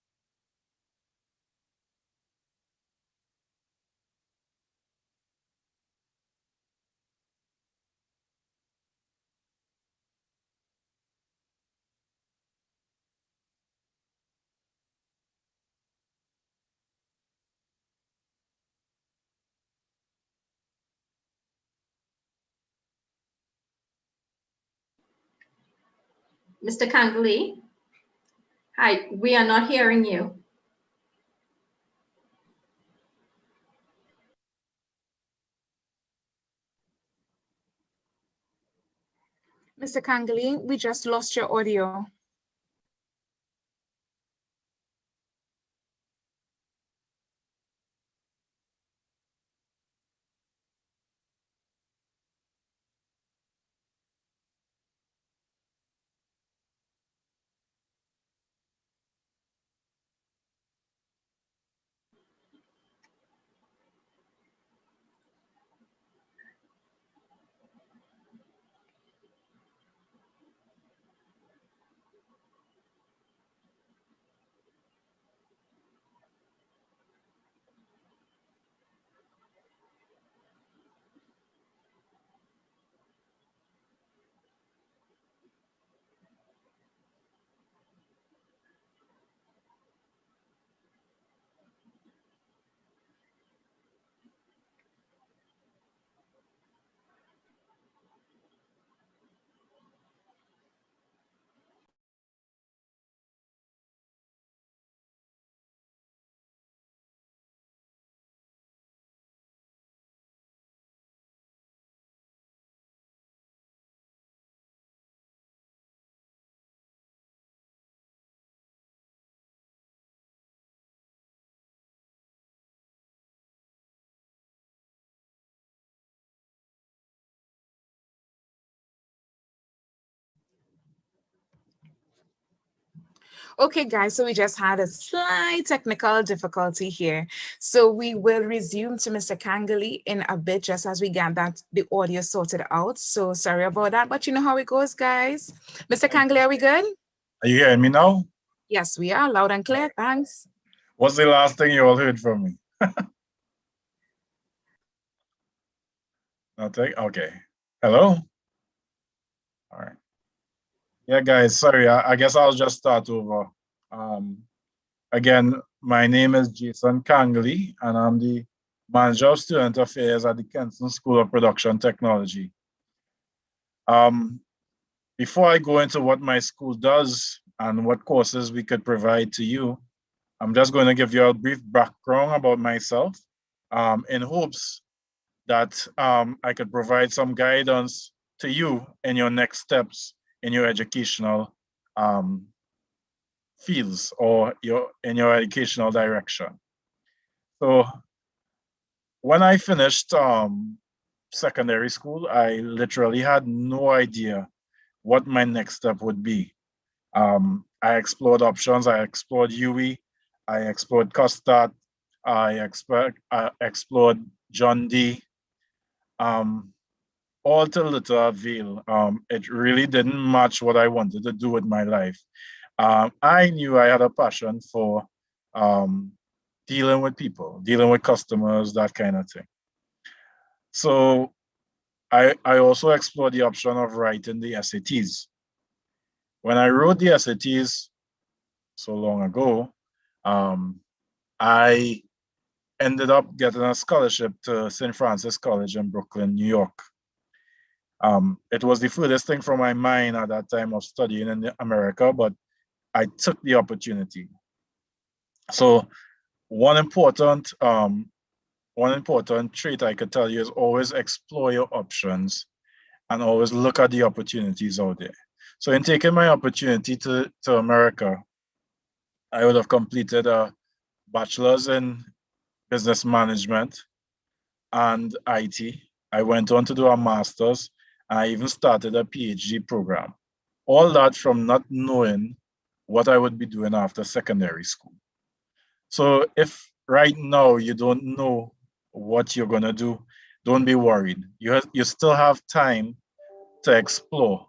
Speaker 2: Mr. Kangley? Hi, we are not hearing you.
Speaker 3: Mr. Kangley, we just lost your audio. Okay, guys, so we just had a slight technical difficulty here. So we will resume to Mr. Kangley in a bit, just as we get the audio sorted out. So sorry about that, but you know how it goes, guys. Mr. Kangley, are we good?
Speaker 1: Are you hearing me now?
Speaker 3: Yes, we are loud and clear. Thanks.
Speaker 1: What's the last thing you all heard from me? Nothing? Okay. Hello? All right. Yeah, guys, sorry, I guess I'll just start over. Again, my name is Jason Kangley, and I'm the Manager of Student Affairs at the Kenson School of Production Technology. Before I go into what my school does and what courses we could provide to you, I'm just going to give you a brief background about myself in hopes that I could provide some guidance to you in your next steps in your educational fields or in your educational direction. So when I finished secondary school, I literally had no idea what my next step would be. I explored options. I explored UE. I explored COSTAT. I explored John D. All to little avail. It really didn't match what I wanted to do with my life. I knew I had a passion for dealing with people, dealing with customers, that kind of thing. So I also explored the option of writing the SATs. When I wrote the SATs so long ago, I ended up getting a scholarship to St. Francis College in Brooklyn, New York. It was the furthest thing from my mind at that time of studying in America, but I took the opportunity. So one important trait I could tell you is always explore your options and always look at the opportunities out there. So in taking my opportunity to America, I would have completed a bachelor's in business management and IT. I went on to do a master's. I even started a PhD program. All that from not knowing what I would be doing after secondary school. So if right now you don't know what you're gonna do, don't be worried. You still have time to explore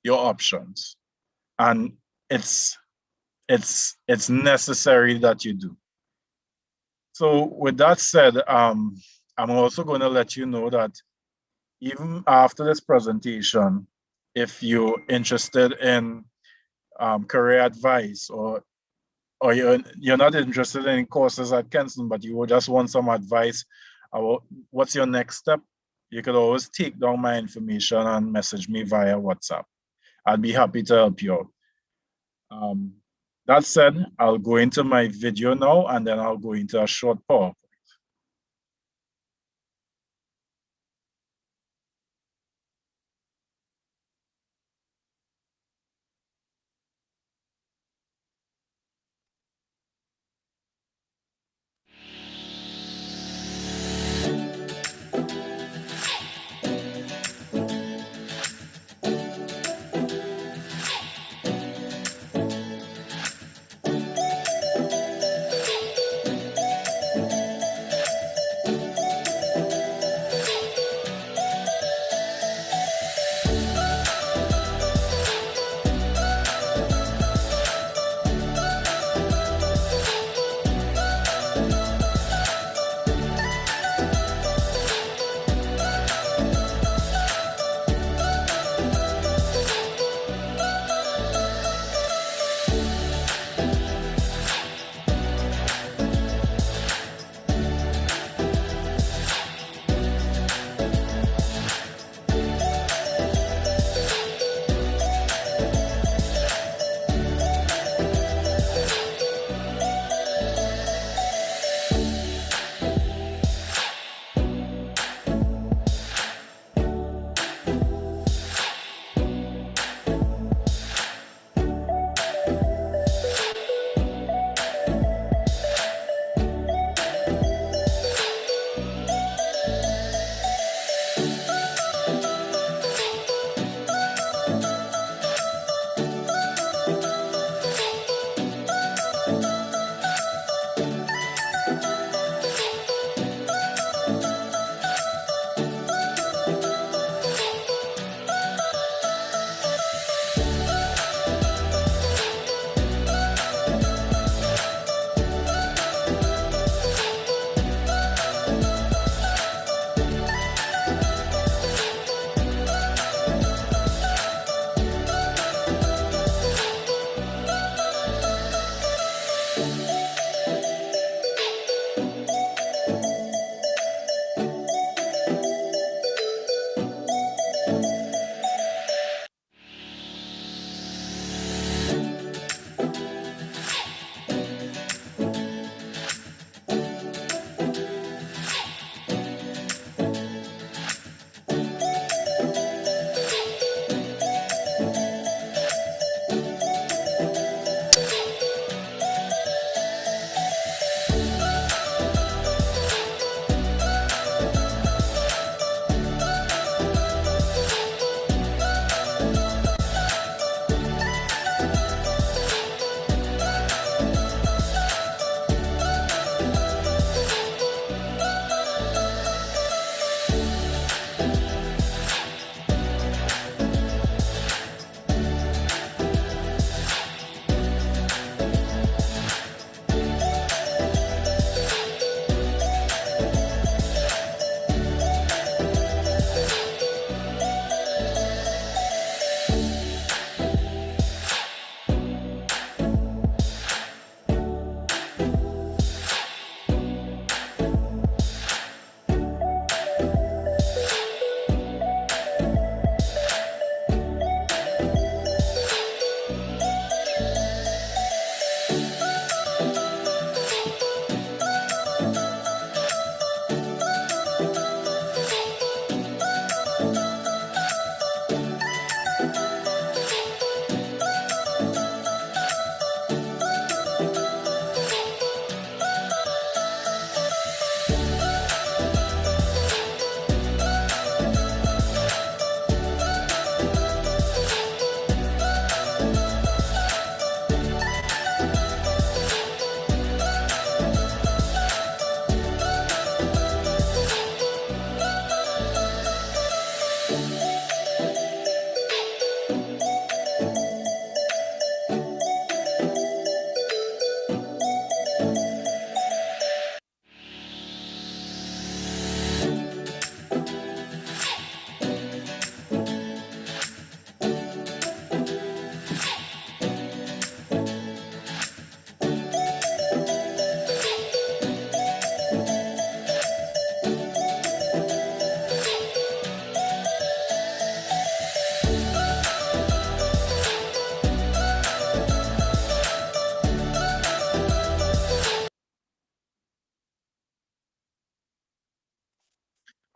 Speaker 1: your options, and it's necessary that you do. So with that said, I'm also going to let you know that even after this presentation, if you're interested in career advice or you're not interested in courses at Kinston, but you just want some advice about what's your next step, you could always take down my information and message me via WhatsApp. I'd be happy to help you out. That said, I'll go into my video now, and then I'll go into a short PowerPoint.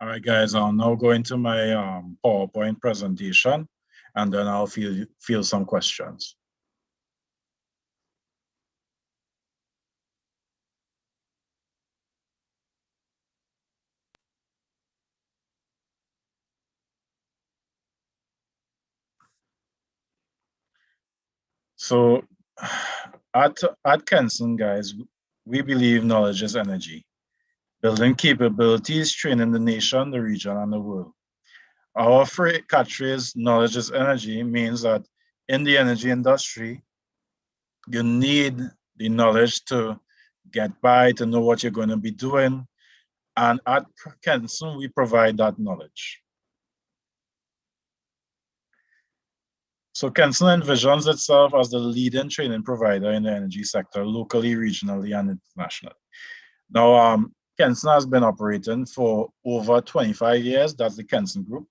Speaker 1: All right, guys, I'll now go into my PowerPoint presentation, and then I'll field some questions. So at Kenson, guys, we believe knowledge is energy. Building capabilities, training the nation, the region, and the world. Our catchphrase, knowledge is energy, means that in the energy industry, you need the knowledge to get by, to know what you're going to be doing. And at Kenson, we provide that knowledge. So Kenson envisions itself as the leading training provider in the energy sector, locally, regionally, and internationally. Now, Kenson has been operating for over 25 years. That's the Kenson Group,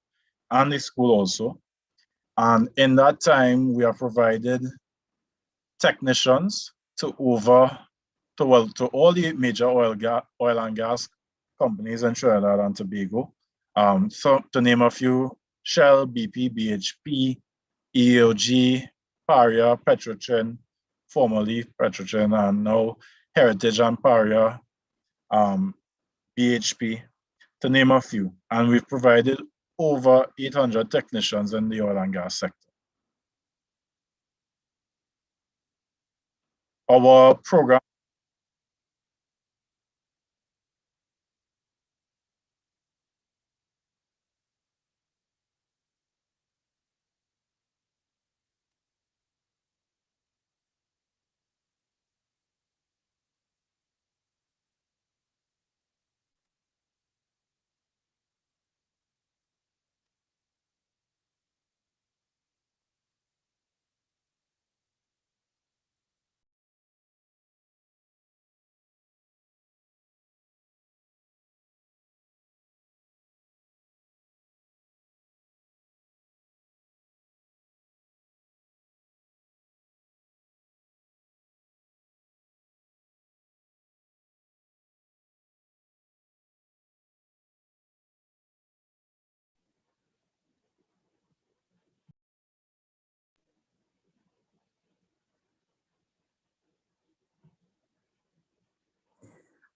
Speaker 1: and the school also. And in that time, we have provided technicians to all the major oil and gas companies in Trinidad and Tobago. So to name a few: Shell, BP, BHP, EOG, Paria, Petrotrin, formerly Petrotrin, and now Heritage and Paria, BHP, to name a few. And we've provided over 800 technicians in the oil and gas sector. Our program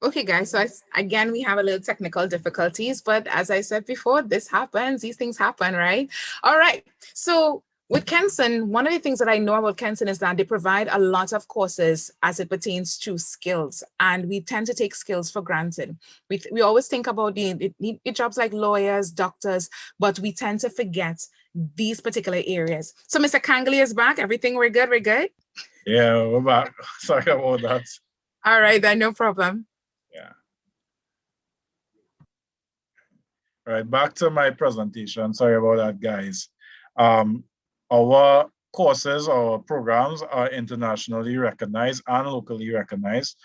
Speaker 3: Okay, guys, so again, we have a little technical difficulties, but as I said before, this happens, these things happen, right? All right, so with Kenson, one of the things that I know about Kenson is that they provide a lot of courses as it pertains to skills, and we tend to take skills for granted. We always think about the jobs like lawyers, doctors, but we tend to forget these particular areas. So Mr. Kangley is back, everything we're good, we're good?
Speaker 1: Yeah, we're back. Sorry about that.
Speaker 3: All right, then, no problem.
Speaker 1: Yeah. All right, back to my presentation. Sorry about that, guys. Our courses, our programs are internationally recognized and locally recognized.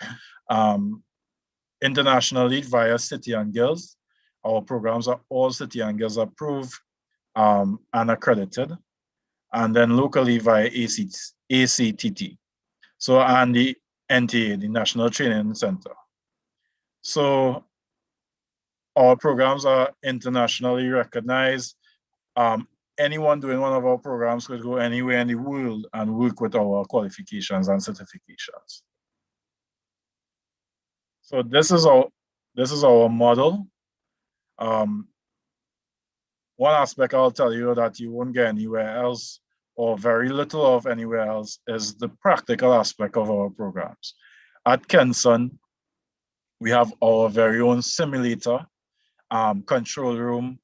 Speaker 1: Internationally via City and Guilds. Our programs are all City and Guilds approved and accredited. And then locally via ACTT. So, and the NTA, the National Training Center. So our programs are internationally recognized. Anyone doing one of our programs could go anywhere in the world and work with our qualifications and certifications. So this is our model. One aspect I'll tell you that you won't get anywhere else, or very little of anywhere else, is the practical aspect of our programs. At Kenson, we have our very own simulator, control room,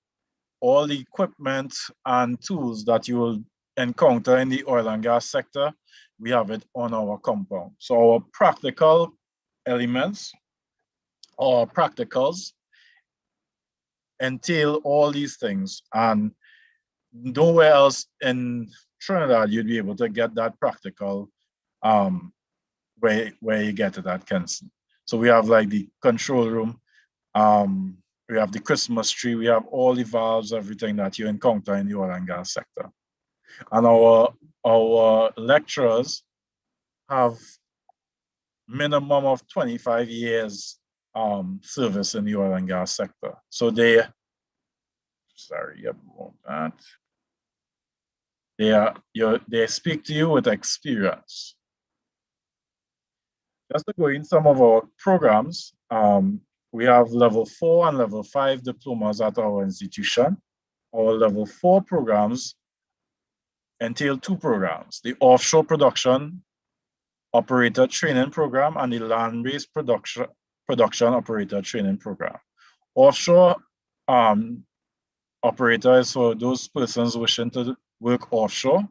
Speaker 1: all the equipment and tools that you will encounter in the oil and gas sector, we have it on our compound. So our practical elements, our practicals, entail all these things, and nowhere else in Trinidad you'd be able to get that practical where you get it at Kenson. So we have like the control room, we have the Christmas tree, we have all the valves, everything that you encounter in the oil and gas sector. And our lecturers have minimum of 25 years service in the oil and gas sector. So they sorry about that. They speak to you with experience. Just to go in some of our programs, we have level 4 and level 5 diplomas at our institution. Our level 4 programs entail 2 programs, the offshore production operator training program and the land-based production operator training program. Offshore operator is for those persons wishing to work offshore.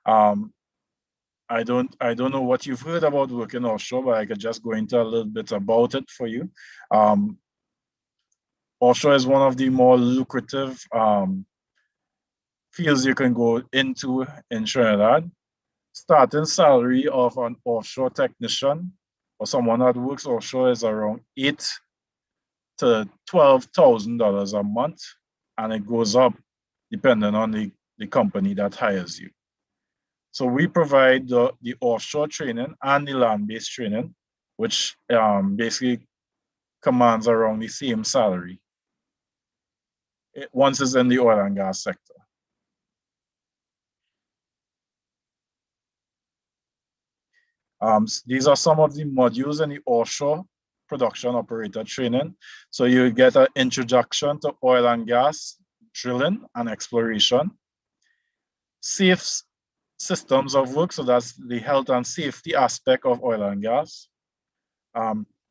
Speaker 1: I don't know what you've heard about working offshore, but I could just go into a little bit about it for you. Offshore is one of the more lucrative fields you can go into in Trinidad. Starting salary of an offshore technician or someone that works offshore is around $8,000 to $12,000 a month, and it goes up depending on the company that hires you. So we provide the offshore training and the land-based training, which basically commands around the same salary once it's in the oil and gas sector. These are some of the modules in the offshore production operator training. So you get an introduction to oil and gas drilling and exploration, safe systems of work, so that's the health and safety aspect of oil and gas,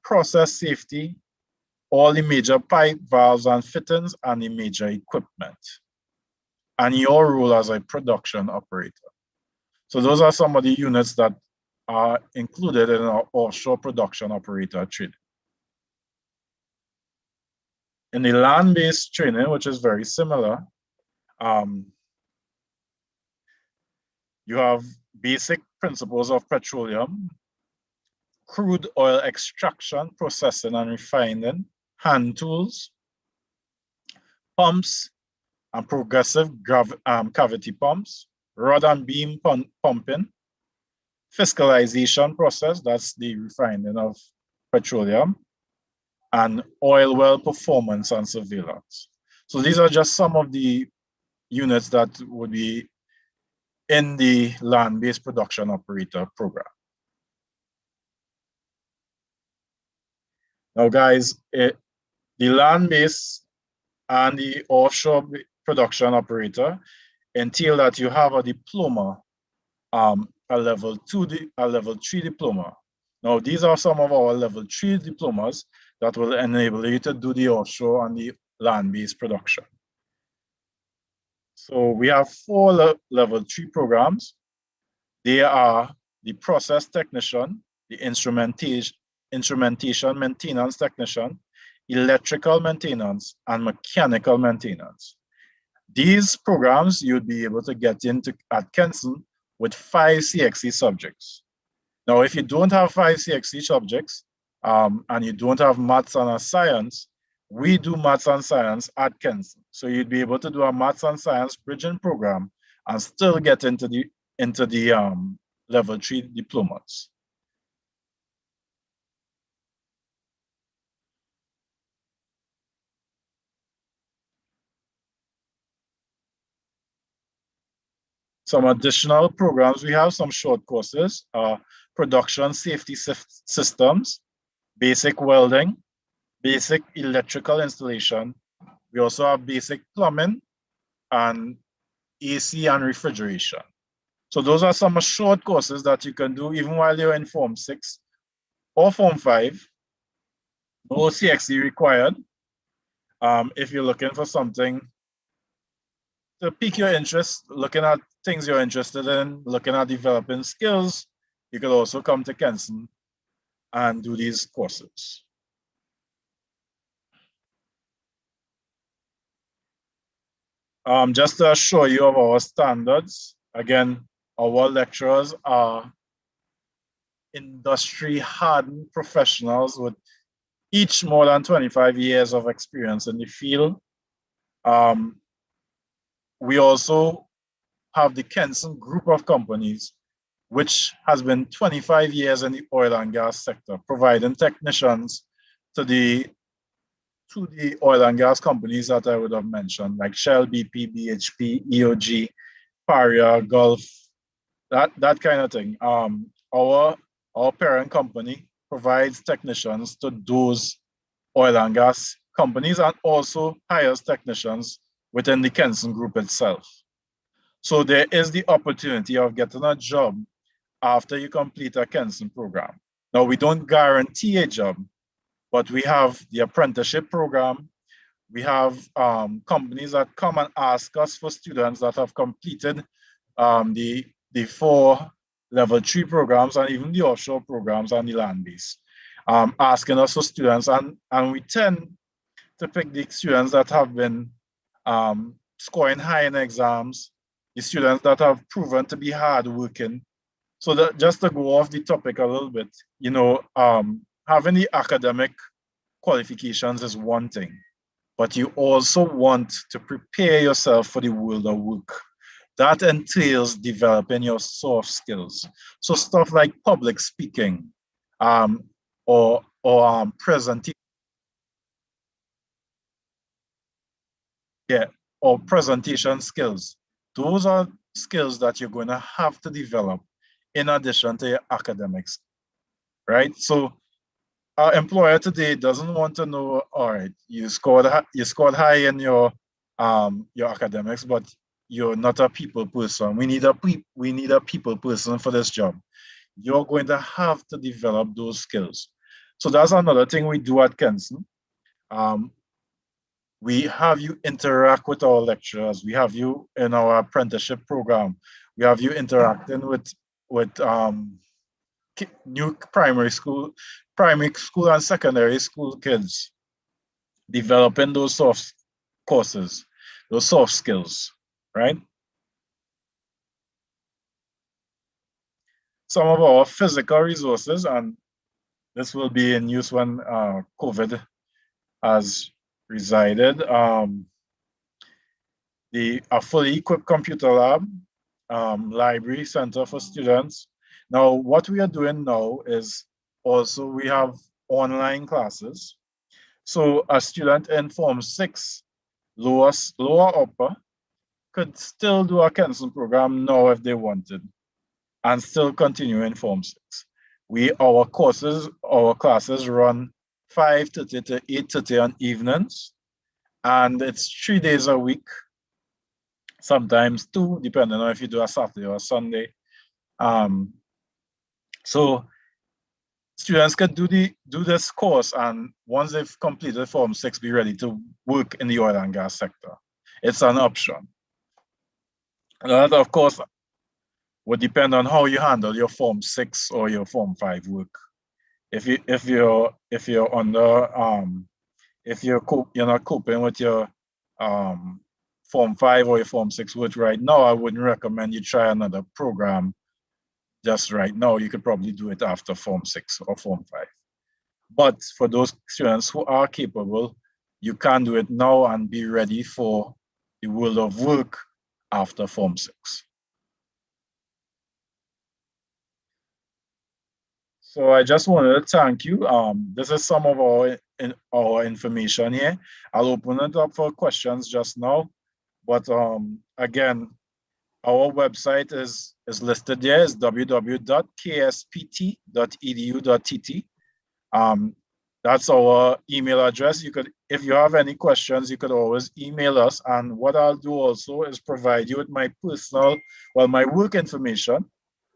Speaker 1: process safety, all the major pipe, valves, and fittings, and the major equipment, and your role as a production operator. So those are some of the units that are included in our offshore production operator training. In the land-based training, which is very similar, you have basic principles of petroleum, crude oil extraction, processing and refining, hand tools, pumps and progressive cavity pumps, rod and beam pumping, fiscalization process, that's the refining of petroleum, and oil well performance and surveillance. So these are just some of the units that would be in the land-based production operator program. Now guys, the land-based and the offshore production operator entail that you have a diploma, a level 2, a level 3 diploma. Now these are some of our level 3 diplomas that will enable you to do the offshore and the land-based production. So we have 4 level 3 programs. They are the process technician, the instrumentation maintenance technician, electrical maintenance, and mechanical maintenance. These programs you'd be able to get into at Kenson with 5 CXC subjects. Now, if you don't have 5 CXC subjects and you don't have maths and science, we do maths and science at Kenson. So you'd be able to do a maths and science bridging program and still get into the level 3 diplomas. Some additional programs, we have some short courses, production safety systems, basic welding, basic electrical installation. We also have basic plumbing and AC and refrigeration. So those are some short courses that you can do even while you're in Form 6 or Form 5. No CXC required. If you're looking for something to pique your interest, looking at things you're interested in, looking at developing skills, you could also come to Kenson and do these courses. Just to assure you of our standards, again, our lecturers are industry-hardened professionals with each more than 25 years of experience in the field. We also have the Kenson Group of Companies, which has been 25 years in the oil and gas sector, providing technicians to the to the oil and gas companies that I would have mentioned, like Shell, BP, BHP, EOG, Paria, Gulf, that kind of thing. Our parent company provides technicians to those oil and gas companies and also hires technicians within the Kenson Group itself. So there is the opportunity of getting a job after you complete a Kenson program. Now, we don't guarantee a job, but we have the apprenticeship program. We have companies that come and ask us for students that have completed the 4 level 3 programs and even the offshore programs and the land base, asking us for students. And we tend to pick the students that have been scoring high in exams, the students that have proven to be hardworking. So that just to go off the topic a little bit, you know, having the academic qualifications is one thing, but you also want to prepare yourself for the world of work. That entails developing your soft skills. So stuff like public speaking, or presentation. Yeah, or presentation skills. Those are skills that you're going to have to develop in addition to your academics, right? So our employer today doesn't want to know, all right, you scored high in your academics, but you're not a people person. We need a people person for this job. You're going to have to develop those skills. So that's another thing we do at Kenson. We have you interact with our lecturers. We have you in our apprenticeship program. We have you interacting with new primary school and secondary school kids, developing those soft courses, those soft skills, right? Some of our physical resources, and this will be in use when COVID has resided. A fully equipped computer lab, library center for students. Now, what we are doing now is also we have online classes. So a student in Form 6, lower upper, could still do a Kenson program now if they wanted, and still continue in Form 6. Our classes run 5:30 to 8:30 on evenings, and it's 3 days a week, sometimes 2, depending on if you do a Saturday or a Sunday. So students can do this course, and once they've completed Form 6, be ready to work in the oil and gas sector. It's an option. And that, of course, would depend on how you handle your Form 6 or your Form 5 work. If you're not coping with your Form 5 or your Form 6 work right now, I wouldn't recommend you try another program just right now. You could probably do it after Form 6 or Form 5. But for those students who are capable, you can do it now and be ready for the world of work after Form 6. So I just wanted to thank you. This is some of our information here. I'll open it up for questions just now. But again, our website is listed there. It's www.kspt.edu.tt. That's our email address. If you have any questions, you could always email us. And what I'll do also is provide you with my my work information.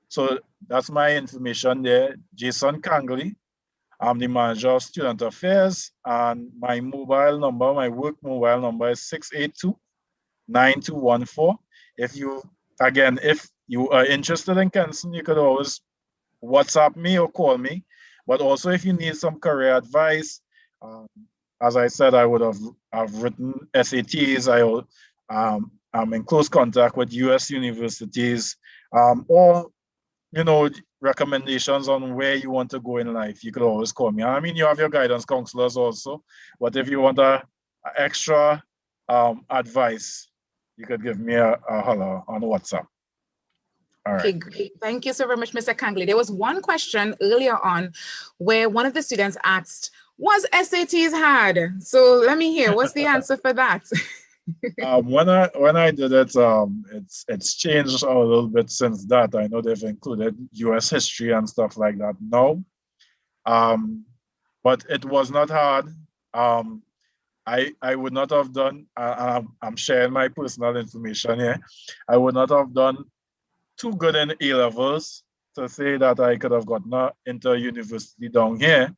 Speaker 1: So that's my information there. Jason Kangley. I'm the manager of student affairs, and my mobile number, my work mobile number is 682-9214. If you are interested in Kenson, you could always WhatsApp me or call me. But also if you need some career advice, as I said, I've written SATs. I'm in close contact with US universities, or recommendations on where you want to go in life. You could always call me. I mean, you have your guidance counselors also, but if you want a extra advice, you could give me a holler on WhatsApp.
Speaker 3: Okay, great. Thank you so very much, Mr. Kangley. There was one question earlier on where one of the students asked, was SATs hard? So let me hear, what's the answer for that?
Speaker 1: When I did it, it's changed a little bit since that. I know they've included US history and stuff like that now. But it was not hard. I would not have done, I'm sharing my personal information here. I would not have done too good in A-levels to say that I could have gotten into university down here.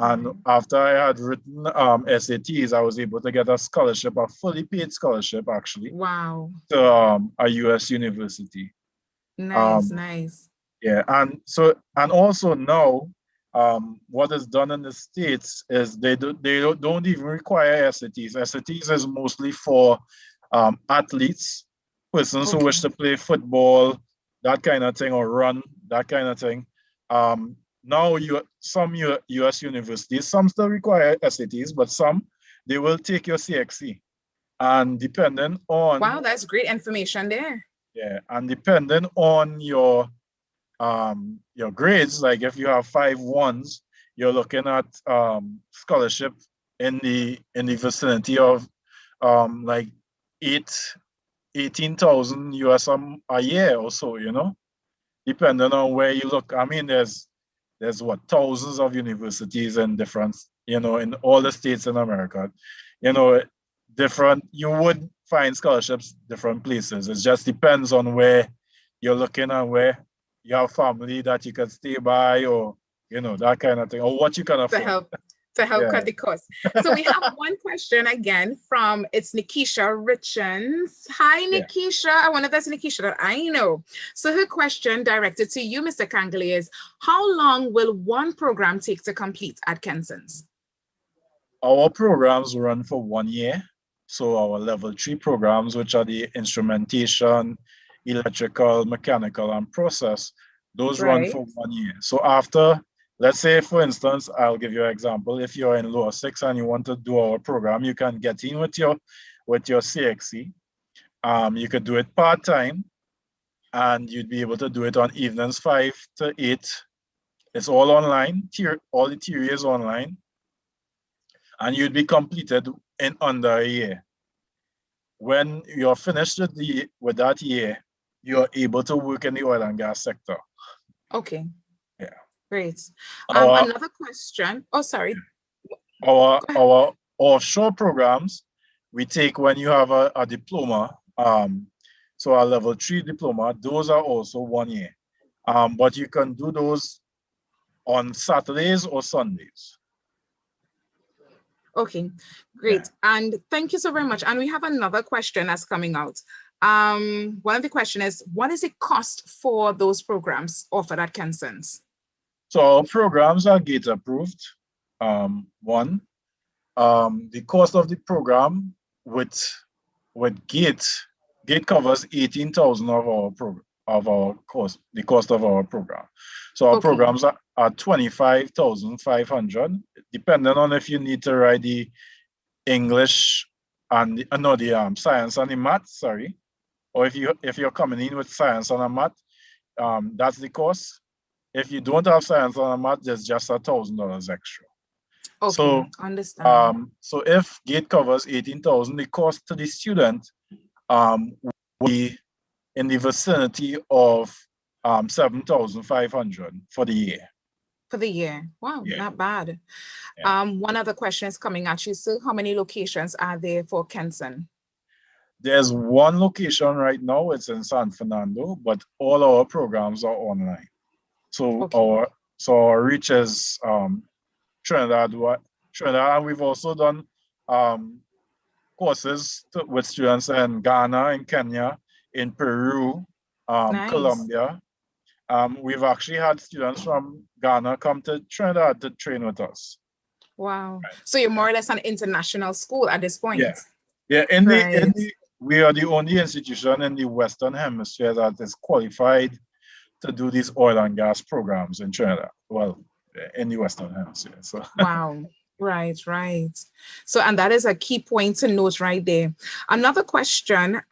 Speaker 1: And after I had written SATs, I was able to get a scholarship, a fully paid scholarship, actually.
Speaker 3: Wow.
Speaker 1: To a US university.
Speaker 3: Nice, nice.
Speaker 1: Yeah, and also now, what is done in the States is they don't even require SATs. SATs is mostly for athletes, persons who wish to play football, that kind of thing, or run, that kind of thing. Now, some US universities, some still require SATs, but some, they will take your CXC. And depending on...
Speaker 3: Wow, that's great information there.
Speaker 1: Yeah, and depending on your grades, like if you have 5.1s, you're looking at scholarship in the vicinity of like 18,000 US a year or so, you know, depending on where you look. I mean, there's what, thousands of universities in different, you know, in all the states in America, you know, you would find scholarships different places. It just depends on where you're looking and where you have family that you can stay by, or, you know, that kind of thing, or what you can afford.
Speaker 3: To help cut the cost. So we have one question again from, it's Nikisha Richens. Hi, Nikisha. Yeah. I wonder if that's Nikisha that I know. So her question directed to you, Mr. Kangley, is how long will one program take to complete at Kenson's?
Speaker 1: Our programs run for 1 year. So our level 3 programs, which are the instrumentation, electrical, mechanical, and process, those run for 1 year. So after, let's say, for instance, I'll give you an example. If you're in lower 6 and you want to do our program, you can get in with your CXC. You could do it part-time, and you'd be able to do it on evenings 5 to 8. It's all online. All the theory is online. And you'd be completed in under a year. When you're finished with that year, you're able to work in the oil and gas sector.
Speaker 3: Okay.
Speaker 1: Yeah.
Speaker 3: Great. Another question. Oh, sorry.
Speaker 1: Our offshore programs, we take when you have a diploma. So our level 3 diploma, those are also 1 year. But you can do those on Saturdays or Sundays.
Speaker 3: Okay, great. Yeah. And thank you so very much. And we have another question that's coming out. One of the questions is, what is the cost for those programs offered at Kenson's?
Speaker 1: So our programs are GATE approved. The cost of the program with GATE covers 18,000 of our cost, the cost of our program. So our programs are 25,500, depending on if you need to write the English and the science and the math, sorry, or if you're coming in with science and a math, that's the cost. If you don't have science and a math, there's just $1,000 extra.
Speaker 3: Okay,
Speaker 1: so
Speaker 3: understand.
Speaker 1: So if GATE covers 18,000, the cost to the student will be in the vicinity of 7,500 for the year.
Speaker 3: For the year. Wow,
Speaker 1: yeah.
Speaker 3: Not bad.
Speaker 1: Yeah.
Speaker 3: One other question is coming at you. So how many locations are there for Kenson?
Speaker 1: There's one location right now, it's in San Fernando, but all our programs are online. So our reach is Trinidad, and we've also done courses with students in Ghana, in Kenya, in Peru,
Speaker 3: nice.
Speaker 1: Colombia. We've actually had students from Ghana come to Trinidad to train with us.
Speaker 3: Wow. So you're more or less an international school at this point.
Speaker 1: Yeah. We are the only institution in the Western Hemisphere that is qualified to do these oil and gas programs in Trinidad. Well, in the Western Hemisphere. So.
Speaker 3: Wow. Right. So, and that is a key point to note right there. Another question.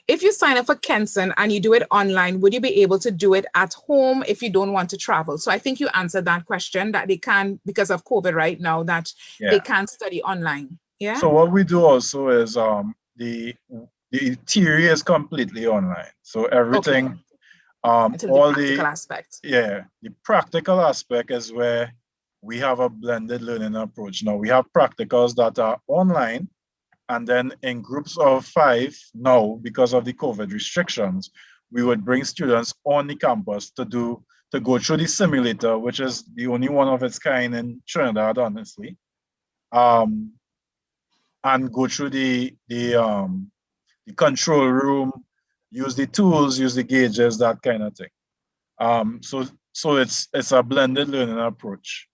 Speaker 3: If you sign up for Kenson and you do it online, would you be able to do it at home if you don't want to travel? So I think you answered that question, that they can, because of COVID right now, that they can't study online. Yeah.
Speaker 1: So what we do also is the theory is completely online. So everything, all the practical
Speaker 3: aspects.
Speaker 1: Yeah, the practical aspect is where we have a blended learning approach. Now we have practicals that are online, and then in groups of 5 now, because of the COVID restrictions, we would bring students on the campus to go through the simulator, which is the only one of its kind in Trinidad, honestly. And go through the control room, use the tools, use the gauges, that kind of thing. So it's a blended learning approach.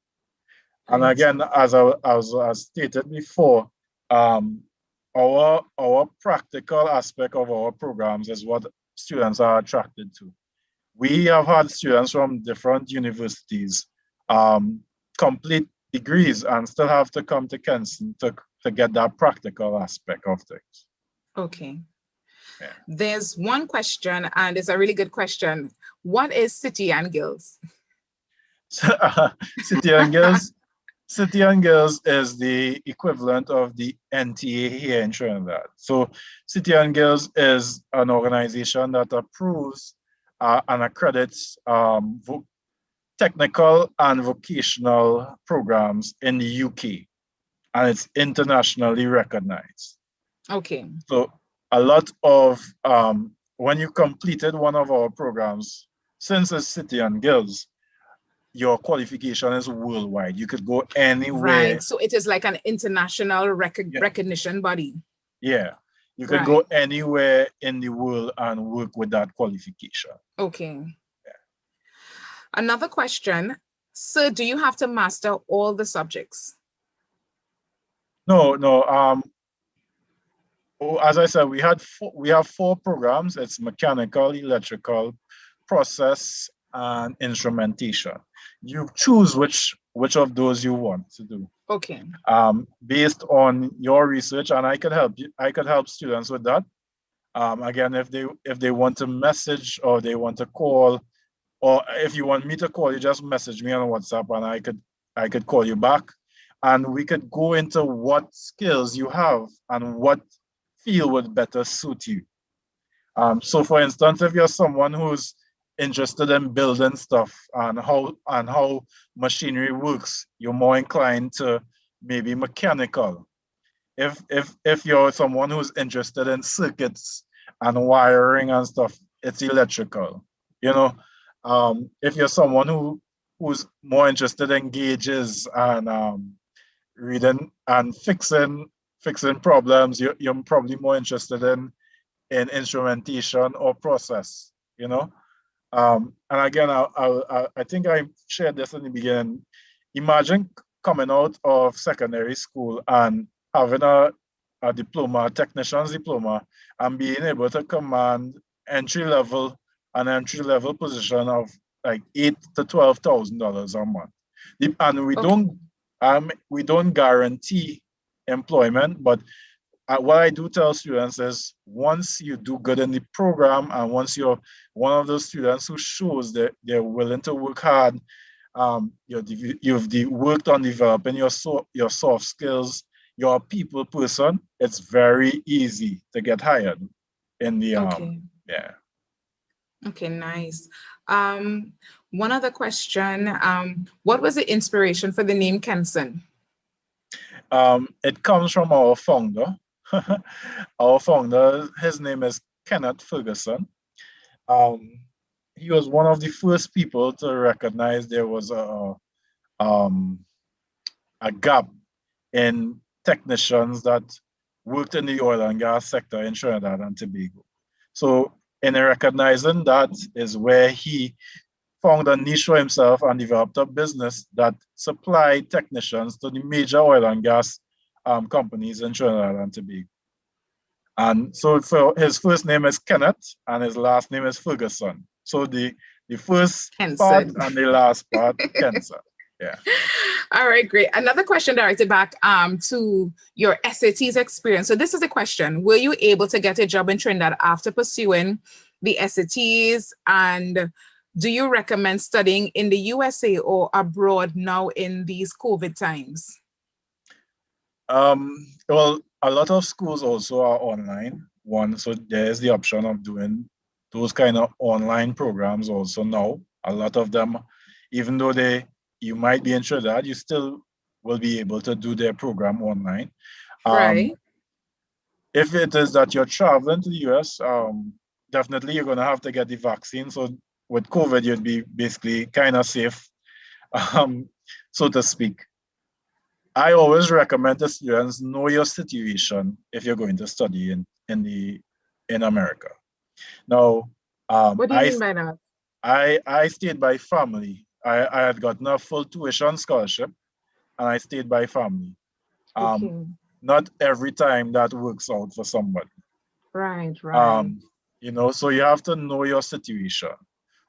Speaker 1: And again, as I stated before, our practical aspect of our programs is what students are attracted to. We have had students from different universities complete degrees and still have to come to Kenson to get that practical aspect of things.
Speaker 3: Okay. Yeah. There's one question, and it's a really good question. What is City and Guilds?
Speaker 1: City and Guilds? City and Guilds is the equivalent of the NTA here in Trinidad. So City and Guilds is an organization that approves and accredits technical and vocational programs in the UK, and it's internationally recognized.
Speaker 3: Okay.
Speaker 1: So a lot of, when you completed one of our programs, since it's City and Guilds, your qualification is worldwide. You could go anywhere.
Speaker 3: Right. So it is like an international recognition body.
Speaker 1: Yeah. You could go anywhere in the world and work with that qualification.
Speaker 3: Okay. Yeah. Another question. Sir, do you have to master all the subjects?
Speaker 1: No. As I said, we have 4 programs. It's mechanical, electrical, process, and instrumentation. You choose which of those you want to do.
Speaker 3: Okay.
Speaker 1: Based on your research, and I could help you. I could help students with that. Again, if they want to message or they want to call, or if you want me to call, you just message me on WhatsApp, and I could call you back, and we could go into what skills you have and what field would better suit you. So, for instance, if you're someone who's interested in building stuff and how machinery works, you're more inclined to maybe mechanical. If you're someone who's interested in circuits and wiring and stuff, it's electrical. You know, if you're someone who's more interested in gauges and reading and fixing problems, you're probably more interested in instrumentation or process. You know. And again, I think I shared this in the beginning. Imagine coming out of secondary school and having a diploma, a technician's diploma, and being able to command an entry level position of like $8,000 to $12,000 a month. And we don't guarantee employment, but what I do tell students is once you do good in the program and once you're one of those students who shows that they're willing to work hard, you've worked on developing your soft skills, you're a people person, it's very easy to get hired in the, yeah.
Speaker 3: Okay, nice. One other question, what was the inspiration for the name Kenson?
Speaker 1: It comes from our founder. Our founder, his name is Kenneth Ferguson. He was one of the first people to recognize there was a gap in technicians that worked in the oil and gas sector in Trinidad and Tobago. So in recognizing that is where he found a niche for himself and developed a business that supplied technicians to the major oil and gas companies in Trinidad and Tobago. And so for his first name is Kenneth and his last name is Ferguson. So the first
Speaker 3: Kenson.
Speaker 1: part and the last part, Kenson. Yeah.
Speaker 3: All right, great. Another question directed back to your SATs experience. So this is a question. Were you able to get a job in Trinidad after pursuing the SATs? And do you recommend studying in the USA or abroad now in these COVID times?
Speaker 1: Well, a lot of schools also are online. So there's the option of doing those kind of online programs also now. A lot of them, even though you might be in Trinidad, you still will be able to do their program online.
Speaker 3: Right.
Speaker 1: If it is that you're traveling to the US, definitely you're going to have to get the vaccine. So with COVID, you'd be basically kind of safe, so to speak. I always recommend the students know your situation if you're going to study in America. Now,
Speaker 3: what do you mean by that?
Speaker 1: I stayed by family. I had gotten a full tuition scholarship, and I stayed by family.
Speaker 3: Okay.
Speaker 1: Not every time that works out for somebody.
Speaker 3: Right, right.
Speaker 1: You know, so you have to know your situation.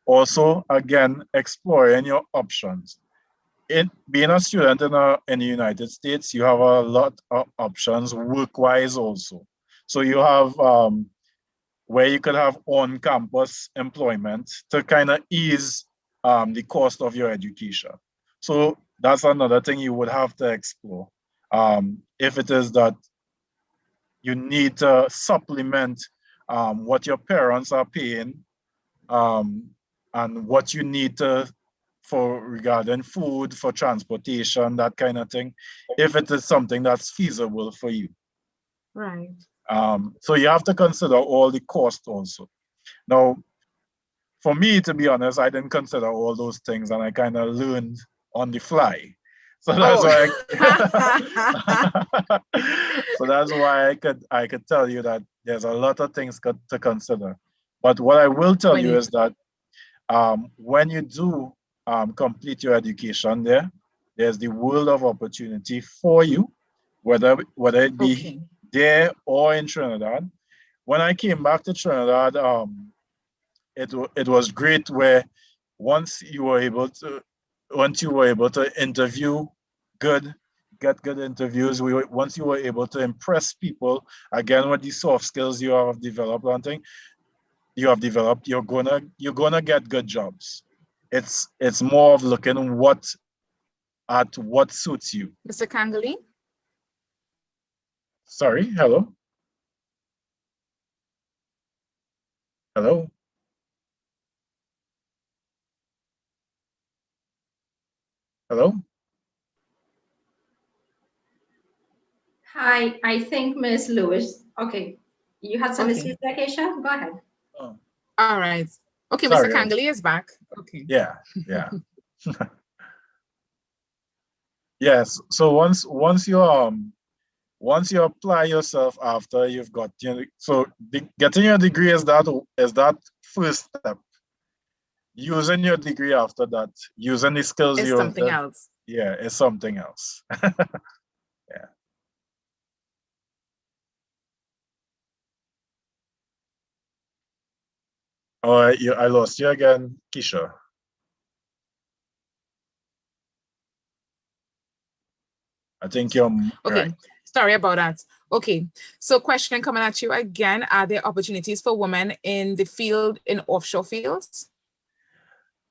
Speaker 1: Also, again, exploring your options. In being a student in the United States, you have a lot of options work-wise also. So you have where you could have on-campus employment to kind of ease the cost of your education. So that's another thing you would have to explore. If it is that you need to supplement what your parents are paying and what you need for regarding food, for transportation, that kind of thing, if it is something that's feasible for you.
Speaker 3: Right.
Speaker 1: So you have to consider all the costs also. Now, for me, to be honest, I didn't consider all those things, and I kind of learned on the fly. So that's why so that's why I could tell you that there's a lot of things to consider. But what I will tell you is that when you do complete your education there's the world of opportunity for you, whether it be there or in Trinidad. When I came back to Trinidad, it was great where once you were able to interview get good interviews, once you were able to impress people, again with the soft skills you have developed, you're gonna get good jobs. It's more of looking at what suits you.
Speaker 3: Mr. Kangali?
Speaker 1: Sorry, hello? Hello? Hello?
Speaker 2: Hi, I think Ms. Lewis. Okay, you had some issues there, Keisha? Go ahead.
Speaker 1: Oh.
Speaker 3: All right. Okay,
Speaker 1: Sorry,
Speaker 3: Mr. Kangali is back. Okay.
Speaker 1: Yeah. Yes. So once you apply yourself after you've got getting your degree is that first step. Using your degree after that, using the skills
Speaker 3: It's something else.
Speaker 1: Yeah, it's something else. Yeah. All right, I lost you again, Keisha. I think you're
Speaker 3: okay.
Speaker 1: Right.
Speaker 3: Sorry about that. Okay, so question coming at you again: are there opportunities for women in the field, in offshore fields?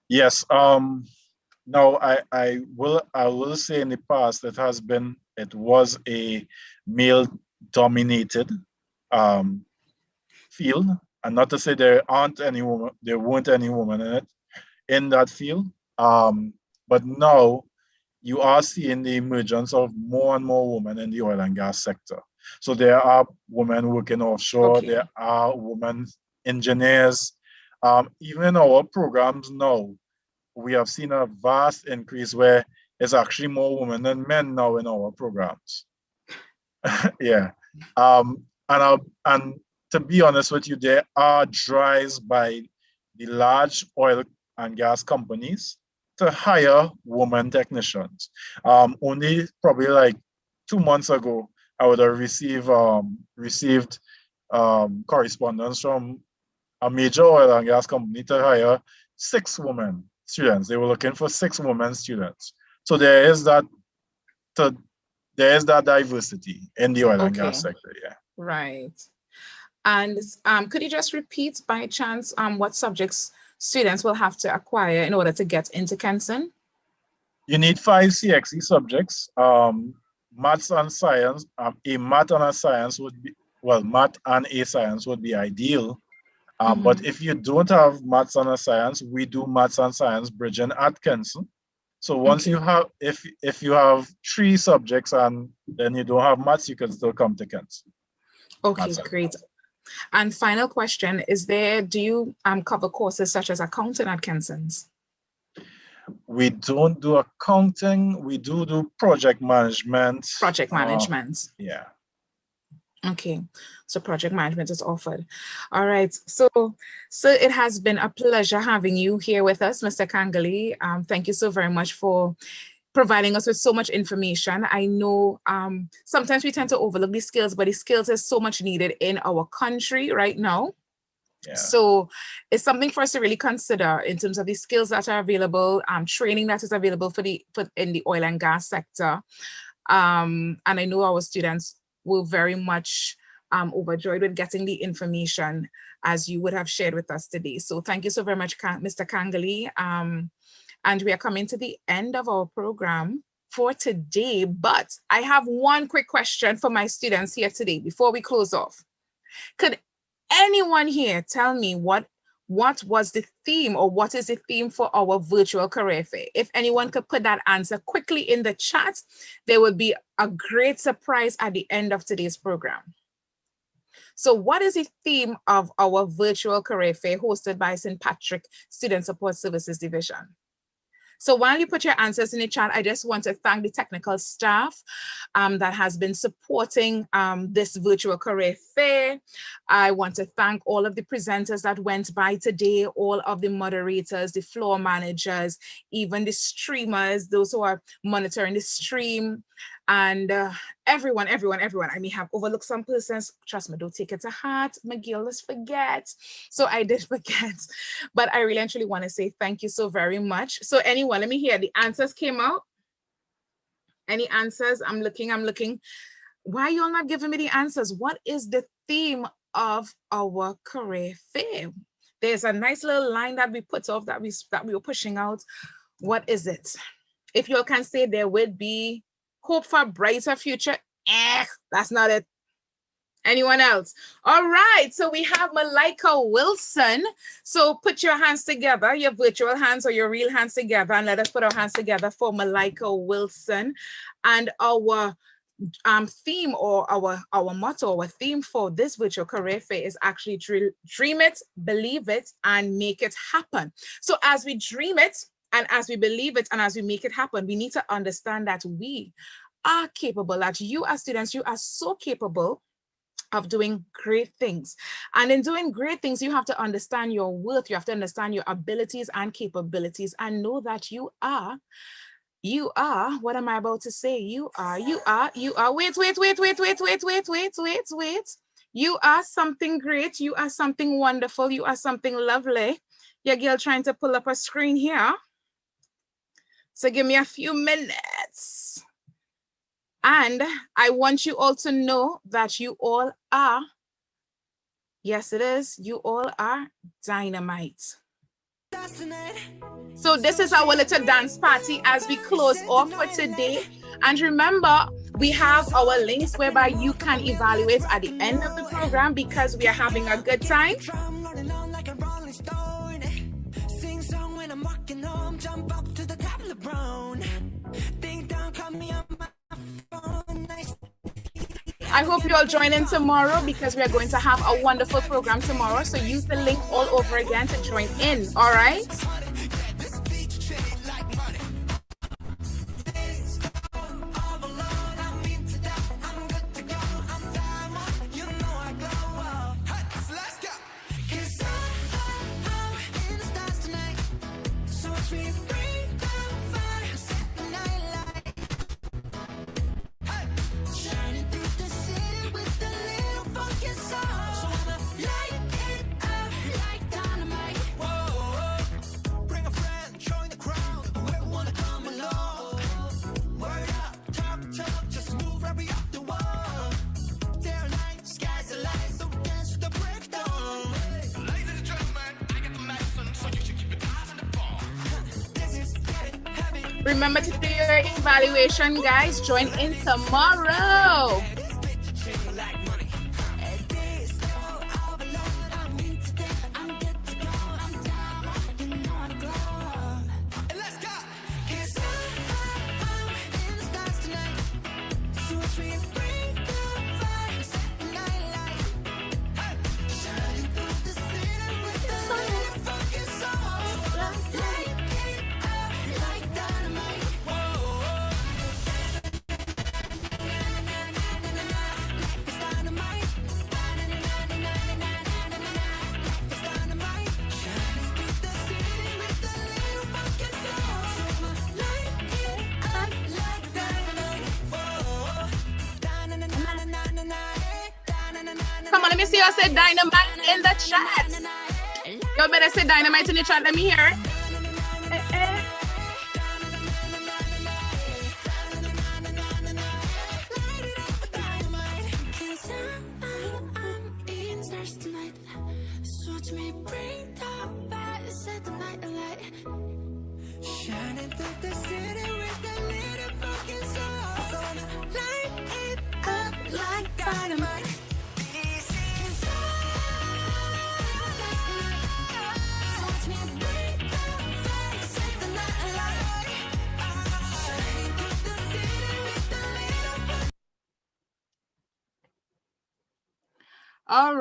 Speaker 1: Yes. No, I will say in the past it was a male-dominated field, and not to say there weren't any women in that field. But now you are seeing the emergence of more and more women in the oil and gas sector. So there are women working offshore, there are women engineers. Even in our programs now, we have seen a vast increase where it's actually more women than men now in our programs. Yeah. And to be honest with you, there are drives by the large oil and gas companies to hire women technicians. Only probably like 2 months ago, I would have received correspondence from a major oil and gas company to hire 6 women students. They were looking for 6 women students. So there is that so there is that diversity in the oil and gas
Speaker 3: Okay.
Speaker 1: sector. Yeah.
Speaker 3: Right. And could you just repeat by chance what subjects students will have to acquire in order to get into Kenson?
Speaker 1: You need 5 CXE subjects. Maths and science. A math and a science would be, well, math and a science would be ideal. But if you don't have maths and a science, we do maths and science bridging at Kenson. So once you have, if you have 3 subjects and then you don't have maths, you can still come to Kenson.
Speaker 3: Okay, great. And final question, do you cover courses such as accounting at Kenson's?
Speaker 1: We don't do accounting, we do project management.
Speaker 3: Project management.
Speaker 1: Yeah.
Speaker 3: Okay, so project management is offered. All right, so it has been a pleasure having you here with us, Mr. Kangali. Thank you so very much for providing us with so much information. I know sometimes we tend to overlook these skills, but these skills is so much needed in our country right now. Yeah. So it's something for us to really consider in terms of the skills that are available, training that is available in the oil and gas sector. And I know our students were very much overjoyed with getting the information as you would have shared with us today. So thank you so very much, Mr. Kangali. And we are coming to the end of our program for today, but I have one quick question for my students here today before we close off. Could anyone here tell me what was the theme, or what is the theme for our virtual career fair? If anyone could put that answer quickly in the chat, there would be a great surprise at the end of today's program. So what is the theme of our virtual career fair hosted by St. Patrick Student Support Services Division? So while you put your answers in the chat, I just want to thank the technical staff that has been supporting this virtual career fair. I want to thank all of the presenters that went by today, all of the moderators, the floor managers, even the streamers, those who are monitoring the stream, and everyone. I may have overlooked some persons. Trust me, don't take it to heart. McGill, let's forget. So I did forget, but I really and truly want to say thank you so very much. So anyone, let me hear the answers came out. Any answers? I'm looking. Why are you all not giving me the answers? What is the theme of our career fair? There's a nice little line that we put off that we were pushing out. What is it? If you all can say there would be hope for a brighter future, that's not it. Anyone else? All right, so we have Malika Wilson. So put your hands together, your virtual hands or your real hands together, and let us put our hands together for Malika Wilson. And our theme, or our motto, our theme for this virtual career fair is actually dream it, believe it, and make it happen. So as we dream it, and as we believe it, and as we make it happen, we need to understand that we are capable, that you as students, you are so capable of doing great things. And in doing great things, you have to understand your worth, you have to understand your abilities and capabilities, and know that you are, what am I about to say? You are, wait. You are something great, you are something wonderful, you are something lovely. Your girl trying to pull up a screen here. So give me a few minutes. And I want you all to know that you all are, yes it is, you all are dynamite. So this is our little dance party as we close off for today. And remember, we have our links whereby you can evaluate at the end of the program, because we are having a good time. I hope you all join in tomorrow, because we are going to have a wonderful program tomorrow. So use the link all over again to join in. All right. Remember to do your evaluation, guys. Join in tomorrow. Come on, let me see you say dynamite in the chat. You better say dynamite in the chat. Let me hear it.
Speaker 5: Shining through the city with the little fucking soul. Light it up like dynamite.
Speaker 3: All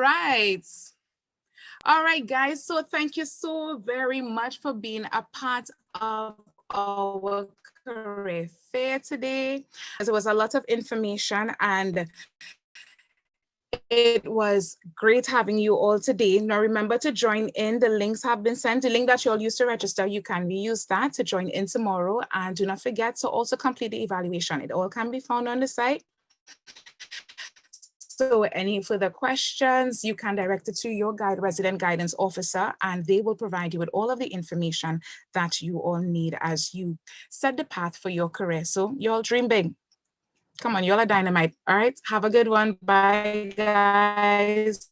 Speaker 3: right, guys. So thank you so very much for being a part of our career fair today. There was a lot of information and it was great having you all today. Now remember to join in. The links have been sent. The link that you all used to register, you can reuse that to join in tomorrow. And do not forget to also complete the evaluation. It all can be found on the site. So any further questions, you can direct it to your resident guidance officer, and they will provide you with all of the information that you all need as you set the path for your career. So you all dream big. Come on, you all are dynamite. All right, have a good one. Bye, guys.